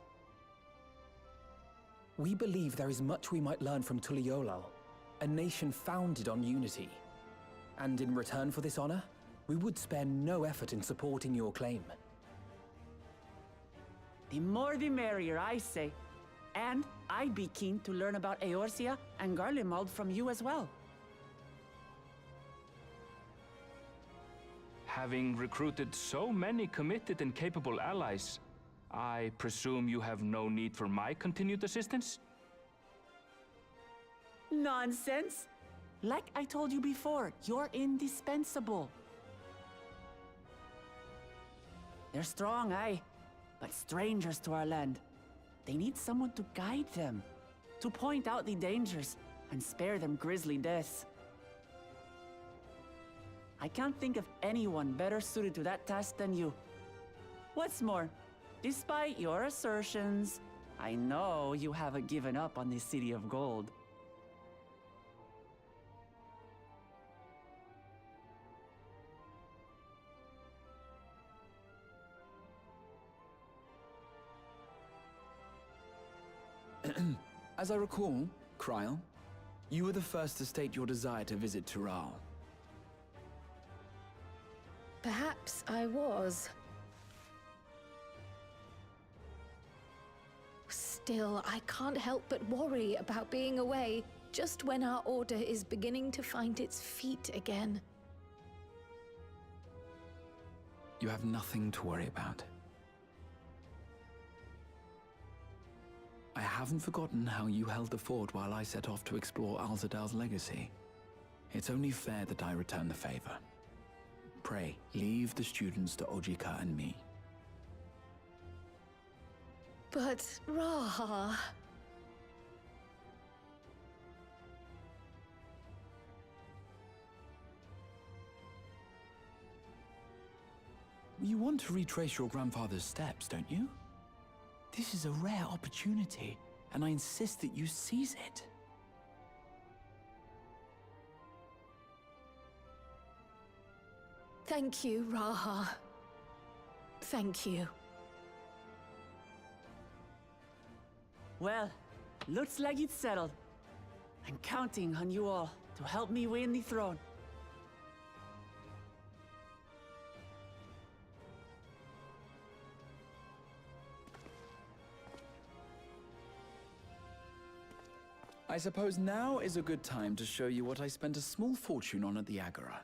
We believe there is much we might learn from Tuliolal, a nation founded on unity. And in return for this honor, we would spare no effort in supporting your claim. The more the merrier, I say. And I'd be keen to learn about Eorzea and Garlemald from you as well. Having recruited so many committed and capable allies, I presume you have no need for my continued assistance? Nonsense! Like I told you before, you're indispensable. They're strong, aye, but strangers to our land. They need someone to guide them, to point out the dangers, and spare them grisly deaths. I can't think of anyone better suited to that task than you. What's more, despite your assertions, I know you haven't given up on the City of Gold. As I recall, Kryl, you were the first to state your desire to visit Tural. Perhaps I was. Still, I can't help but worry about being away just when our order is beginning to find its feet again. You have nothing to worry about. I haven't forgotten how you held the fort while I set off to explore Alzadal's legacy. It's only fair that I return the favor. Pray, leave the students to Ojika and me. But, Raha... You want to retrace your grandfather's steps, don't you? This is a rare opportunity, and I insist that you seize it. Thank you, Raha. Thank you. Well, looks like it's settled. I'm counting on you all to help me win the throne. I suppose now is a good time to show you what I spent a small fortune on at the Agora.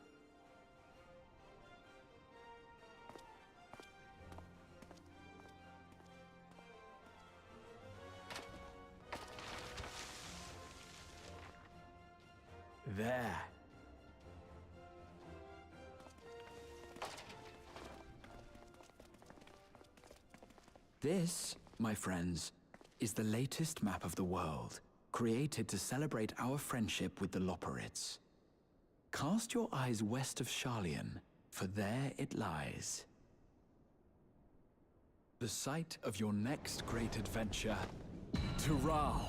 There. This, my friends, is the latest map of the world, created to celebrate our friendship with the Loperids. Cast your eyes west of Sharlayan, for there it lies. The site of your next great adventure, Tural.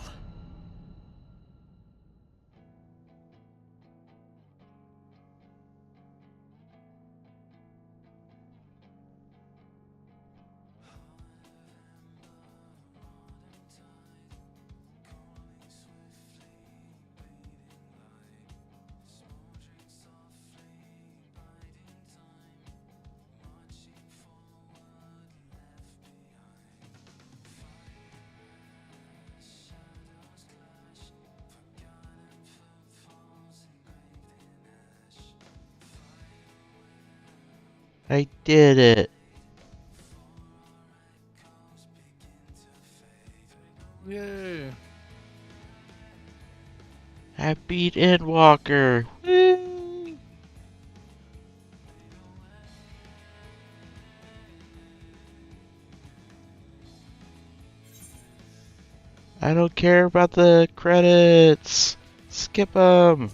I did it! Yay! I beat Endwalker! Woo! I don't care about the credits! Skip them!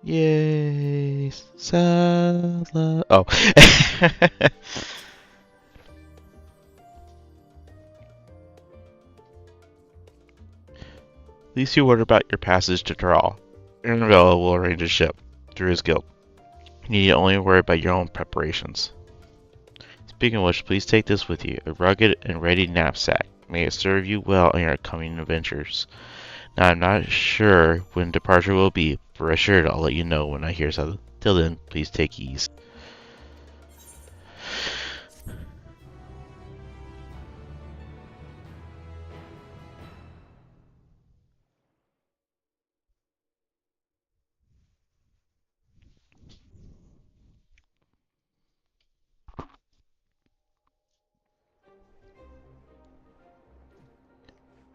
Yay! Sala. Oh. At least you worried about your passage to Taral. Ernville will arrange a ship through his guild. You need only worry about your own preparations. Speaking of which, please take this with you, a rugged and ready knapsack. May it serve you well in your coming adventures. Now, I'm not sure when departure will be, but rest assured I'll let you know when I hear something. Till then, please take ease.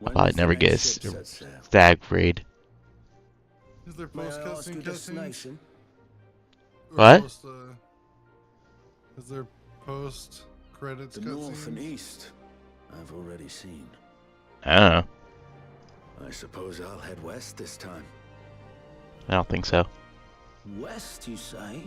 I'll probably never get a stag raid. Is there post cutscene? What? Is there post credits The north and cutscenes? east, I've already seen. I don't know. I suppose I'll head west this time. I don't think so. West, you say?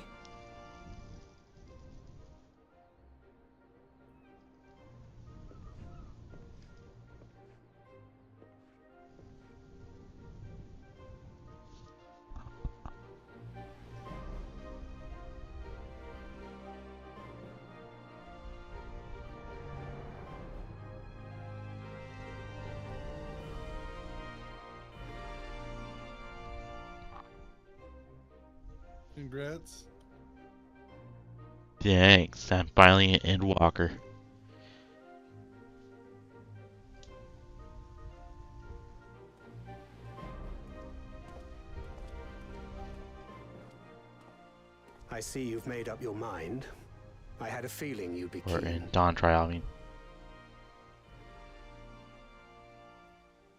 Congrats. Thanks, I'm finally an Endwalker. I see you've made up your mind. I had a feeling you'd be Or keen. in Dawn Trial, I mean.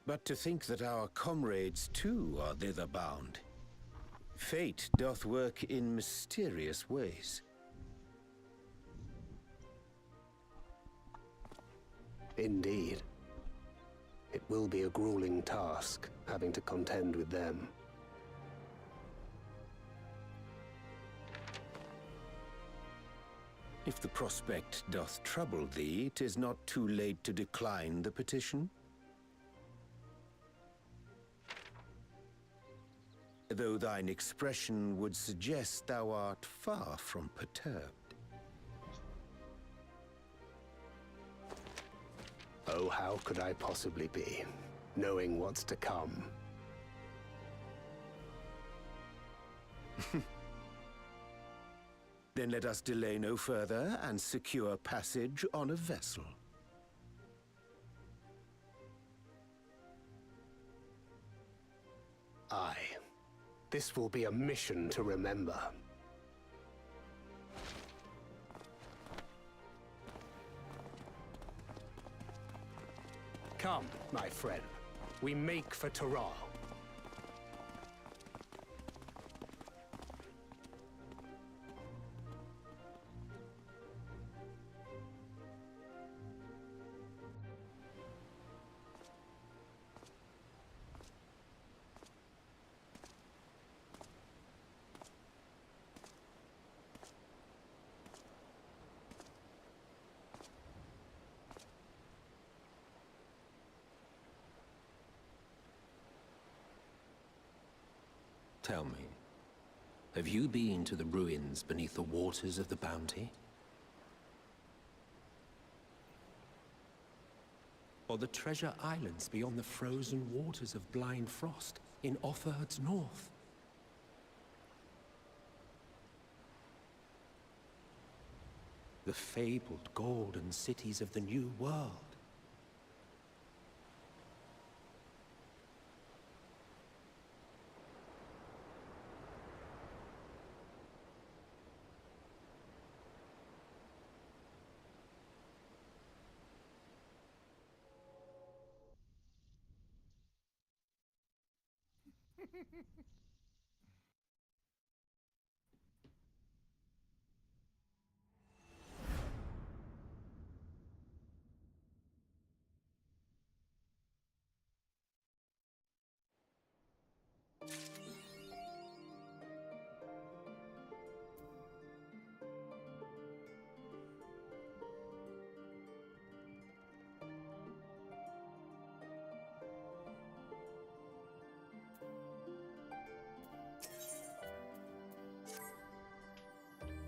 But to think that our comrades too are thither bound. Fate doth work in mysterious ways. Indeed. It will be a grueling task, having to contend with them. If the prospect doth trouble thee, 'tis not too late to decline the petition. Though thine expression would suggest thou art far from perturbed. Oh, how could I possibly be, knowing what's to come? Then let us delay no further and secure passage on a vessel. Aye. This will be a mission to remember. Come, my friend. We make for Taral. Tell me, have you been to the ruins beneath the waters of the Bounty? Or the treasure islands beyond the frozen waters of Blind Frost in Offerd's north? The fabled golden cities of the New World?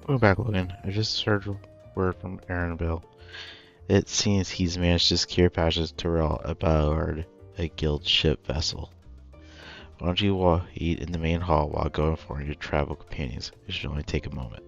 Welcome back, Logan. I just heard word from Aaron Bill. It seems he's managed to secure passage to Terrell aboard a guild ship vessel. Why don't you eat in the main hall while going for your travel companions? It should only take a moment.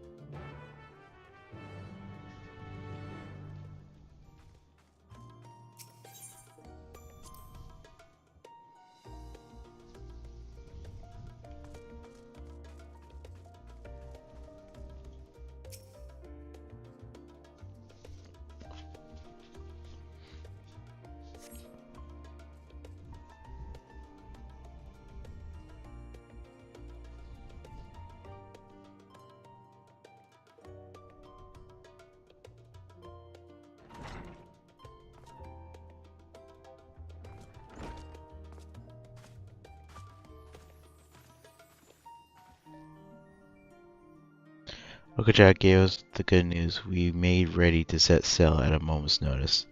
Uncle Jack gave us the good news. We made ready to set sail at a moment's notice.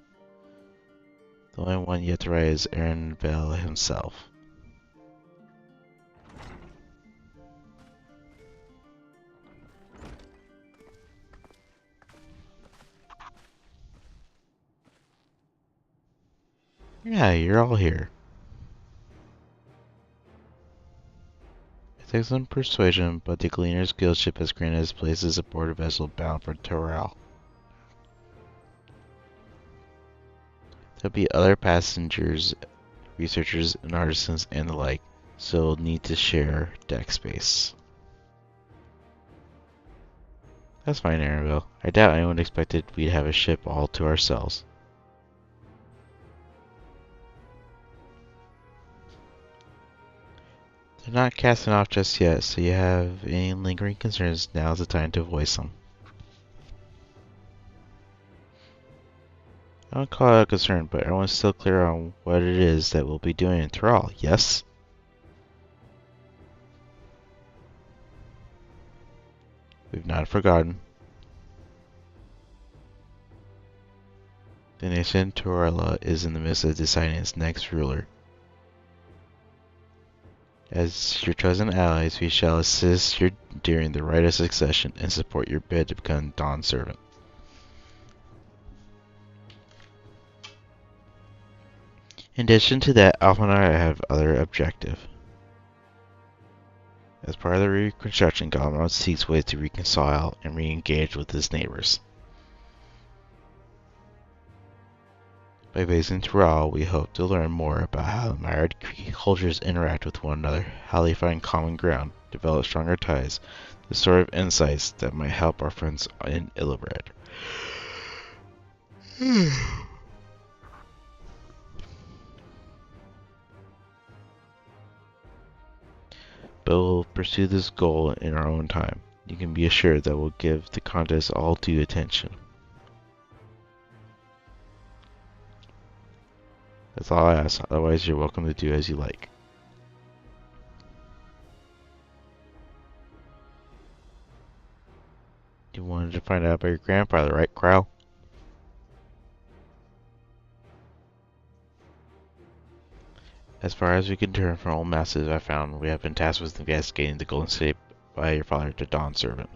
The only one yet to ride is Aaron Bell himself. Yeah, you're all here. It takes some persuasion, but the Gleaner's Guild ship has granted us places aboard a vessel bound for Torral. There'll be other passengers, researchers, and artisans, and the like, so we'll need to share deck space. That's fine, Arabelle. I doubt anyone expected we'd have a ship all to ourselves. They're not casting off just yet, so you have any lingering concerns, now's the time to voice them. I don't call it a concern, but everyone's still clear on what it is that we'll be doing in Thrall, yes? We've not forgotten. The nation Torella is in the midst of deciding its next ruler. As your chosen allies, we shall assist you during the rite of succession and support your bid to become Dawn's servant. In addition to that, Alpha and I have other objective. As part of the reconstruction, Galmod seeks ways to reconcile and re-engage with his neighbors. By visiting Tural, we hope to learn more about how the myriad cultures interact with one another, how they find common ground, develop stronger ties, the sort of insights that might help our friends in Illibred. But we'll pursue this goal in our own time. You can be assured that we'll give the contest all due attention. That's all I ask, otherwise you're welcome to do as you like. You wanted to find out about your grandfather, right, Crow? As far as we can turn from old masters I found, we have been tasked with investigating the Golden State by your father to Dawn's servant.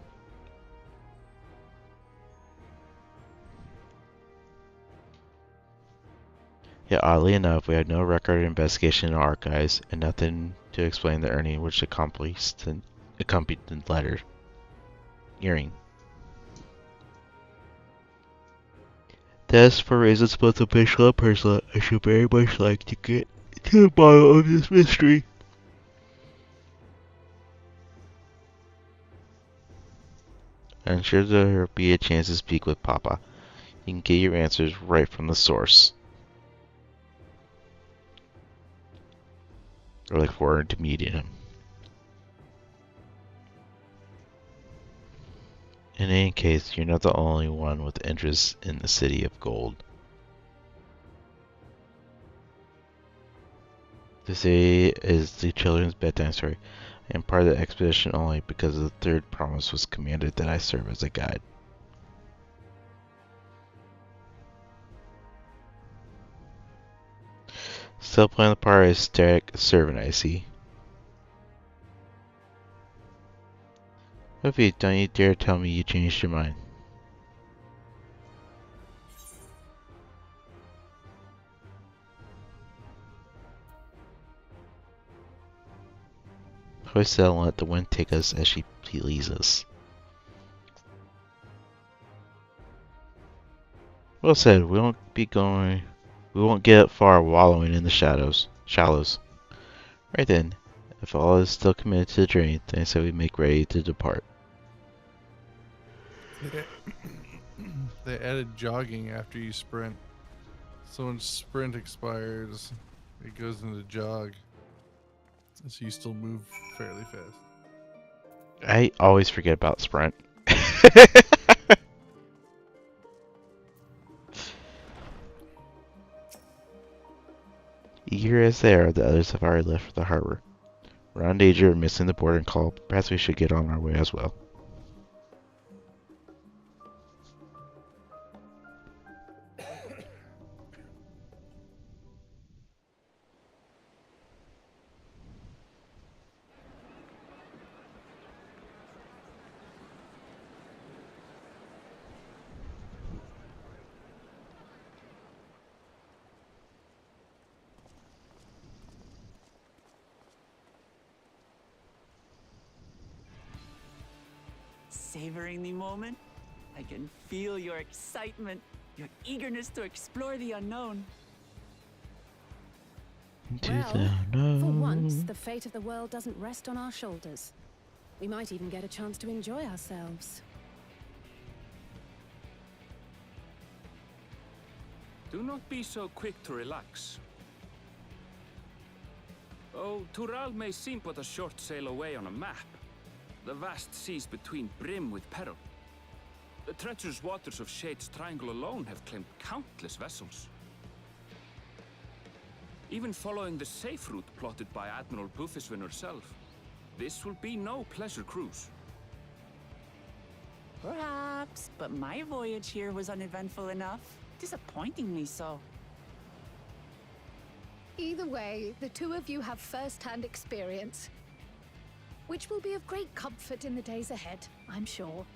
Yet oddly enough, we have no record of investigation in our archives, and nothing to explain the earning which accompanied the letter. Earring. Thus, for reasons both official and personal, I should very much like to get to the bottom of this mystery. I'm sure there will be a chance to speak with Papa. You can get your answers right from the source. I look forward to meeting him. In any case, you're not the only one with interest in the City of Gold. The city is the children's bedtime story, and part of the expedition only because the third promise was commanded that I serve as a guide. Still playing the part of hysteric servant, I see. Hoofy, don't you dare tell me you changed your mind. Hoist sail and let the wind take us as she pleases. Well said, we won't get far wallowing in the shallows. Right then, if all is still committed to the journey, then I say we make ready to depart. They added jogging after you sprint. So when sprint expires, it goes into jog. So you still move fairly fast. I always forget about sprint. Eager as they are, the others have already left for the harbor. We're on danger of missing the boarding call. Perhaps we should get on our way as well. Savoring the moment? I can feel your excitement, your eagerness to explore the unknown. For once, the fate of the world doesn't rest on our shoulders. We might even get a chance to enjoy ourselves. Do not be so quick to relax. Oh, Tural may seem but a short sail away on a map. The vast seas between brim with peril. The treacherous waters of Shade's Triangle alone have claimed countless vessels. Even following the safe route plotted by Admiral Bufiswin herself, this will be no pleasure cruise. Perhaps, but my voyage here was uneventful enough. Disappointingly so. Either way, the two of you have first-hand experience, which will be of great comfort in the days ahead, I'm sure.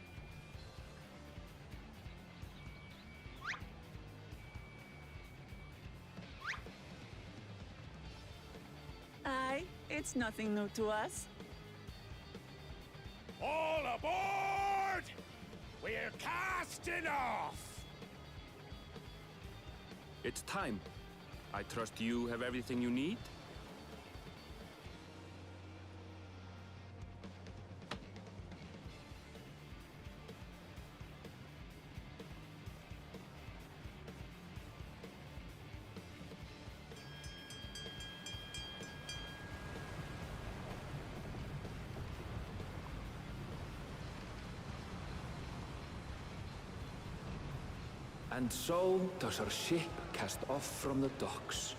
Aye, it's nothing new to us. All aboard! We're casting off! It's time. I trust you have everything you need? And so does our ship cast off from the docks.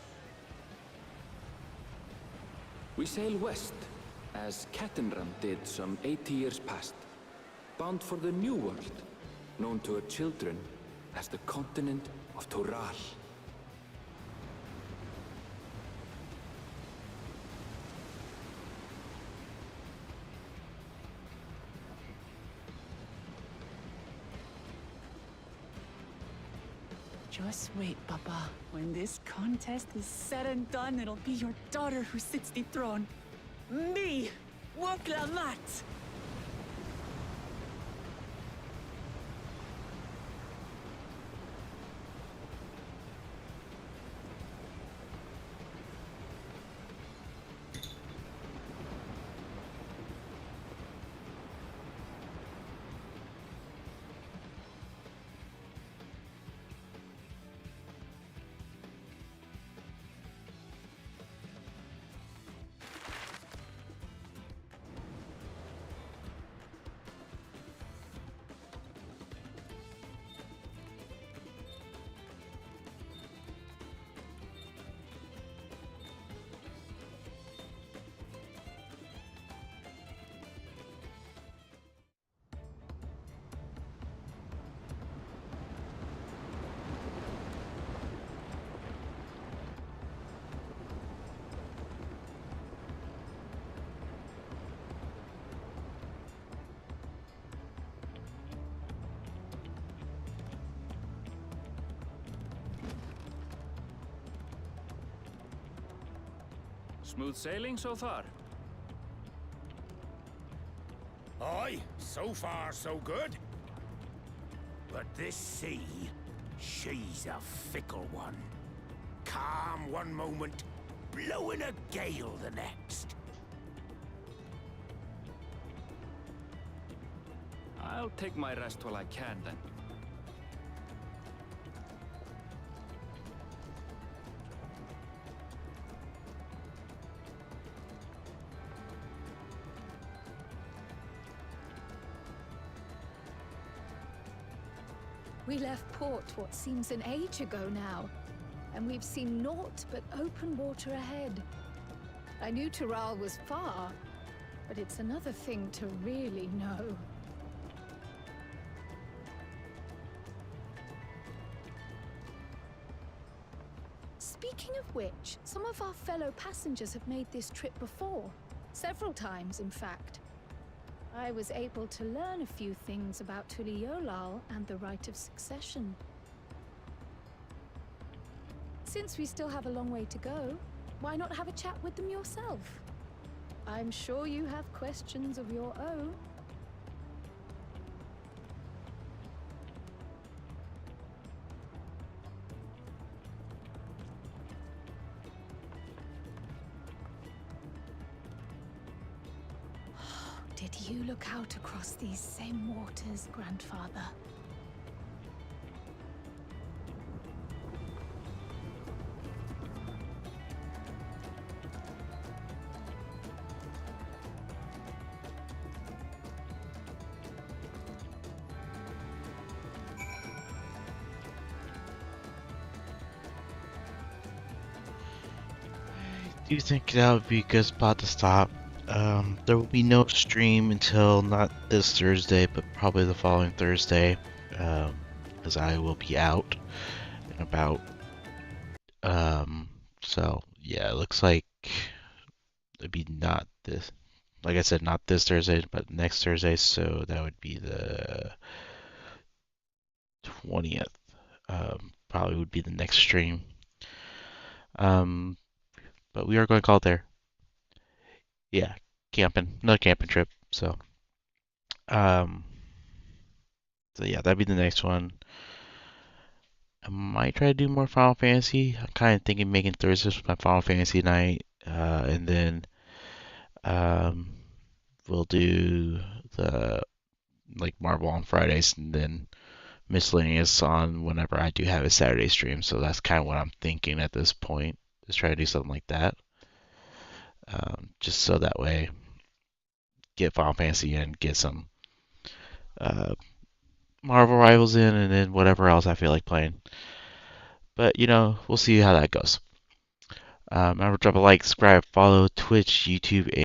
We sail west, as Kettenram did some 80 years past, bound for the New World, known to her children as the continent of Tural. Just wait, Papa. When this contest is said and done, it'll be your daughter who sits the throne. Me, Woklamat! Smooth sailing so far? Aye, so far so good. But this sea, she's a fickle one. Calm one moment, blowing a gale the next. I'll take my rest while I can then. We left port what seems an age ago now, and we've seen naught but open water ahead. I knew Tural was far, but it's another thing to really know. Speaking of which, some of our fellow passengers have made this trip before. Several times, in fact. I was able to learn a few things about Tuliolal and the right of succession. Since we still have a long way to go, why not have a chat with them yourself? I'm sure you have questions of your own. Did you look out across these same waters, Grandfather? Do you think that would be a good spot to stop? There will be no stream until not this Thursday, but probably the following Thursday, as I will be out. and about. So yeah, it looks like it'd be not this, like I said, not this Thursday, but next Thursday. So that would be the 20th. Probably would be the next stream. But we are going to call it there. Yeah, camping, another camping trip. Um, so yeah, that'd be the next one. I might try to do more Final Fantasy. I'm kind of thinking making Thursdays my Final Fantasy night, and then um, we'll do the like Marvel on Fridays, and then miscellaneous on whenever I do have a Saturday stream. So that's kind of what I'm thinking at this point. Just try to do something like that, just so that way get Final Fantasy in, get some uh, Marvel Rivals in, and then whatever else I feel like playing. But we'll see how that goes. Remember, drop a like, subscribe, follow Twitch, YouTube,